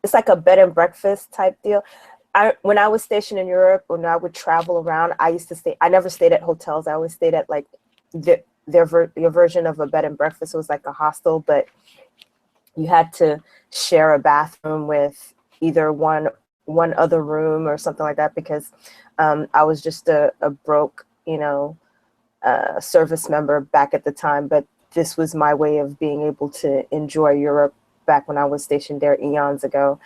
Speaker 9: It's like a bed and breakfast type deal. When I was stationed in Europe, when I would travel around, I used to stay. I never stayed at hotels. I always stayed at like your version of a bed and breakfast. It was like a hostel, but you had to share a bathroom with either one other room or something like that, because I was just a broke, service member back at the time. But this was my way of being able to enjoy Europe back when I was stationed there eons ago.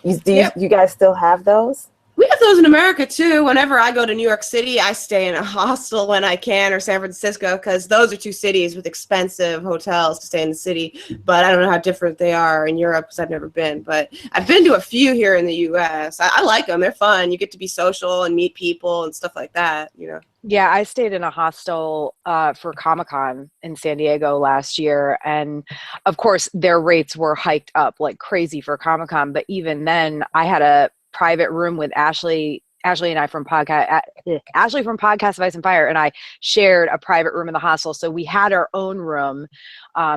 Speaker 10: Yep.
Speaker 9: You guys still have those?
Speaker 10: We have those in America too. Whenever I go to New York City, I stay in a hostel when I can, or San Francisco, because those are two cities with expensive hotels to stay in the city. But I don't know how different they are in Europe because I've never been. But I've been to a few here in the U.S. I like them. They're fun. You get to be social and meet people and stuff like that.
Speaker 5: Yeah, I stayed in a hostel for Comic-Con in San Diego last year. And of course, their rates were hiked up like crazy for Comic-Con. But even then, I had a private room with Ashley and I from Ashley from Podcast of Ice and Fire, and I shared a private room in the hostel. So we had our own room,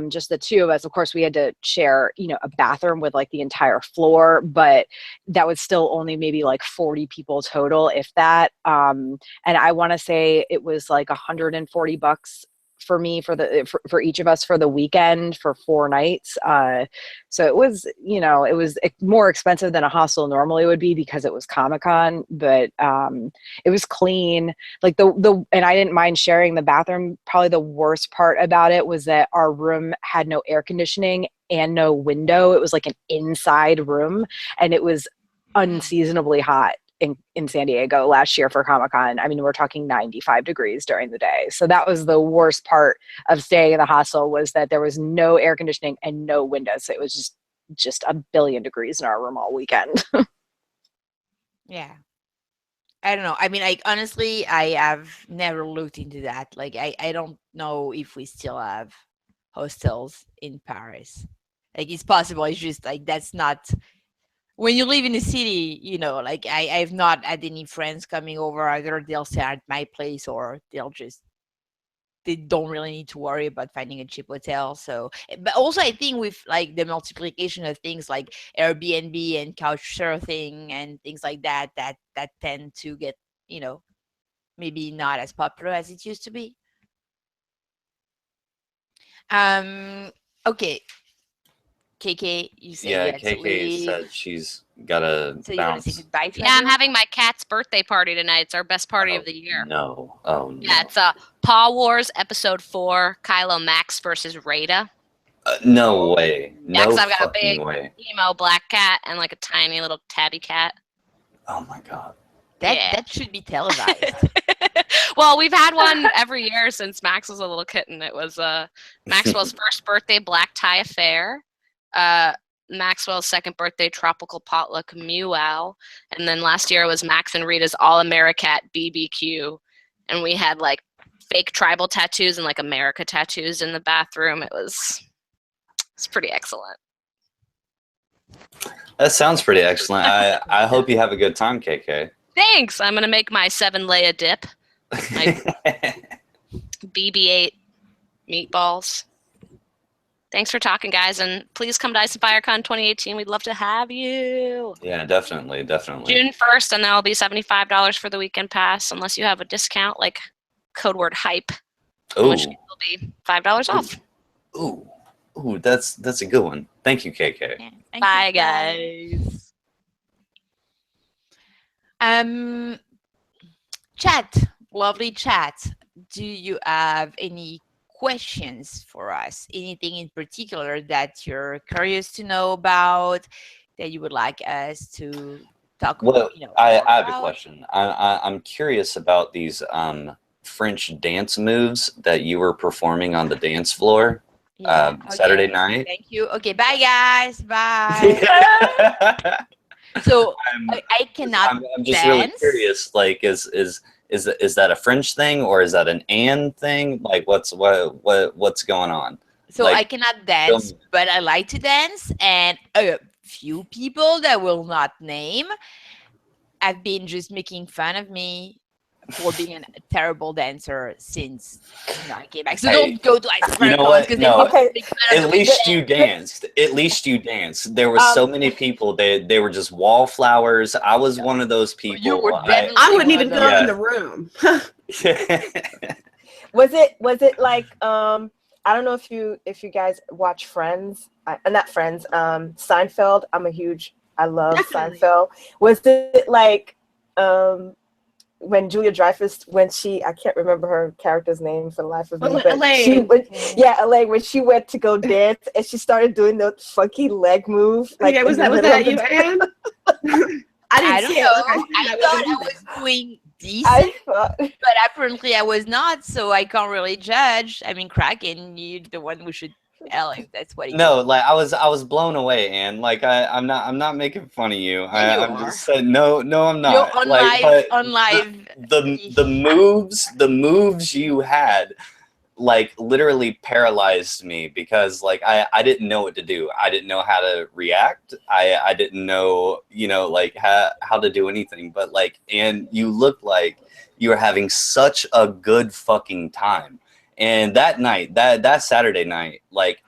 Speaker 5: just the two of us. Of course, we had to share, a bathroom with like the entire floor, but that was still only maybe like 40 people total, if that. And I want to say it was like $140 for me for each of us for the weekend for 4 nights. So it was more expensive than a hostel normally would be because it was Comic-Con, but it was clean. Like and I didn't mind sharing the bathroom. Probably the worst part about it was that our room had no air conditioning and no window. It was like an inside room, and it was unseasonably hot in San Diego last year for Comic-Con. I mean, we're talking 95 degrees during the day. So that was the worst part of staying in the hostel, was that there was no air conditioning and no windows. So it was just a billion degrees in our room all weekend.
Speaker 1: Yeah. I don't know. I mean, honestly, I have never looked into that. Like, I don't know if we still have hostels in Paris. Like, it's possible. It's just like that's not when you live in a city. Like I've not had any friends coming over. Either they'll stay at my place or they don't really need to worry about finding a cheap hotel. So, but also I think with like the multiplication of things like Airbnb and couch surfing and things like that tend to get, maybe not as popular as it used to be. Um, okay. KK, you say
Speaker 2: Yeah,
Speaker 1: you had to
Speaker 2: KK
Speaker 1: leave.
Speaker 2: said she's gotta
Speaker 1: So you want to say
Speaker 2: bounce.
Speaker 1: goodbye to
Speaker 3: Yeah, I'm
Speaker 1: everyone?
Speaker 3: having my cat's birthday party tonight. It's our best party
Speaker 2: Oh,
Speaker 3: of the year.
Speaker 2: no. Oh, no.
Speaker 3: Yeah, it's Paw Wars Episode 4, Kylo Max versus Rada.
Speaker 2: No way.
Speaker 3: Yeah,
Speaker 2: No
Speaker 3: 'cause I've got a
Speaker 2: fucking
Speaker 3: big
Speaker 2: way.
Speaker 3: emo black cat and like a tiny little tabby cat.
Speaker 2: Oh my god.
Speaker 3: Yeah.
Speaker 1: That should be televised.
Speaker 3: Well, we've had one every year since Max was a little kitten. It was Maxwell's first birthday black tie affair, Maxwell's second birthday tropical potluck meow, and then last year was Max and Rita's all Americat BBQ, and we had like fake tribal tattoos and like America tattoos in the bathroom. It's pretty excellent.
Speaker 2: That sounds pretty excellent. I hope you have a good time, KK.
Speaker 3: Thanks. I'm gonna make my 7-layer dip, my BB-8 meatballs. Thanks for talking, guys, and please come to Ice and FireCon 2018. We'd love to have you.
Speaker 2: Yeah, definitely.
Speaker 3: June 1st, and that'll be $75 for the weekend pass, unless you have a discount like code word hype,
Speaker 2: Ooh.
Speaker 3: which will be $5 off.
Speaker 2: Ooh, that's a good one. Thank you, KK.
Speaker 1: Yeah, thank
Speaker 3: Bye,
Speaker 1: you,
Speaker 3: guys.
Speaker 1: Chat, lovely chat. Do you have any questions for us? Anything in particular that you're curious to know about, that you would like us to talk
Speaker 2: Well,
Speaker 1: about?
Speaker 2: I have a question. I'm curious about these French dance moves that you were performing on the dance floor Saturday night.
Speaker 1: Thank you. Okay, bye guys. Bye. So I cannot
Speaker 2: I'm just
Speaker 1: dance.
Speaker 2: really curious. Like, is that a French thing or is that an thing? Like, what's going on?
Speaker 1: So
Speaker 2: like,
Speaker 1: I cannot dance, but I like to dance, and a few people that will not name have been just making fun of me for being a terrible dancer since I came back. So don't go to Ice
Speaker 2: You know what? No.
Speaker 1: At
Speaker 2: least you danced. At least you danced. There were so many people. They were just wallflowers. I was one of those people.
Speaker 1: You were
Speaker 10: I wouldn't even go in the room.
Speaker 9: Was it like I don't know if you guys watch Friends, not Friends, Seinfeld. I love
Speaker 10: Definitely.
Speaker 9: Seinfeld. Was it like when Julia Dreyfus, I can't remember her character's name for the life of me, but
Speaker 10: Elaine.
Speaker 9: Elaine, when she went to go dance and she started doing the funky leg move. Like,
Speaker 10: yeah, was that you, Anne?
Speaker 1: I don't
Speaker 10: see
Speaker 1: know.
Speaker 10: it.
Speaker 1: I thought I was doing decent, but apparently I was not, so I can't really judge. I mean, Kraken, you're the one who should tell if that's what he
Speaker 2: No, like I was blown away, and like I'm not making fun of you. I'm just saying no, I'm not.
Speaker 1: You're on
Speaker 2: like,
Speaker 1: live, on live.
Speaker 2: The moves you had, like literally paralyzed me because like I didn't know what to do. I didn't know how to react. I didn't know like how to do anything. But like, and you looked like you were having such a good fucking time. And that night, that Saturday night, like,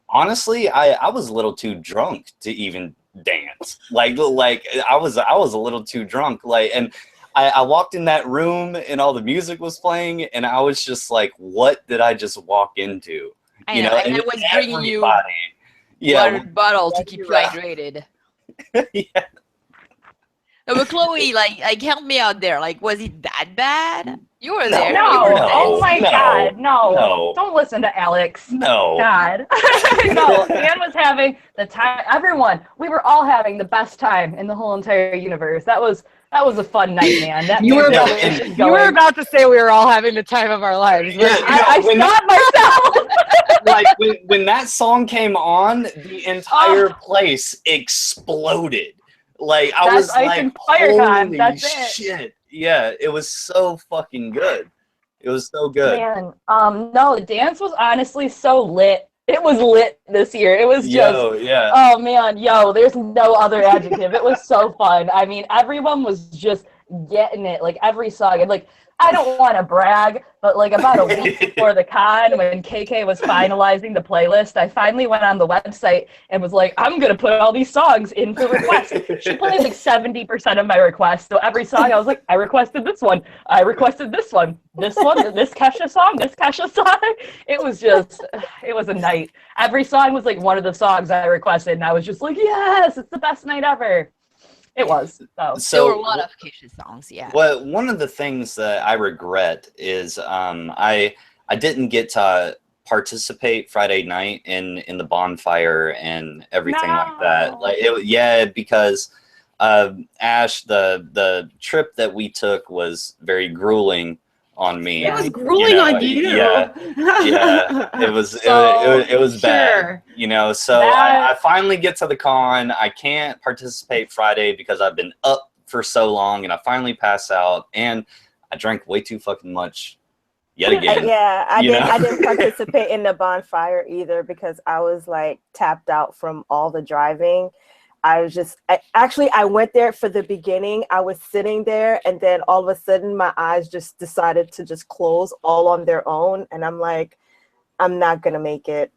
Speaker 2: honestly, I was a little too drunk to even dance. Like I was a little too drunk. Like, and I walked in that room and all the music was playing, and I was just like, what did I just walk into?
Speaker 1: I know, and I was bringing you water bottle to keep you hydrated.
Speaker 2: Yeah.
Speaker 1: No, but Chloe, like help me out there. Like, was it that bad? You were there.
Speaker 4: No.
Speaker 1: You were there.
Speaker 4: Oh my God. No.
Speaker 2: No.
Speaker 4: Don't listen to Alex.
Speaker 2: No.
Speaker 4: God. No. Anne was having the time. Everyone, we were all having the best time in the whole entire universe. That was a fun night, man.
Speaker 5: You were about to say we were all having the time of our lives.
Speaker 2: Yeah,
Speaker 4: I stopped myself.
Speaker 2: Like when that song came on, the entire place exploded. Like I was like, holy shit! Yeah, it was so fucking good. It was so good.
Speaker 4: Man, no, the dance was honestly so lit. It was lit this year. It was just,
Speaker 2: yeah.
Speaker 4: Oh man, there's no other adjective. It was so fun. I mean, everyone was just getting it, like every song. And like, I don't want to brag, but like about a week before the con, when KK was finalizing the playlist, I finally went on the website and was like, I'm going to put all these songs in for requests. She played like 70% of my requests. So every song I was like, I requested this one. I requested this one, this Kesha song, this Kesha song. It was just, it was a night. Every song was like one of the songs I requested. And I was just like, yes, it's the best night ever. It was. So
Speaker 1: there were a lot of Kesha songs, yeah.
Speaker 2: Well, one of the things that I regret is I didn't get to participate Friday night in the bonfire and everything like that. Like because Ash, the trip that we took was very grueling on me.
Speaker 10: It was grueling on you.
Speaker 2: Yeah, it was it was bad. So I finally get to the con. I can't participate Friday because I've been up for so long, and I finally pass out, and I drank way too fucking much yet again.
Speaker 9: I didn't participate in the bonfire either because I was like tapped out from all the driving. I went there for the beginning. I was sitting there, and then all of a sudden my eyes just decided to just close all on their own. And I'm like, I'm not going to make it.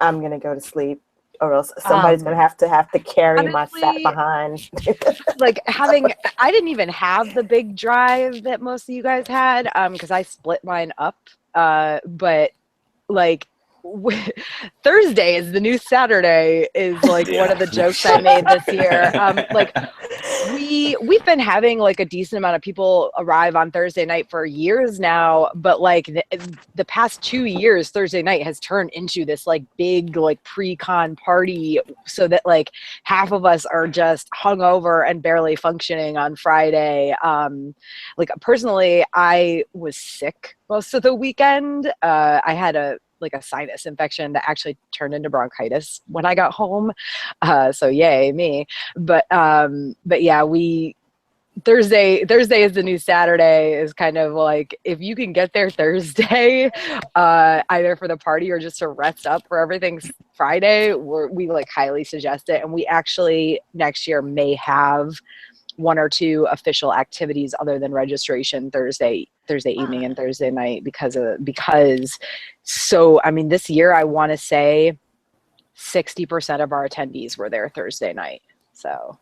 Speaker 9: I'm going to go to sleep, or else somebody's going to have to carry my fat behind.
Speaker 5: Like I didn't even have the big drive that most of you guys had because I split mine up. But like, Thursday is the new Saturday is like one of the jokes I made this year. Like we've been having like a decent amount of people arrive on Thursday night for years now, but like the past 2 years, Thursday night has turned into this like big like pre-con party, so that like half of us are just hungover and barely functioning on Friday. Like personally, I was sick most of the weekend. I had a sinus infection that actually turned into bronchitis when I got home. So yay me. But yeah, Thursday is the new Saturday is kind of like, if you can get there Thursday, either for the party or just to rest up for everything's Friday, we like highly suggest it. And we actually next year may have 1 or 2 official activities other than registration Thursday evening and Thursday night because so I mean this year I want to say 60% of our attendees were there Thursday night. So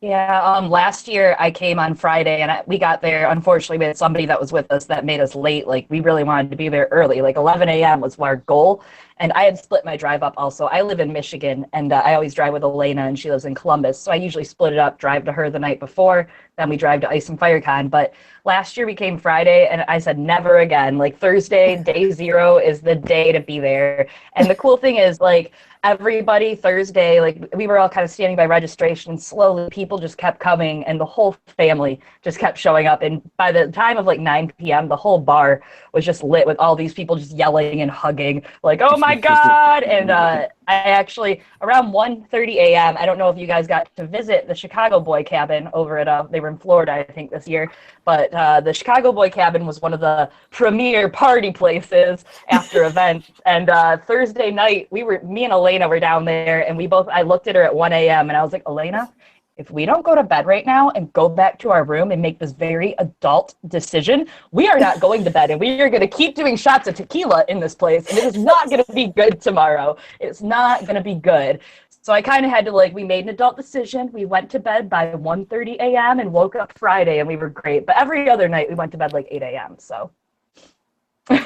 Speaker 4: yeah, last year I came on Friday and we got there. Unfortunately, we had somebody that was with us that made us late. Like we really wanted to be there early. Like 11 a.m. was our goal. And I had split my drive up also. I live in Michigan, and I always drive with Elena, and she lives in Columbus. So I usually split it up, drive to her the night before, then we drive to Ice and FireCon. But last year we came Friday, and I said never again. Like Thursday, day 0 is the day to be there. And the cool thing is, like, everybody Thursday, like we were all kind of standing by registration, and slowly people just kept coming, and the whole family just kept showing up. And by the time of like 9 p.m., the whole bar was just lit with all these people just yelling and hugging, like, oh my God. And I actually, around 1:30 a.m., I don't know if you guys got to visit the Chicago Boy Cabin over at, they were in Florida, I think, this year. But the Chicago Boy Cabin was one of the premier party places after events. And Thursday night, me and Elena were down there, and I looked at her at 1 a.m. and I was like, Elena, if we don't go to bed right now and go back to our room and make this very adult decision, we are not going to bed, and we are going to keep doing shots of tequila in this place, and it is not going to be good tomorrow. It's not going to be good. So I kind of had to, like, we made an adult decision. We went to bed by 1:30 a.m. and woke up Friday, and we were great. But every other night we went to bed like 8 a.m. So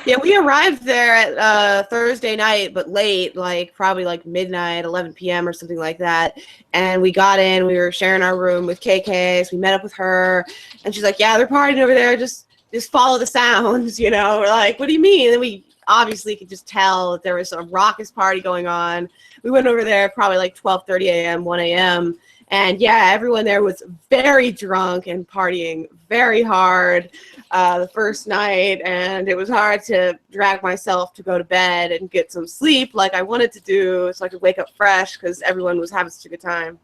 Speaker 10: yeah, we arrived there at Thursday night, but late, like probably like midnight, 11 p.m. or something like that. And we got in, we were sharing our room with KK, so we met up with her, and she's like, yeah, they're partying over there, just follow the sounds, you know. We're like, what do you mean? And then we obviously could just tell that there was a raucous party going on. We went over there probably like 12:30 a.m., 1 a.m., and yeah, everyone there was very drunk and partying very hard the first night, and it was hard to drag myself to go to bed and get some sleep like I wanted to do so I could wake up fresh because everyone was having such a good time.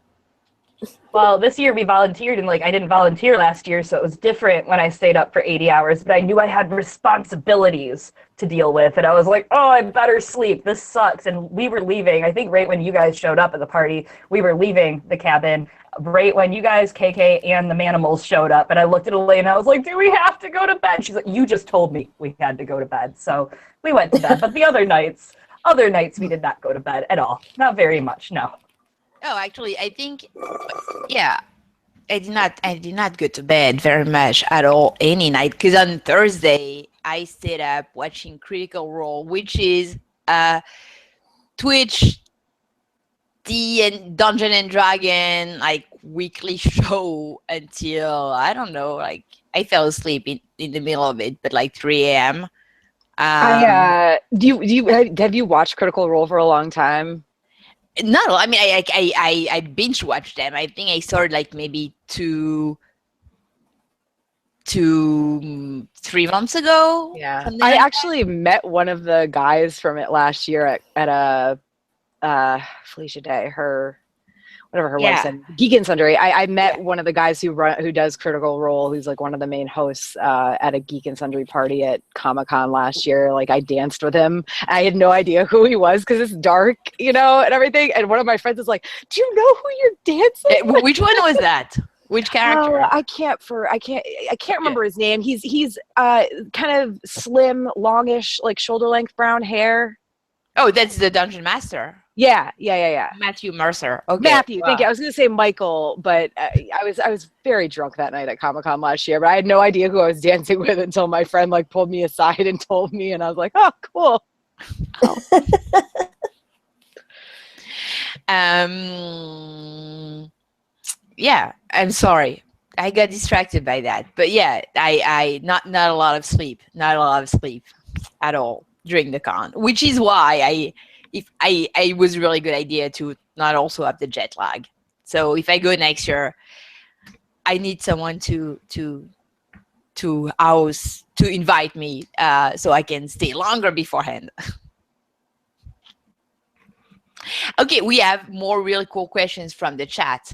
Speaker 4: Well, this year we volunteered, and like I didn't volunteer last year, so it was different when I stayed up for 80 hours, but I knew I had responsibilities to deal with, and I was like, oh, I better sleep. This sucks. And we were leaving, I think right when you guys showed up at the party, we were leaving the cabin right when you guys, KK, and the Manimals showed up, and I looked at Elaine and I was like, do we have to go to bed? She's like, you just told me we had to go to bed. So we went to bed, but the other nights we did not go to bed at all. Not very much, no.
Speaker 1: Oh, actually, I think, yeah, I did not go to bed very much at all any night, because on Thursday I stayed up watching Critical Role, which is Twitch and Dungeon and Dragon like weekly show until I don't know, like I fell asleep in the middle of it, but like 3 a.m.
Speaker 5: Have you watched Critical Role for a long time?
Speaker 1: No, I mean I binge watched them. I think I started like maybe 3 months ago.
Speaker 5: Yeah,
Speaker 1: something
Speaker 5: I
Speaker 1: like
Speaker 5: actually met one of the guys from it last year at a Felicia Day, whatever her wife
Speaker 1: Yeah.
Speaker 5: said, Geek and Sundry. I met one of the guys who does Critical Role, who's like one of the main hosts at a Geek and Sundry party at Comic-Con last year. Like I danced with him. I had no idea who he was because it's dark, and everything. And one of my friends is like, "Do you know who you're dancing with?"
Speaker 1: Which one was that? Which character?
Speaker 5: Oh, I can't remember his name. He's kind of slim, longish, like shoulder length brown hair.
Speaker 1: Oh, that's the Dungeon Master.
Speaker 5: Yeah.
Speaker 1: Matthew Mercer. Okay.
Speaker 5: Matthew,
Speaker 1: Wow.
Speaker 5: thank you. I was going to say Michael, but I was very drunk that night at Comic-Con last year, but I had no idea who I was dancing with until my friend like pulled me aside and told me, and I was like, oh, cool.
Speaker 1: Yeah, I'm sorry. I got distracted by that. But yeah, I not a lot of sleep. Not a lot of sleep at all during the con, which is why it was a really good idea to not also have the jet lag. So if I go next year, I need someone to invite me so I can stay longer beforehand. Okay, we have more really cool questions from the chat.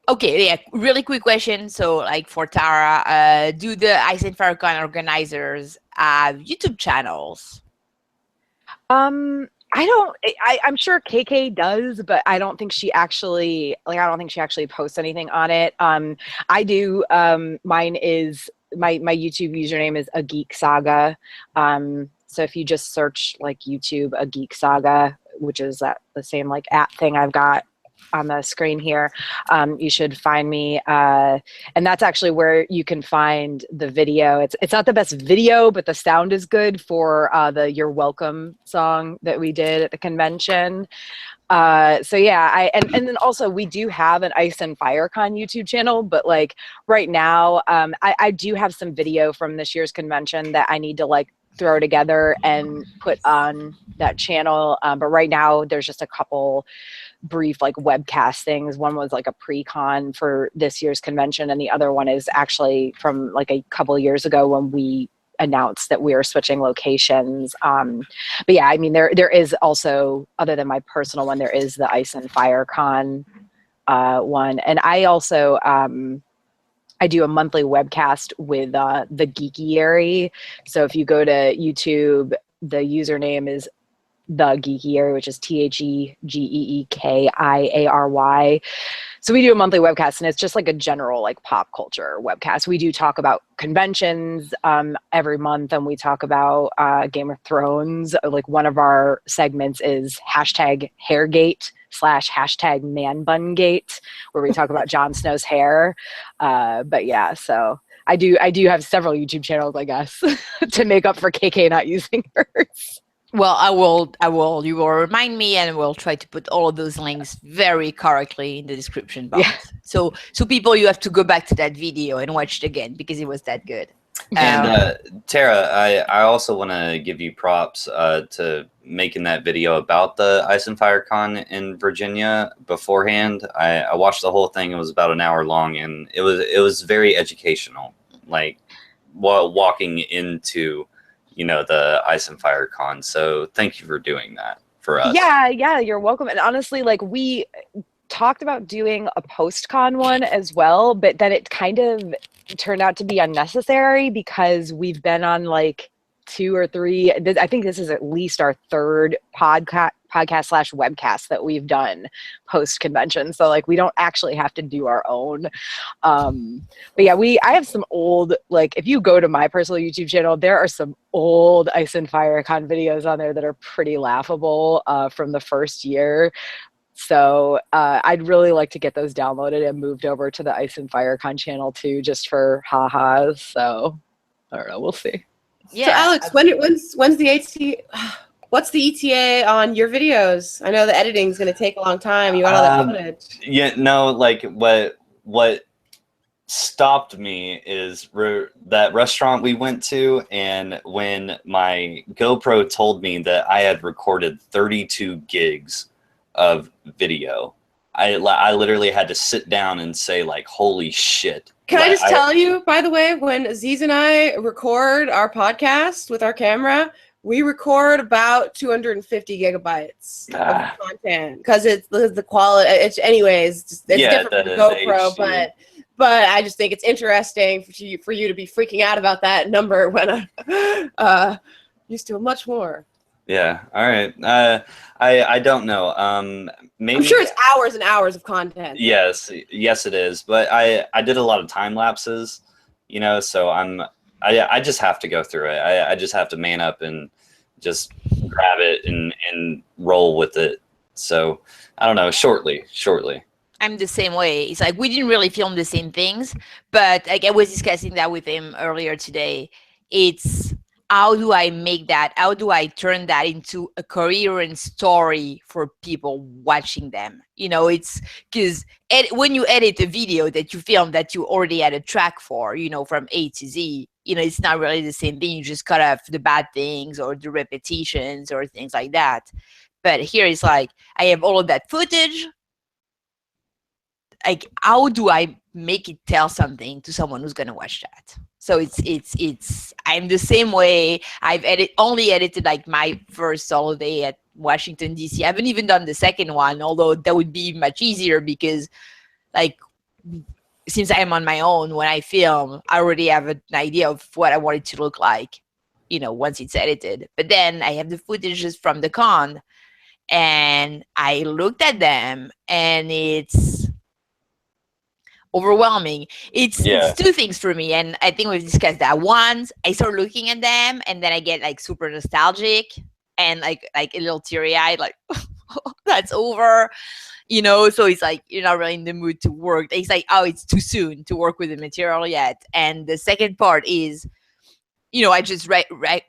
Speaker 1: Okay, yeah, really quick question. So, like for Tara, do the Ice and Farrakhan organizers have YouTube channels?
Speaker 5: I'm sure KK does, but I don't think she actually posts anything on it. I do. Mine is my YouTube username is A Geek Saga. So if you just search like YouTube A Geek Saga, which is the same like @ thing I've got on the screen here, you should find me, and that's actually where you can find the video. It's not the best video, but the sound is good for the You're Welcome song that we did at the convention. So yeah, and then also we do have an Ice and FireCon YouTube channel, but like right now, I do have some video from this year's convention that I need to like throw together and put on that channel. But right now there's just a couple brief like webcast things. One was like a pre-con for this year's convention, and the other one is actually from like a couple of years ago when we announced that we were switching locations. But yeah, I mean there is also, other than my personal one, there is the Ice and FireCon one, and I also I do a monthly webcast with the Geekiary. So if you go to YouTube, the username is the Geekiary, which is TheGeekiary. So we do a monthly webcast, and it's just like a general like pop culture webcast. We do talk about conventions every month, and we talk about Game of Thrones. Like one of our segments is #Hairgate / #ManBunGate, where we talk about Jon Snow's hair. But yeah, so I do have several YouTube channels, I guess, to make up for KK not using hers.
Speaker 1: Well, I will. You will remind me, and we'll try to put all of those links very correctly in the description box.
Speaker 5: Yeah.
Speaker 1: So people, you have to go back to that video and watch it again because it was that good.
Speaker 2: And Tara, I also want to give you props to making that video about the Ice and Fire Con in Virginia beforehand. I watched the whole thing. It was about an hour long, and it was very educational. Like walking into the Ice and Fire Con. So thank you for doing that. for us.
Speaker 5: Yeah, you're welcome. And honestly, like we talked about doing a post-con one as well, but then it kind of turned out to be unnecessary because we've been on like 2 or 3. I think this is at least our 3rd podcast / webcast that we've done post convention. So like we don't actually have to do our own. But yeah, I have some old, like if you go to my personal YouTube channel, there are some old Ice and FireCon videos on there that are pretty laughable from the first year. So I'd really like to get those downloaded and moved over to the Ice and FireCon channel too, just for ha-has. So I don't know, we'll see.
Speaker 10: So Alex, when's the what's the ETA on your videos? I know the editing's going to take a long time. You got all that footage.
Speaker 2: Yeah, no, like what stopped me is that restaurant we went to, and when my GoPro told me that I had recorded 32 gigs of video, I literally had to sit down and say like, holy shit.
Speaker 10: Can I just tell you, by the way, when Aziz and I record our podcast with our camera, we record about 250 gigabytes of content because it's the quality. It's different from the GoPro, but I just think it's interesting for you to be freaking out about that number when I used to much more.
Speaker 2: Yeah. All right. I don't know. Maybe
Speaker 10: I'm sure it's hours and hours of content.
Speaker 2: Yes, it is. But I did a lot of time lapses, so I just have to go through it. I just have to man up and just grab it and roll with it. So I don't know. Shortly.
Speaker 1: I'm the same way. It's like we didn't really film the same things, but like I was discussing that with him earlier today. It's how do I make that? How do I turn that into a coherent story for people watching them? It's because when you edit a video that you film that you already had a track for, from A to Z, it's not really the same thing. You just cut off the bad things or the repetitions or things like that. But here it's like I have all of that footage. Like, how do I make it tell something to someone who's gonna watch that? So it's I'm the same way. I've only edited like my first solo day at Washington DC. I haven't even done the second one, although that would be much easier because like since I'm on my own when I film, I already have an idea of what I want it to look like, once it's edited. But then I have the footages from the con and I looked at them and it's overwhelming. It's 2 things for me, and I think we've discussed that. One, I start looking at them and then I get like super nostalgic and like a little teary-eyed, like that's over, so it's like you're not really in the mood to work. It's like, oh, it's too soon to work with the material yet. And the second part is I just I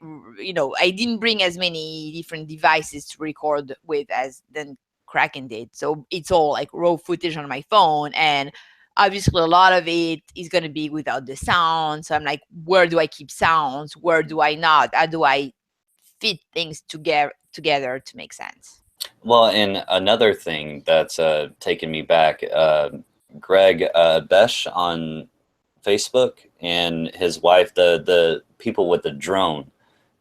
Speaker 1: didn't bring as many different devices to record with as than Kraken did, so it's all like raw footage on my phone, and obviously a lot of it is going to be without the sound. So I'm like, where do I keep sounds? Where do I not? How do I fit things together to make sense?
Speaker 2: Well, and another thing that's taken me back, Greg Besh on Facebook and his wife, the people with the drone,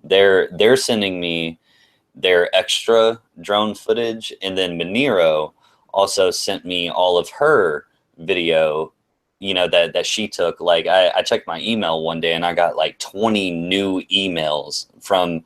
Speaker 2: they're sending me their extra drone footage, and then Maniro also sent me all of her video, that she took. Like I checked my email one day and I got like 20 new emails from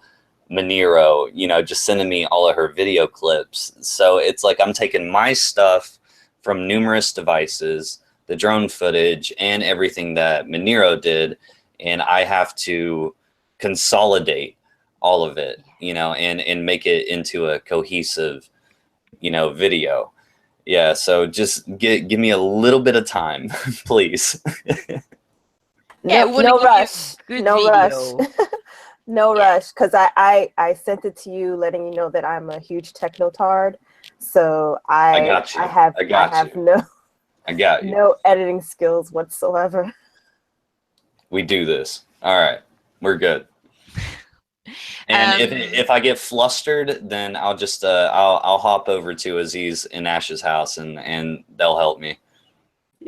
Speaker 2: Maniro, just sending me all of her video clips. So it's like I'm taking my stuff from numerous devices, the drone footage and everything that Maniro did, and I have to consolidate all of it, and make it into a cohesive, video. Yeah, so just give me a little bit of time, please.
Speaker 9: No rush. No rush. No rush, because I sent it to you letting you know that I'm a huge technotard. So I
Speaker 2: got you.
Speaker 9: I have no editing skills whatsoever.
Speaker 2: We do this. All right. We're good. And if I get flustered, then I'll just I'll hop over to Aziz and Ash's house and they'll help me.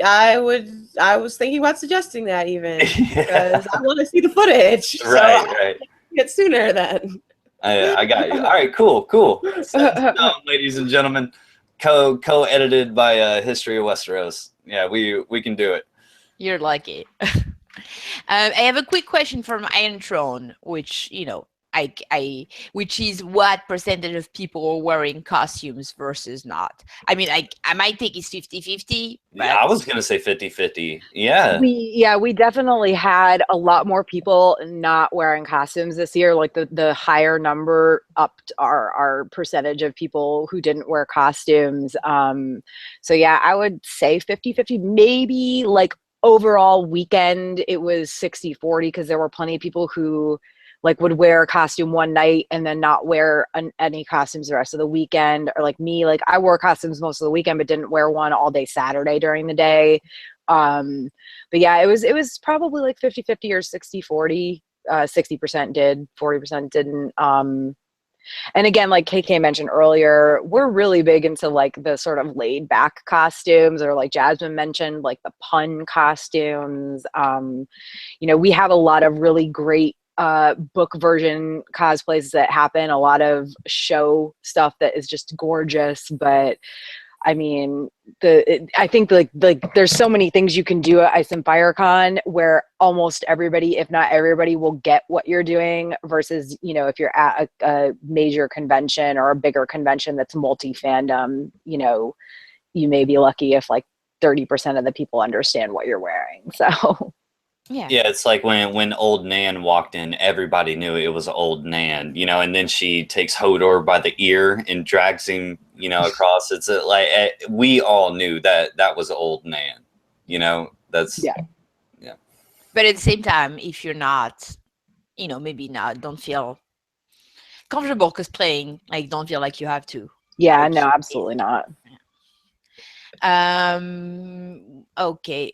Speaker 10: I was thinking about suggesting that even because I want to see the footage.
Speaker 2: Right.
Speaker 10: Get sooner then.
Speaker 2: I got you. All right, cool. Set in stone, ladies and gentlemen. Co-edited by History of Westeros. Yeah, we can do it.
Speaker 1: You're lucky. I have a quick question from Iron Throne, which which is what percentage of people are wearing costumes versus not. I mean, I might think it's 50-50, but
Speaker 2: Yeah, I was gonna say 50-50. Yeah.
Speaker 5: We definitely had a lot more people not wearing costumes this year. Like the higher number upped our percentage of people who didn't wear costumes. So yeah, I would say 50-50, maybe like overall weekend it was 60-40 because there were plenty of people who like would wear a costume one night and then not wear any costumes the rest of the weekend, or like me, like I wore costumes most of the weekend but didn't wear one all day Saturday during the day. But yeah, it was probably like 50-50 or 60-40. 60% did, 40% didn't. And again, like KK mentioned earlier, we're really big into like the sort of laid back costumes, or like Jasmine mentioned, like the pun costumes. We have a lot of really great book version cosplays that happen, a lot of show stuff that is just gorgeous. But I mean, I think like there's so many things you can do at Ice and Fire Con where almost everybody, if not everybody, will get what you're doing, versus, if you're at a major convention or a bigger convention that's multi-fandom, you may be lucky if like 30% of the people understand what you're wearing. So
Speaker 1: yeah,
Speaker 2: it's like when old Nan walked in, everybody knew it was old Nan, and then she takes Hodor by the ear and drags him, across. It's like we all knew that was old Nan, that's
Speaker 5: yeah.
Speaker 1: But at the same time, if you're not, maybe not, don't feel comfortable cosplaying, like don't feel like you have to.
Speaker 5: Yeah, no, absolutely not.
Speaker 1: Okay.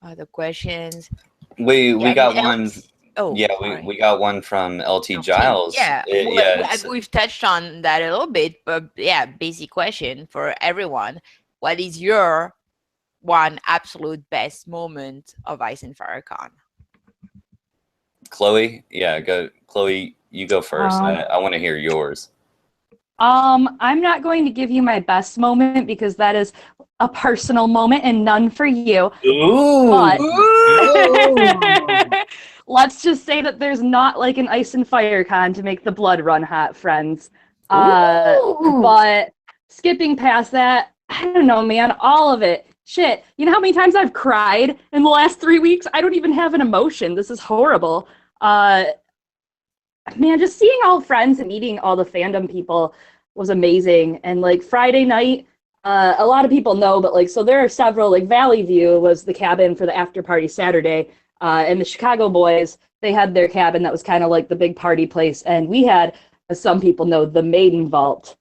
Speaker 1: Other questions?
Speaker 2: we
Speaker 1: Yeah,
Speaker 2: got
Speaker 1: and
Speaker 2: one.
Speaker 1: Oh,
Speaker 2: Yeah,
Speaker 1: sorry.
Speaker 2: we got one from LT
Speaker 1: LT.
Speaker 2: Giles.
Speaker 1: Yeah,
Speaker 2: it's-
Speaker 1: we've touched on that a little bit, but yeah, basic question for everyone: what is your one absolute best moment of Ice and Fire Con?
Speaker 2: Chloe, go. Chloe, you go first. I want to hear yours.
Speaker 4: I'm not going to give you my best moment because that is a personal moment and none for you.
Speaker 2: Ooh.
Speaker 4: But let's just say that there's not like an Ice and Fire Con to make the blood run hot, friends. But skipping past that, I don't know, man, all of it. Shit, you know how many times I've cried in the last 3 weeks? I don't even have an emotion. This is horrible. Man, just seeing all friends and meeting all the fandom people was amazing. And like Friday night, a lot of people know, but like, so there are several, like Valley View was the cabin for the after party Saturday. And the Chicago boys, they had their cabin that was kind of like the big party place. And we had, as some people know, the Maiden Vault.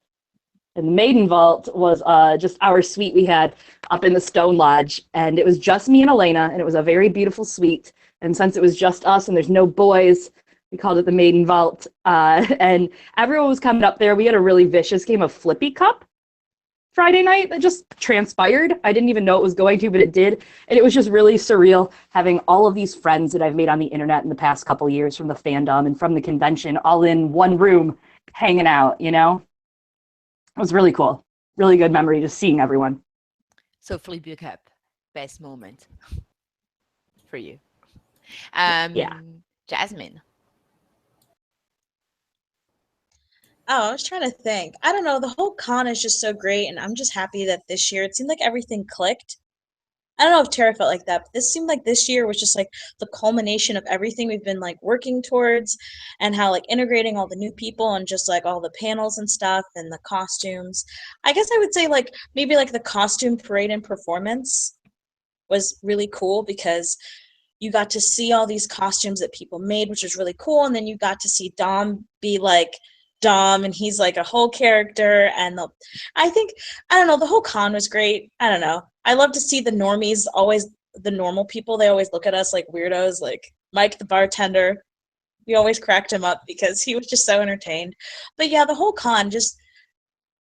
Speaker 4: And the Maiden Vault was just our suite we had up in the Stone Lodge. And it was just me and Elena, and it was a very beautiful suite. And since it was just us and there's no boys, we called it the Maiden Vault. And everyone was coming up there. We had a really vicious game of Flippy Cup Friday night that just transpired. I didn't even know it was going to, but it did. And it was just really surreal having all of these friends that I've made on the internet in the past couple years from the fandom and from the convention all in one room hanging out, It was really cool. Really good memory just seeing everyone.
Speaker 1: So Flippy Cup, best moment for you.
Speaker 4: Yeah.
Speaker 1: Jasmine.
Speaker 8: Oh, I was trying to think. I don't know. The whole con is just so great, and I'm just happy that this year it seemed like everything clicked. I don't know if Tara felt like that, but this seemed like this year was just like the culmination of everything we've been like working towards, and how like integrating all the new people and just like all the panels and stuff and the costumes. I guess I would say like maybe like the costume parade and performance was really cool because you got to see all these costumes that people made, which was really cool. And then you got to see Dom be like Dom, and he's like a whole character. And I don't know, the whole con was great. I don't know. I love to see the normies, always the normal people. They always look at us like weirdos, like Mike, the bartender. We always cracked him up because he was just so entertained. But yeah, the whole con, just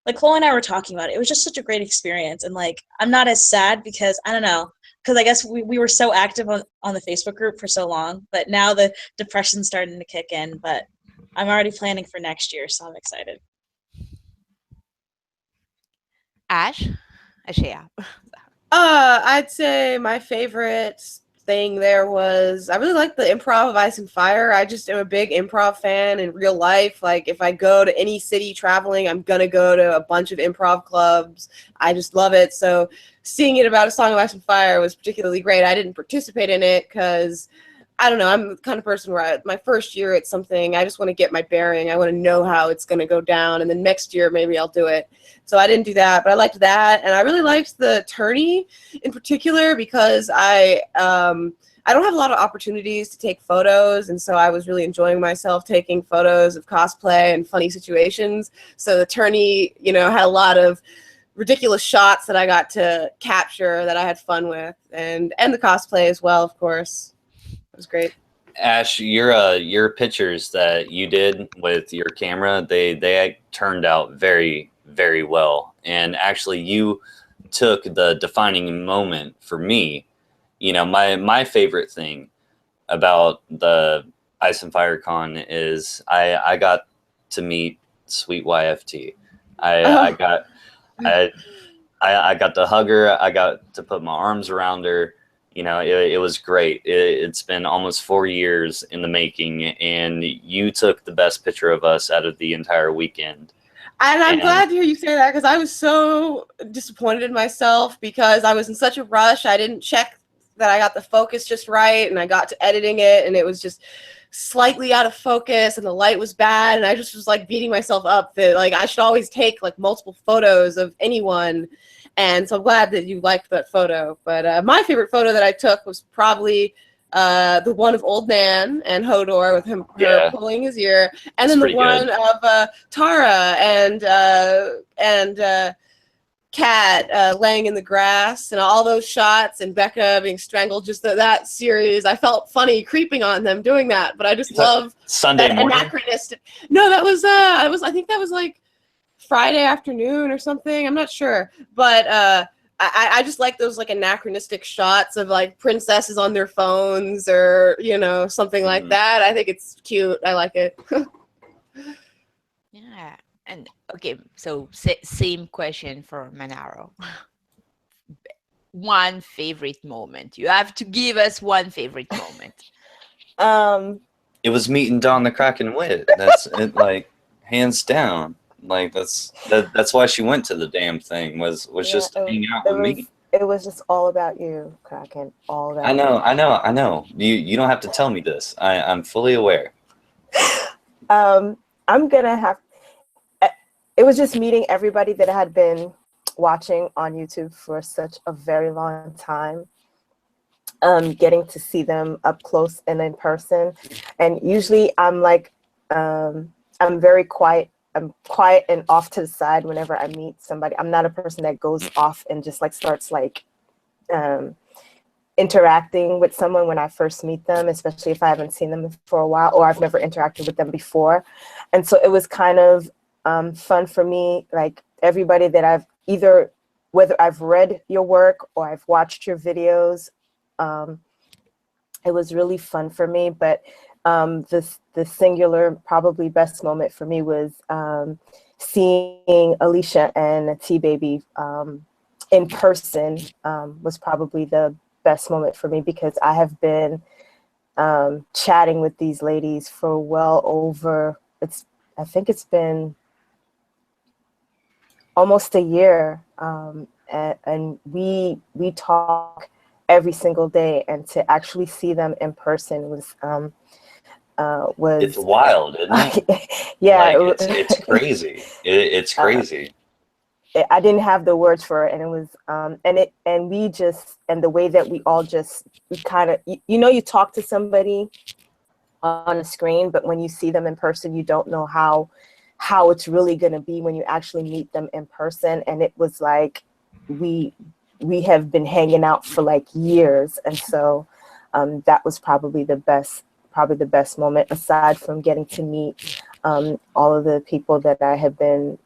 Speaker 8: like Chloe and I were talking about it, it was just such a great experience. And like, I'm not as sad because I don't know, because I guess we were so active on the Facebook group for so long, but now the depression's starting to kick in. But I'm already planning for next year, so I'm excited.
Speaker 1: Ash? Ashea.
Speaker 10: I'd say my favorite thing there was I really like the improv of Ice and Fire. I just am a big improv fan in real life. Like if I go to any city traveling, I'm gonna go to a bunch of improv clubs. I just love it. So seeing it about A Song of Ice and Fire was particularly great. I didn't participate in it because I don't know, I'm the kind of person where my first year at something, I just want to get my bearing. I want to know how it's going to go down, and then next year maybe I'll do it. So I didn't do that, but I liked that, and I really liked the tourney in particular because I don't have a lot of opportunities to take photos, and so I was really enjoying myself taking photos of cosplay and funny situations. So the tourney, had a lot of ridiculous shots that I got to capture that I had fun with, and the cosplay as well, of course. It was great.
Speaker 2: Ash, your pictures that you did with your camera, they turned out very, very well. And actually, you took the defining moment for me. My favorite thing about the Ice and Fire Con is I got to meet Sweet YFT. I got to hug her. I got to put my arms around her. It was great. It's been almost 4 years in the making, and you took the best picture of us out of the entire weekend.
Speaker 10: And I'm glad to hear you say that because I was so disappointed in myself because I was in such a rush. I didn't check that I got the focus just right, and I got to editing it, and it was just slightly out of focus, and the light was bad, and I just was like beating myself up that like I should always take like multiple photos of anyone. And so I'm glad that you liked that photo. But my favorite photo that I took was probably the one of Old Man and Hodor with her pulling his ear, and then the one of Tara and Kat laying in the grass, and all those shots, and Becca being strangled. Just that series, I felt funny creeping on them doing that, but I just love
Speaker 2: Sunday
Speaker 10: that
Speaker 2: morning.
Speaker 10: anachronistic. No, that was I think that was like Friday afternoon or something. I'm not sure, but I just like those like anachronistic shots of like princesses on their phones or something like that. I think it's cute. I like it.
Speaker 1: Yeah. And okay, so same question for Manaro. One favorite moment. You have to give us one favorite moment.
Speaker 2: It was meeting Dawn the Kraken Wit. That's it, like hands down. Like that's why she went to the damn thing was just to hang out with me.
Speaker 9: It was just all about you, Kraken. All about
Speaker 2: I know. You don't have to tell me this. I'm fully aware.
Speaker 9: I'm gonna have. It was just meeting everybody that I had been watching on YouTube for such a very long time. Getting to see them up close and in person, and usually I'm like, I'm very quiet. I'm quiet and off to the side whenever I meet somebody. I'm not a person that goes off and just like starts like interacting with someone when I first meet them, especially if I haven't seen them for a while or I've never interacted with them before. And so it was kind of fun for me, like everybody that I've either, whether I've read your work or I've watched your videos, it was really fun for me. But the singular, probably best moment for me was seeing Alicia and T-Baby in person was probably the best moment for me because I have been chatting with these ladies for well over, I think it's been almost a year, and we talk every single day, and to actually see them in person was
Speaker 2: It's wild, isn't it?
Speaker 9: Yeah,
Speaker 2: like, it's crazy. It's crazy.
Speaker 9: I didn't have the words for it, and it was and the way that we all just kind of you talk to somebody on a screen, but when you see them in person, you don't know how it's really going to be when you actually meet them in person. And it was like we have been hanging out for like years, and so that was probably the best moment, aside from getting to meet all of the people that I have been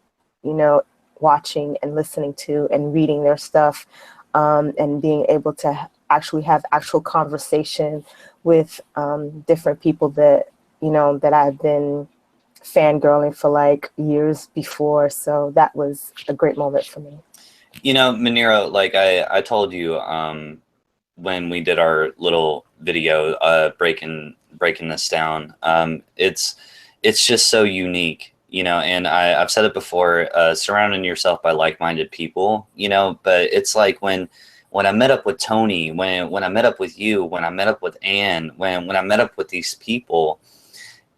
Speaker 9: watching and listening to and reading their stuff, and being able to actually have actual conversation with different people that, that I've been fangirling for like years before. So that was a great moment for me.
Speaker 2: Maniro, like I told you when we did our little video breaking this down, it's just so unique, and I've said it before, surrounding yourself by like-minded people, but it's like when I met up with Tony, when I met up with you, when I met up with Anne, when I met up with these people,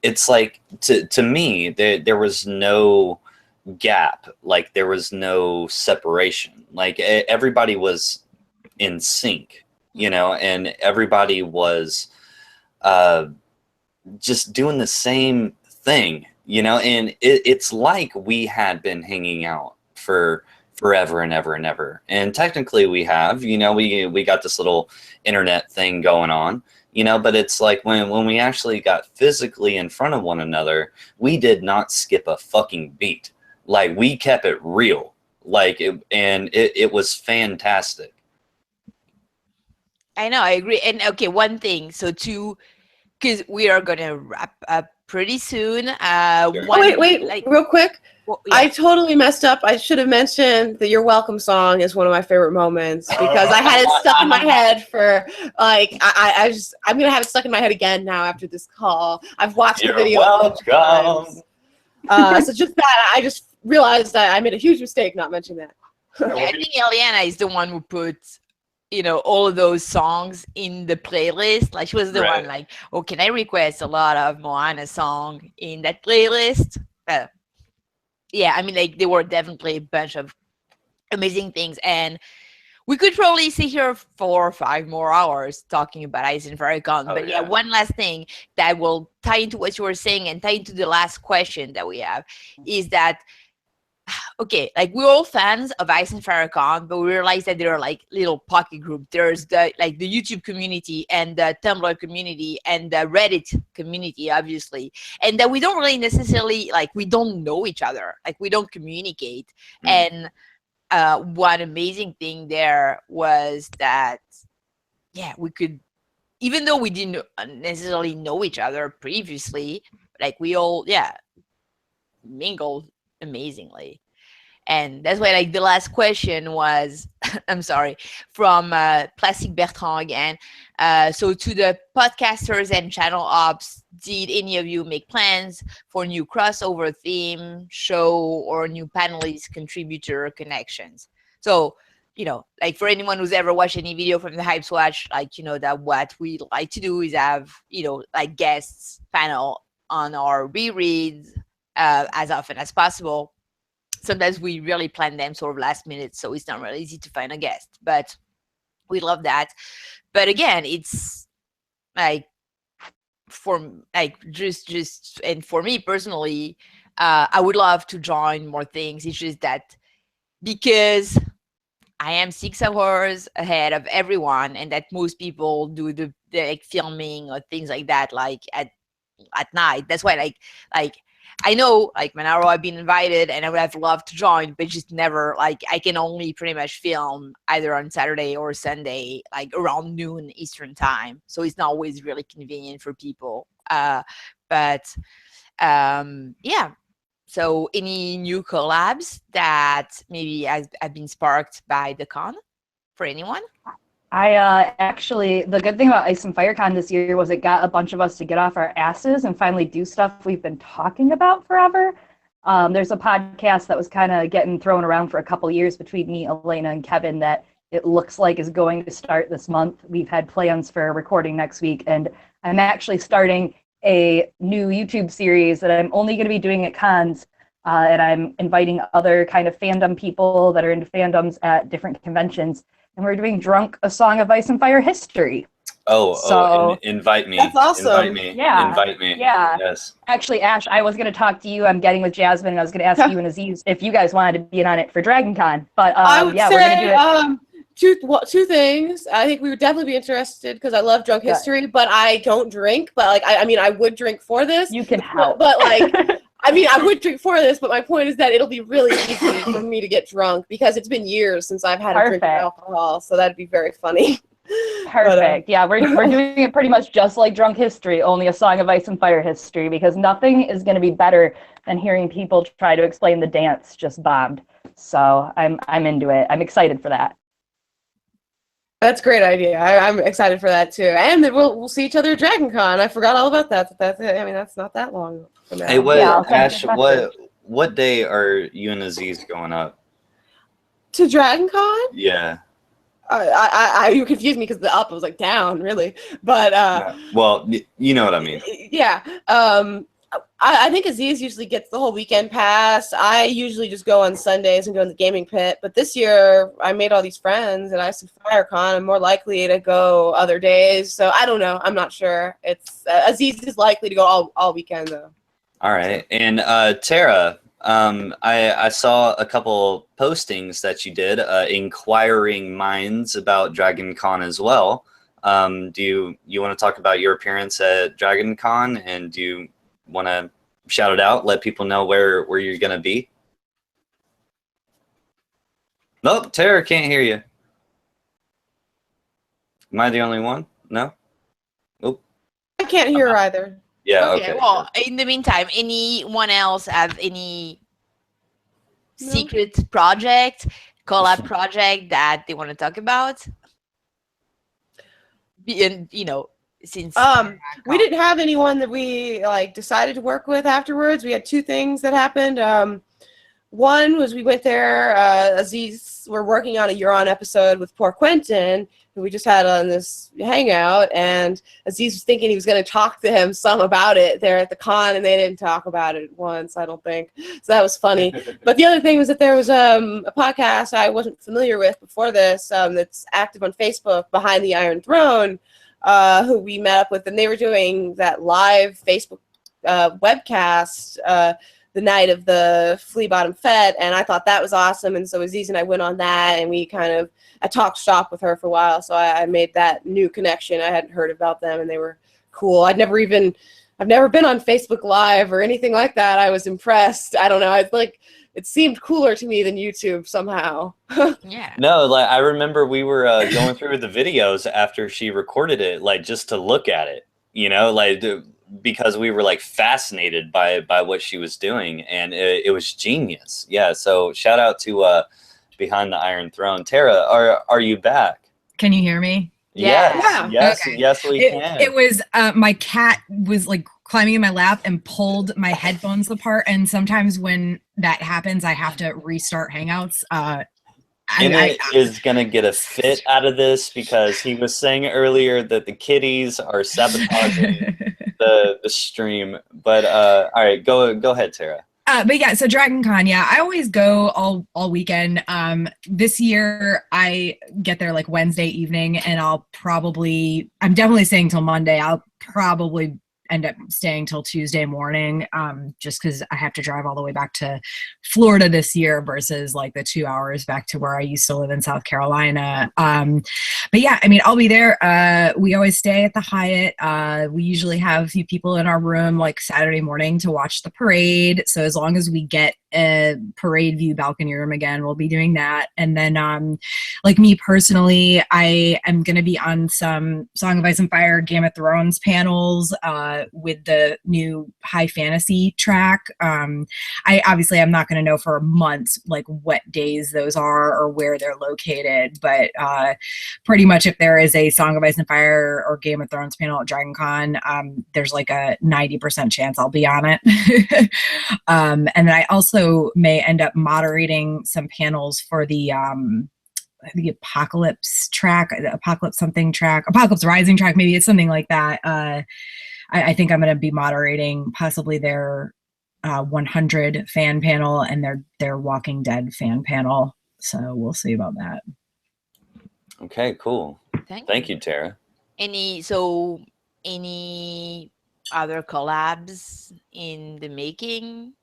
Speaker 2: it's like to me there was no gap, like there was no separation, like everybody was in sync, and everybody was just doing the same thing, and it's like we had been hanging out for forever and ever and ever, and technically we have, we got this little internet thing going on, but it's like when we actually got physically in front of one another, we did not skip a fucking beat. Like, we kept it real, like it was fantastic.
Speaker 1: I know, I agree. And okay, one thing, so because we are gonna wrap up pretty soon.
Speaker 2: Sure.
Speaker 10: Wait, real quick.
Speaker 1: Well, yeah.
Speaker 10: I totally messed up. I should have mentioned that your welcome song is one of my favorite moments because I had it stuck in my head for like I'm gonna have it stuck in my head again now after this call. I've watched the video a bunch of times. So just that I just realized that I made a huge mistake not mentioning that.
Speaker 1: Yeah, I think Eliana is the one who put all of those songs in the playlist. Like, she was the one like, oh, can I request a lot of Moana song in that playlist? Yeah, I mean, like, there were definitely a bunch of amazing things, and we could probably sit here 4 or 5 more hours talking about Ice Fire Con. But yeah, one last thing that will tie into what you were saying and tie into the last question that we have is that, okay, like, we're all fans of Ice and Farrakhan, but we realize that there are like little pocket groups. There's the YouTube community and the Tumblr community and the Reddit community, obviously, and that we don't really necessarily, like, we don't know each other, like, we don't communicate. And one amazing thing there was that, yeah, we could, even though we didn't necessarily know each other previously, like, we all, mingled amazingly. And that's why, like, the last question was, I'm sorry, from Plastic Bertrand again. So, to the podcasters and channel ops, did any of you make plans for new crossover theme, show, or new panelist contributor connections? So, like, for anyone who's ever watched any video from the Hype Watch, like, that what we like to do is have, like, guests panel on our rereads as often as possible. Sometimes we really plan them sort of last minute, so it's not really easy to find a guest, but we love that. But again, it's like, for like just and for me personally, I would love to join more things. It's just that because I am 6 hours ahead of everyone, and that most people do the like filming or things like that, like at night. That's why like I know, like, Manaro, I've been invited and I would have loved to join, but just never, like, I can only pretty much film either on Saturday or Sunday, like around noon Eastern time. So it's not always really convenient for people. But yeah. So any new collabs that maybe have been sparked by the con for anyone?
Speaker 4: I actually, the good thing about Ice and FireCon this year was it got a bunch of us to get off our asses and finally do stuff we've been talking about forever. There's a podcast that was kind of getting thrown around for a couple years between me, Elena, and Kevin that it looks like is going to start this month. We've had plans for recording next week, and I'm actually starting a new YouTube series that I'm only going to be doing at cons, and I'm inviting other kind of fandom people that are into fandoms at different conventions. And we're doing Drunk, a Song of Ice and Fire history.
Speaker 2: Invite me.
Speaker 10: That's awesome.
Speaker 2: Invite me.
Speaker 4: Yeah.
Speaker 2: Invite me.
Speaker 4: Yeah.
Speaker 2: Yes.
Speaker 4: Actually, Ash, I was going to talk to you. I'm getting with Jasmine, and I was going to ask you and Aziz if you guys wanted to be in on it for Dragon Con. But
Speaker 10: I would
Speaker 4: yeah,
Speaker 10: say,
Speaker 4: we're going to do it.
Speaker 10: two things. I think we would definitely be interested because I love drunk history, but I don't drink. But like, I mean, I would drink for this.
Speaker 4: You can help.
Speaker 10: But like, I mean, I would drink for this, but my point is that it'll be really easy for me to get drunk because it's been years since I've had a drink of alcohol, so that'd be very funny.
Speaker 4: Perfect. Yeah, we're doing it pretty much just like Drunk History, only a Song of Ice and Fire history, because nothing is going to be better than hearing people try to explain the dance just bombed. So I'm into it. I'm excited for that.
Speaker 10: That's a great idea. I'm excited for that too. And then we'll see each other at Dragon Con. I forgot all about that. I mean, that's not that long from now.
Speaker 2: Hey,
Speaker 4: Yeah, I'll send
Speaker 2: Ash?
Speaker 4: you a message.
Speaker 2: What day are you and Aziz going up?
Speaker 10: To Dragon Con?
Speaker 2: Yeah.
Speaker 10: You confused me because the up was like down, really. But
Speaker 2: No. Well, you know what I mean.
Speaker 10: yeah. I think Aziz usually gets the whole weekend pass. I usually just go on Sundays and go in the gaming pit. But this year, I made all these friends, and I said FireCon. I'm more likely to go other days. So I don't know. I'm not sure. It's Aziz is likely to go all weekend though.
Speaker 2: All right. And Tara, I saw a couple postings that you did, inquiring minds about Dragon Con as well. Do you want to talk about your appearance at Dragon Con, and do you want to shout it out, let people know where you're going to be? Nope, Tara can't hear you. Am I the only one? No? Oh.
Speaker 10: I can't hear either.
Speaker 2: Yeah, okay.
Speaker 1: Well, in the meantime, anyone else have any secret project, collab project that they want to talk about? And since
Speaker 10: we didn't have anyone that we like decided to work with afterwards. We had two things that happened. One was we went there. Aziz, we're working on a You're On episode with poor Quentin, who we just had on this hangout, and Aziz was thinking he was going to talk to him some about it there at the con, and they didn't talk about it once, I don't think. So that was funny. But the other thing was that there was a podcast I wasn't familiar with before this that's active on Facebook, Behind the Iron Throne, who we met up with, and they were doing that live Facebook webcast the night of the Flea Bottom Fete, and I thought that was awesome. And so Aziz and I went on that, and I talked shop with her for a while, so I made that new connection. I hadn't heard about them, and they were cool. I've never been on Facebook Live or anything like that. I was impressed. I don't know. It seemed cooler to me than YouTube somehow.
Speaker 1: Yeah.
Speaker 2: No, like I remember we were going through the videos after she recorded it, like just to look at it, because we were like fascinated by what she was doing, and it was genius. Yeah, so shout out to Behind the Iron Throne. Tara, are you back?
Speaker 11: Can you hear me?
Speaker 2: Yes,
Speaker 10: Yeah.
Speaker 2: yes,
Speaker 11: Okay.
Speaker 2: yes, we can.
Speaker 11: It was my cat was like climbing in my lap and pulled my headphones apart, and sometimes when that happens, I have to restart Hangouts.
Speaker 2: Emmett is gonna get a fit out of this because he was saying earlier that the kitties are sabotaging the stream. But all right, go ahead, Tara.
Speaker 11: But yeah, so Dragon Con, yeah, I always go all weekend. This year I get there like Wednesday evening, and I'm definitely staying till Monday. I'll probably end up staying till Tuesday morning, just because I have to drive all the way back to Florida this year versus like the 2 hours back to where I used to live in South Carolina. But yeah, I mean, I'll be there. We always stay at the Hyatt. We usually have a few people in our room like Saturday morning to watch the parade. So as long as we get a parade view balcony room again, we'll be doing that. And then like me personally, I am going to be on some Song of Ice and Fire Game of Thrones panels with the new high fantasy track. I'm not going to know for months like what days those are or where they're located, but pretty much if there is a Song of Ice and Fire or Game of Thrones panel at Dragon Con, there's like a 90% chance I'll be on it. And then I also may end up moderating some panels for the Apocalypse track, the Apocalypse Rising track, maybe it's something like that. I think I'm going to be moderating possibly their 100 fan panel and their Walking Dead fan panel. So we'll see about that.
Speaker 2: Okay, cool. Thank you, Tara.
Speaker 1: Any other collabs in the making?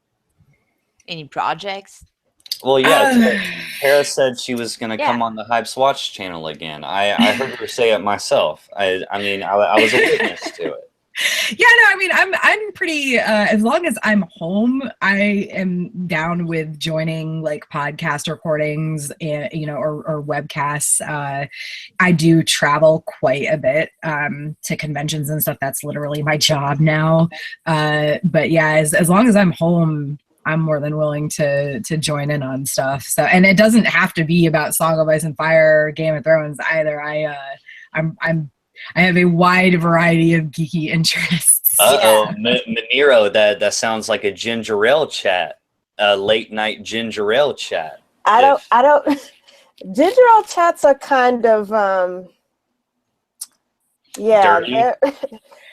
Speaker 1: Any projects?
Speaker 2: Well, yeah, Tara said she was going to come on the Hype's Watch channel again. I heard her say it myself. I mean, I was a witness to it.
Speaker 11: Yeah, no, I mean, I'm pretty. As long as I'm home, I am down with joining like podcast recordings, or webcasts. I do travel quite a bit to conventions and stuff. That's literally my job now. But yeah, as long as I'm home, I'm more than willing to join in on stuff. So, and it doesn't have to be about Song of Ice and Fire, or Game of Thrones either. I have a wide variety of geeky interests.
Speaker 2: Uh-oh, Maniro, that sounds like a ginger ale chat, a late night ginger ale chat.
Speaker 9: I don't. Ginger ale chats are kind of
Speaker 2: Dirty?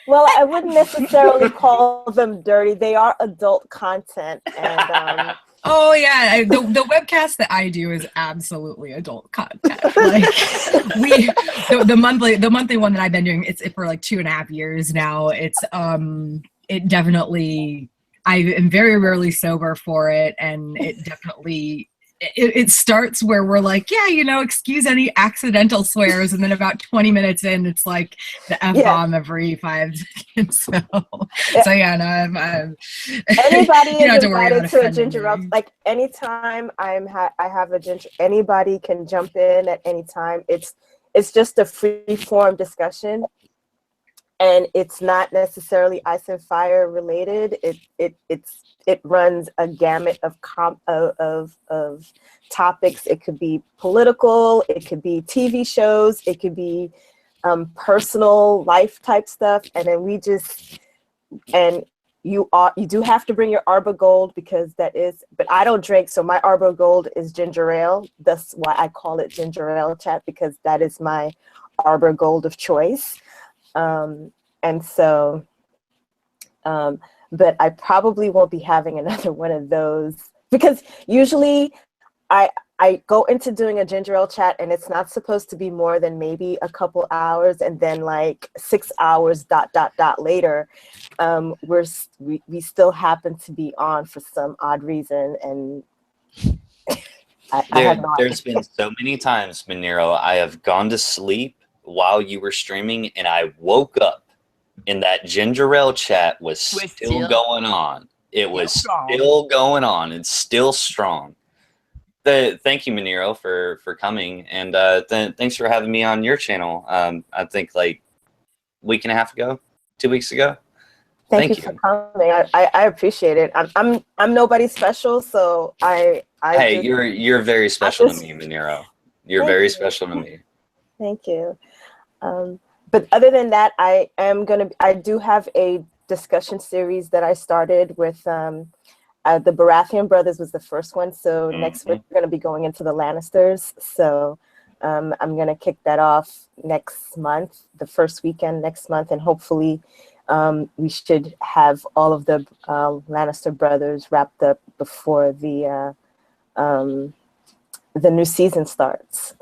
Speaker 9: well, I wouldn't necessarily call them dirty. They are adult content, and
Speaker 11: oh yeah, the webcast that I do is absolutely adult content. Like the monthly one that I've been doing, it's for like 2.5 years now. It's it definitely, I am very rarely sober for it, and it definitely. It starts where we're like, yeah, excuse any accidental swears, and then about 20 minutes in, it's like the F-bomb every 5 seconds. So yeah, no, I'm
Speaker 9: anybody
Speaker 11: you don't have
Speaker 9: is
Speaker 11: to worry
Speaker 9: invited
Speaker 11: about
Speaker 9: to a
Speaker 11: offending
Speaker 9: ginger ale.
Speaker 11: me.
Speaker 9: Like anytime I have a ginger, anybody can jump in at any time. It's just a free form discussion, and it's not necessarily Ice and Fire related. It runs a gamut of topics. It could be political, it could be TV shows, it could be personal life type stuff, and then you do have to bring your Arbor Gold, because that is, but I don't drink, so my Arbor Gold is ginger ale. That's why I call it ginger ale chat, because that is my Arbor Gold of choice. And so, but I probably won't be having another one of those, because usually I go into doing a ginger ale chat and it's not supposed to be more than maybe a couple hours, and then like 6 hours ... later, we still happen to be on for some odd reason, and
Speaker 2: There's been so many times, Maniro, I have gone to sleep while you were streaming, and I woke up and that ginger ale chat was still going on. It was still going on. It's still strong. Thank you, Maniro, for coming, and thanks for having me on your channel. I think like a week and a half ago, 2 weeks ago.
Speaker 9: Thank you for coming. I appreciate it. I'm nobody special, so
Speaker 2: hey, you're very special to me, Maniro. You're very special to me.
Speaker 9: Thank you. But other than that, I do have a discussion series that I started with the Baratheon brothers was the first one. So next we're going to be going into the Lannisters. So I'm going to kick that off next month, the first weekend next month, and hopefully we should have all of the Lannister brothers wrapped up before the new season starts.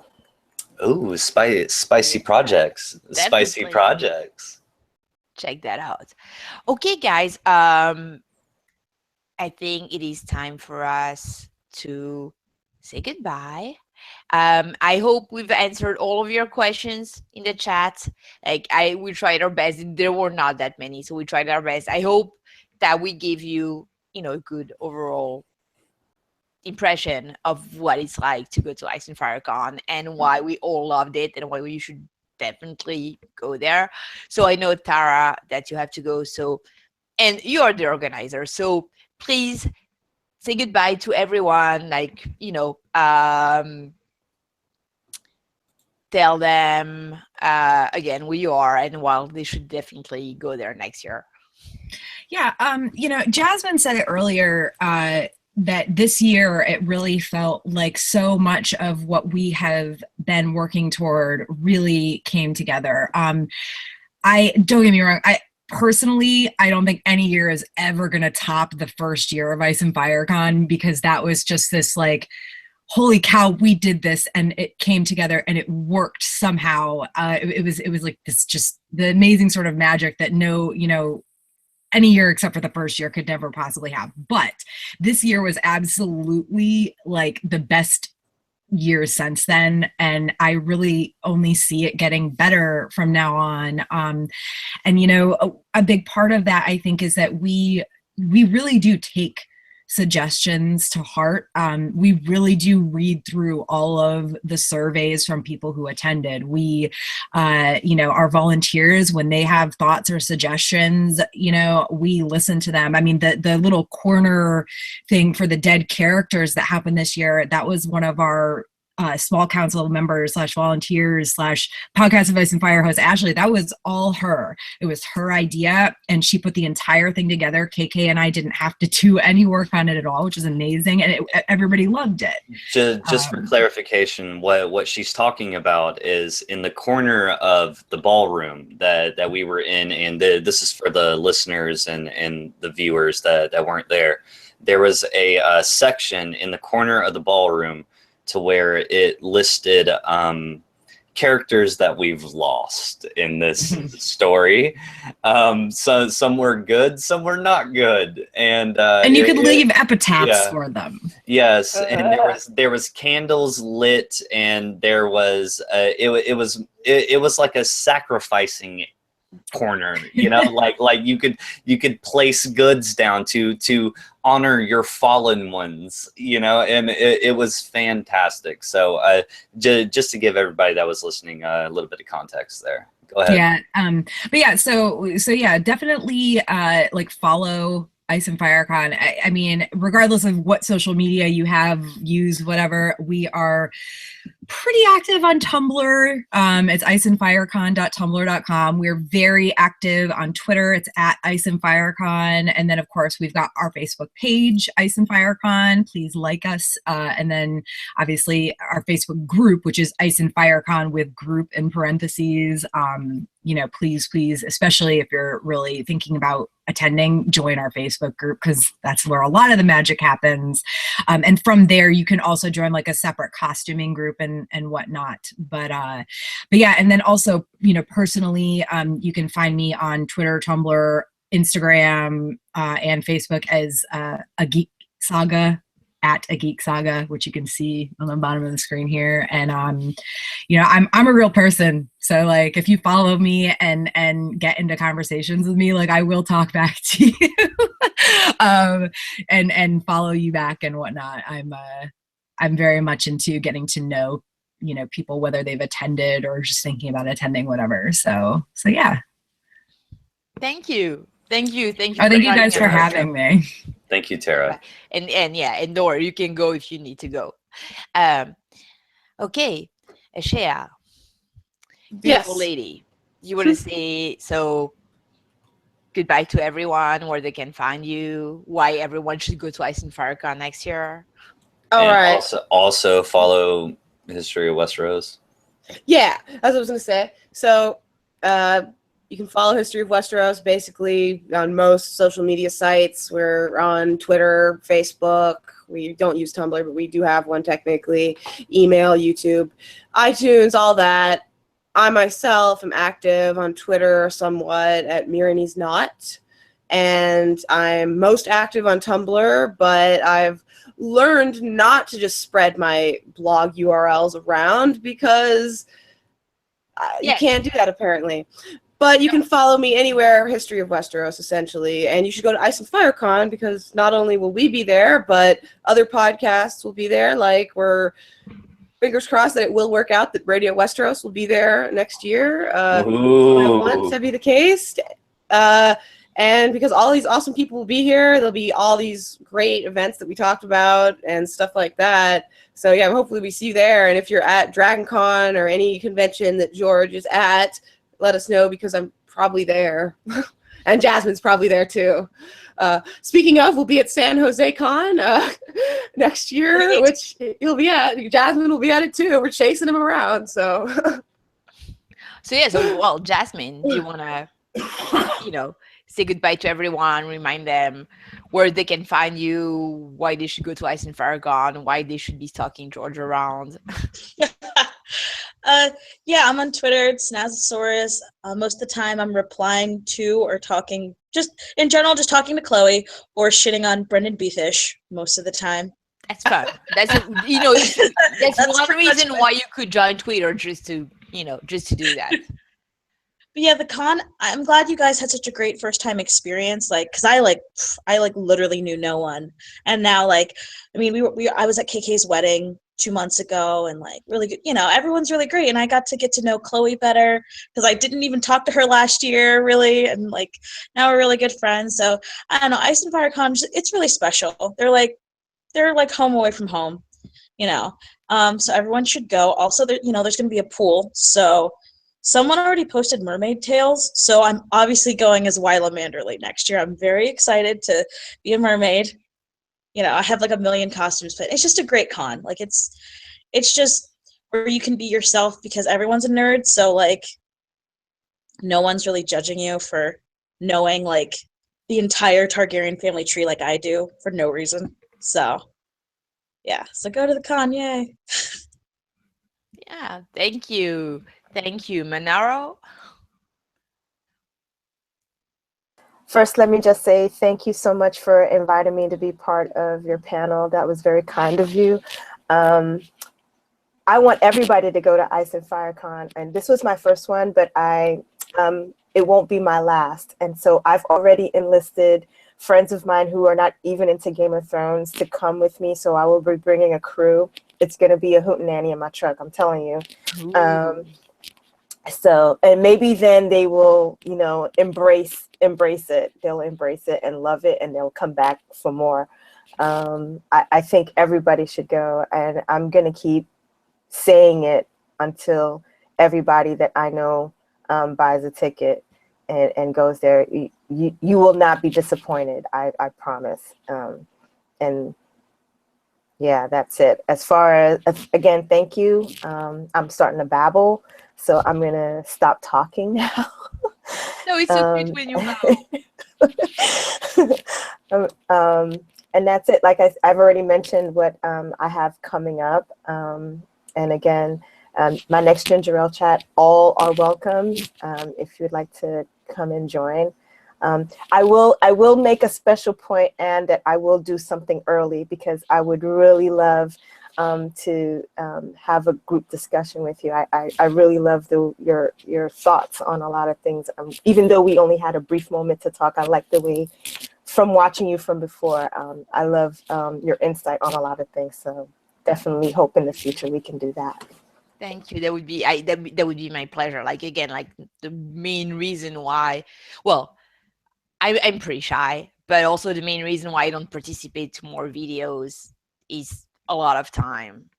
Speaker 2: Ooh, spicy projects.
Speaker 1: Definitely.
Speaker 2: Spicy projects.
Speaker 1: Check that out. Okay, guys. I think it is time for us to say goodbye. I hope we've answered all of your questions in the chat. We tried our best. There were not that many, so we tried our best. I hope that we gave you, a good overall impression of what it's like to go to Ice and Fire Con, and why we all loved it, and why you should definitely go there. So I know, Tara, that you have to go, and you are the organizer, so please say goodbye to everyone, tell them again who you are, and while they should definitely go there next year.
Speaker 11: Yeah, Jasmine said it earlier, that this year it really felt like so much of what we have been working toward really came together. I don't get me wrong, personally, I don't think any year is ever going to top the first year of Ice and Fire Con, because that was just this like, holy cow, we did this and it came together and it worked somehow. It was like this, just the amazing sort of magic that any year except for the first year could never possibly have. But this year was absolutely like the best years since then, and I really only see it getting better from now on. And you know, a big part of that, I think, is that we really do take suggestions to heart. We really do read through all of the surveys from people who attended. We, you know, our volunteers, when they have thoughts or suggestions, you know, we listen to them. I mean, the little corner thing for the dead characters that happened this year, that was one of our small council members / volunteers / podcast of Ice and Fire host Ashley. That was all her. It was her idea, and she put the entire thing together. KK and I didn't have to do any work on it at all, which is amazing, and everybody loved it.
Speaker 2: Just for clarification, what she's talking about is in the corner of the ballroom that we were in, and this is for the listeners and the viewers that weren't there. There was a section in the corner of the ballroom to where it listed characters that we've lost in this story. So some were good, some were not good, and
Speaker 11: you could leave epitaphs for them.
Speaker 2: Yes, and there was candles lit, and there was it was like a sacrificing corner, you know, like you could place goods down to honor your fallen ones, you know, and it was fantastic. So just to give everybody that was listening a little bit of context there. Go ahead.
Speaker 11: Yeah, but yeah, so yeah, definitely like follow Ice and FireCon. I mean, regardless of what social media you have used, whatever, we are pretty active on Tumblr. It's iceandfirecon.tumblr.com. We're very active on Twitter. It's at Ice and FireCon. And then, of course, we've got our Facebook page, Ice and FireCon. Please like us. And then, obviously, our Facebook group, which is Ice and FireCon with group in parentheses. You know, please, especially if you're really thinking about attending, join our Facebook group, because that's where a lot of the magic happens. And from there, you can also join like a separate costuming group and whatnot. But yeah, and then also, you know, personally, you can find me on Twitter, Tumblr, Instagram, and Facebook as a Geek Saga, at a Geek Saga, which you can see on the bottom of the screen here. And you know, I'm a real person, so like if you follow me and get into conversations with me, like I will talk back to you and follow you back and whatnot. I'm very much into getting to know, you know, people, whether they've attended or just thinking about attending, whatever. So yeah.
Speaker 1: Thank you. Thank you
Speaker 11: guys for having me.
Speaker 2: Thank you, Tara.
Speaker 1: And yeah, and Nora, you can go if you need to go. Okay, Ashea, beautiful lady. You want to say goodbye to everyone, where they can find you, why everyone should go to Ice and FireCon next year.
Speaker 10: All right.
Speaker 2: Also follow History of Westeros.
Speaker 10: Yeah, that's what I was gonna say. So you can follow History of Westeros basically on most social media sites. We're on Twitter, Facebook. We don't use Tumblr, but we do have one technically. Email, YouTube, iTunes, all that. I myself am active on Twitter somewhat at Mirani's Not. And I'm most active on Tumblr, but I've learned not to just spread my blog URLs around because you can't do that apparently. But you can follow me anywhere, History of Westeros, essentially. And you should go to Ice and FireCon because not only will we be there, but other podcasts will be there. Like, we're fingers crossed that it will work out, that Radio Westeros will be there next year. I want to be the case. And because all these awesome people will be here, there'll be all these great events that we talked about and stuff like that. So, yeah, hopefully we see you there. And if you're at DragonCon or any convention that George is at, let us know because I'm probably there. And Jasmine's probably there too. Speaking of, we'll be at San Jose Con next year, which he'll be at. Jasmine will be at it too. We're chasing him around. So
Speaker 1: well, Jasmine, do you want to, you know, say goodbye to everyone, remind them where they can find you, why they should go to Ice and FireCon, why they should be stalking George around?
Speaker 8: Yeah, I'm on Twitter. It's Nazosaurus. Most of the time I'm replying to or talking, just in general, just talking to Chloe or shitting on Brendan Beefish most of the time.
Speaker 1: That's fun. That's that's one
Speaker 8: pretty much
Speaker 1: reason
Speaker 8: it.
Speaker 1: why you could join Twitter, just to just to do that.
Speaker 8: But yeah, the con. I'm glad you guys had such a great first time experience. Like, cause I literally knew no one, and now I mean, I was at KK's wedding 2 months ago, and like really good. Everyone's really great, and I got to get to know Chloe better because I didn't even talk to her last year, really, and like now we're really good friends. So I don't know, Ice and Fire Con, it's really special. They're like home away from home, you know. So everyone should go. Also, there's going to be a pool. So someone already posted mermaid tails. So I'm obviously going as Wyla Manderley next year. I'm very excited to be a mermaid. I have like a million costumes, but it's just a great con. Like it's just where you can be yourself because everyone's a nerd. So like no one's really judging you for knowing like the entire Targaryen family tree like I do for no reason. So yeah, so go to the con, yay.
Speaker 1: Yeah, thank you, Monaro.
Speaker 9: First, let me just say thank you so much for inviting me to be part of your panel. That was very kind of you. I want everybody to go to Ice and Fire Con, and this was my first one, but it won't be my last. And so I've already enlisted friends of mine who are not even into Game of Thrones to come with me. So I will be bringing a crew. It's going to be a hootenanny in my truck, I'm telling you. So, and maybe then they will, embrace it. They'll embrace it and love it, and they'll come back for more. I think everybody should go, and I'm going to keep saying it until everybody that I know buys a ticket and goes there. You will not be disappointed. I promise. And yeah, that's it. As far as, again, thank you. I'm starting to babble, so I'm going to stop talking now.
Speaker 1: No, it's so cute when you
Speaker 9: babble. And that's it. Like I've already mentioned what I have coming up. And again, my next ginger ale chat, all are welcome if you'd like to come and join. I will make a special point, and that I will do something early because I would really love to have a group discussion with you. I really love your thoughts on a lot of things. Even though we only had a brief moment to talk, I like the way, from watching you from before, I love your insight on a lot of things. So definitely hope in the future we can do that.
Speaker 1: Thank you. That would be that would be my pleasure. Like again, like the main reason why, well, I'm pretty shy, but also the main reason why I don't participate to more videos is a lot of time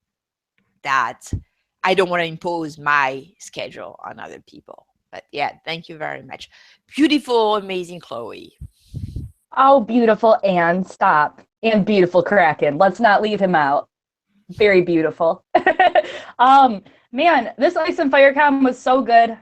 Speaker 1: that I don't want to impose my schedule on other people. But yeah, thank you very much. Beautiful, amazing Chloe.
Speaker 4: Oh, beautiful Anne, stop. And beautiful Kraken. Let's not leave him out. Very beautiful. Man, this Ice and Fire Con was so good.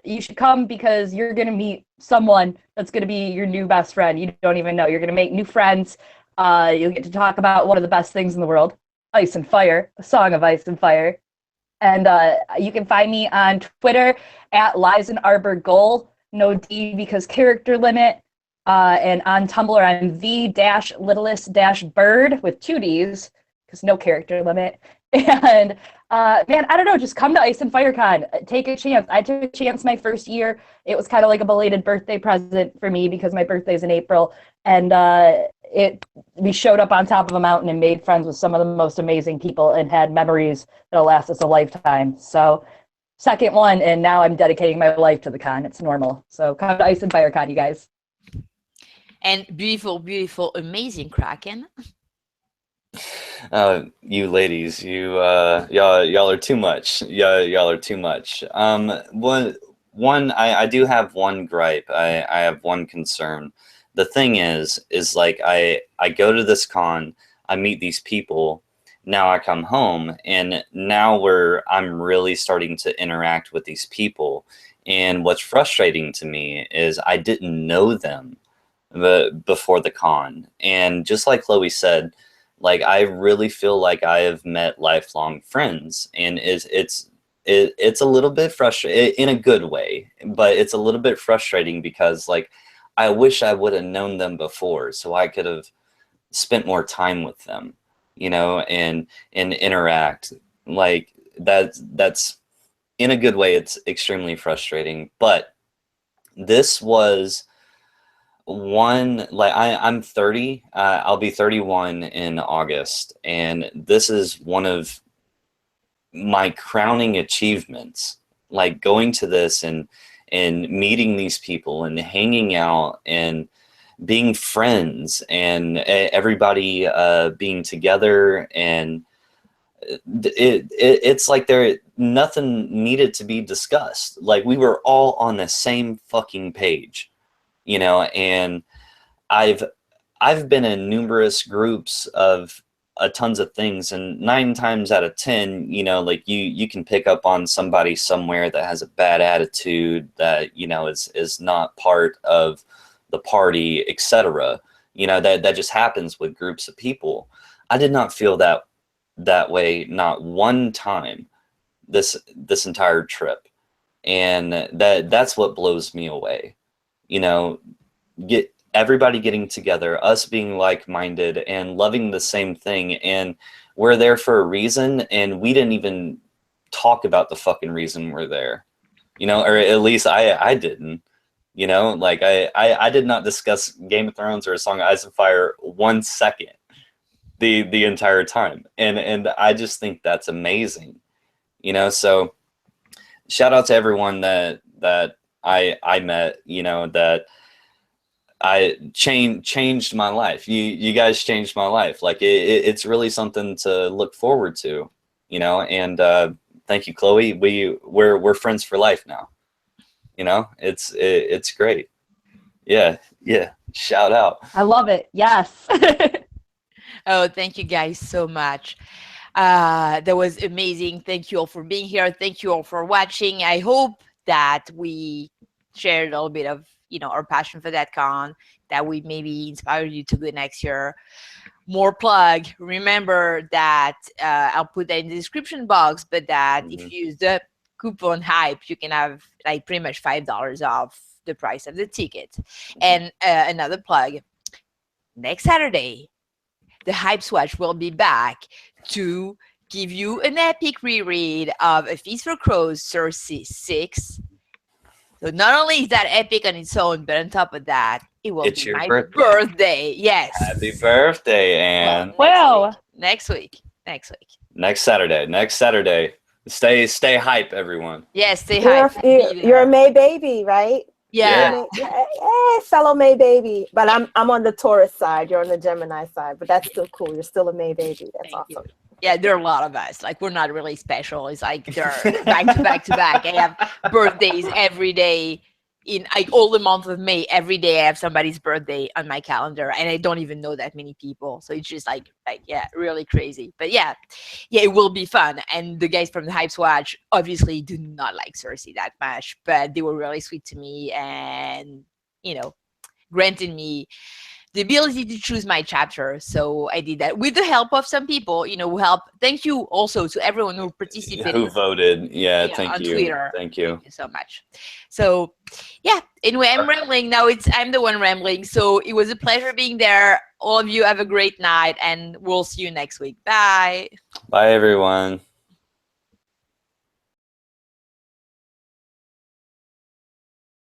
Speaker 4: You should come because you're gonna meet someone that's gonna be your new best friend. You don't even know. You're gonna make new friends. You'll get to talk about one of the best things in the world, Ice and Fire, a song of Ice and Fire. And you can find me on Twitter at LizenArborGoal, no D because character limit. And on Tumblr, I'm the-littlest-bird with 2 Ds because no character limit. And man, I don't know, just come to Ice and Fire Con. Take a chance. I took a chance my first year. It was kind of like a belated birthday present for me because my birthday's in April. And we showed up on top of a mountain and made friends with some of the most amazing people and had memories that'll last us a lifetime. So second one, and now I'm dedicating my life to the con. It's normal. So come to Ice and Fire Con, you guys.
Speaker 1: And beautiful, beautiful, amazing Kraken.
Speaker 2: You ladies, y'all are too much. Y'all are too much. I do have one gripe. I have one concern. The thing is like I go to this con, I meet these people. Now I come home, and now I'm really starting to interact with these people. And what's frustrating to me is I didn't know them before the con. And just like Chloe said, like I really feel like I have met lifelong friends, and it's a little bit frustrating in a good way, but it's a little bit frustrating because like I wish I would have known them before so I could have spent more time with them. and interact. Like that's in a good way, it's extremely frustrating. But this was one, like I'm 30, I'll be 31 in August, and this is one of my crowning achievements, like going to this and meeting these people and hanging out and being friends and everybody being together. And it's like there nothing needed to be discussed. Like we were all on the same fucking page, and I've been in numerous groups of tons of things, and 9 times out of 10, like you can pick up on somebody somewhere that has a bad attitude, that is not part of the party, etc. That just happens with groups of people. I did not feel that way, not one time this entire trip, and that's what blows me away. Get everybody getting together, us being like-minded and loving the same thing, and we're there for a reason, and we didn't even talk about the fucking reason we're there, or at least I didn't. Like I did not discuss Game of Thrones or A Song of Ice and Fire 1 second the entire time, and I just think that's amazing. So shout out to everyone that I met, that I changed my life. You guys changed my life. Like it's really something to look forward to, and thank you, Chloe. We're friends for life now. It's great. Yeah. Shout out.
Speaker 4: I love it. Yes.
Speaker 1: Oh, thank you guys so much. That was amazing. Thank you all for being here. Thank you all for watching. I hope that we shared a little bit of our passion for that con, that we maybe inspired you to go next year. More plug. Remember that I'll put that in the description box, but that if you use the coupon HYPE, you can have like pretty much $5 off the price of the ticket. And another plug, next Saturday, the Hype Swatch will be back to give you an epic reread of A Feast for Crows, Cersei 6. So not only is that epic on its own, but on top of that, it will
Speaker 2: It's
Speaker 1: be
Speaker 2: your
Speaker 1: my
Speaker 2: birthday.
Speaker 1: birthday. Yes.
Speaker 2: Happy birthday, Anne.
Speaker 4: Wow.
Speaker 1: Next week.
Speaker 2: Next Saturday. Stay hype, everyone.
Speaker 1: Yes, stay
Speaker 9: You're,
Speaker 1: hype.
Speaker 9: you're a May baby, right?
Speaker 1: Yeah.
Speaker 9: Fellow May baby. But I'm on the Taurus side. You're on the Gemini side. But that's still cool. You're still a May baby. That's awesome.
Speaker 1: Yeah, there are a lot of us. Like, we're not really special. It's like they're back to back to back. I have birthdays every day in like all the month of May. Every day I have somebody's birthday on my calendar, and I don't even know that many people. So it's just like yeah, really crazy. But yeah, it will be fun. And the guys from the Hype Swatch obviously do not like Cersei that much, but they were really sweet to me, and granted me the ability to choose my chapter. So I did that with the help of some people, who helped. Thank you also to everyone who participated.
Speaker 2: Who voted. Yeah, thank
Speaker 1: on
Speaker 2: you.
Speaker 1: Twitter.
Speaker 2: Thank you.
Speaker 1: Thank you so much. So yeah, anyway, I'm rambling. Now I'm the one rambling. So it was a pleasure being there. All of you have a great night, and we'll see you next week. Bye.
Speaker 2: Bye, everyone.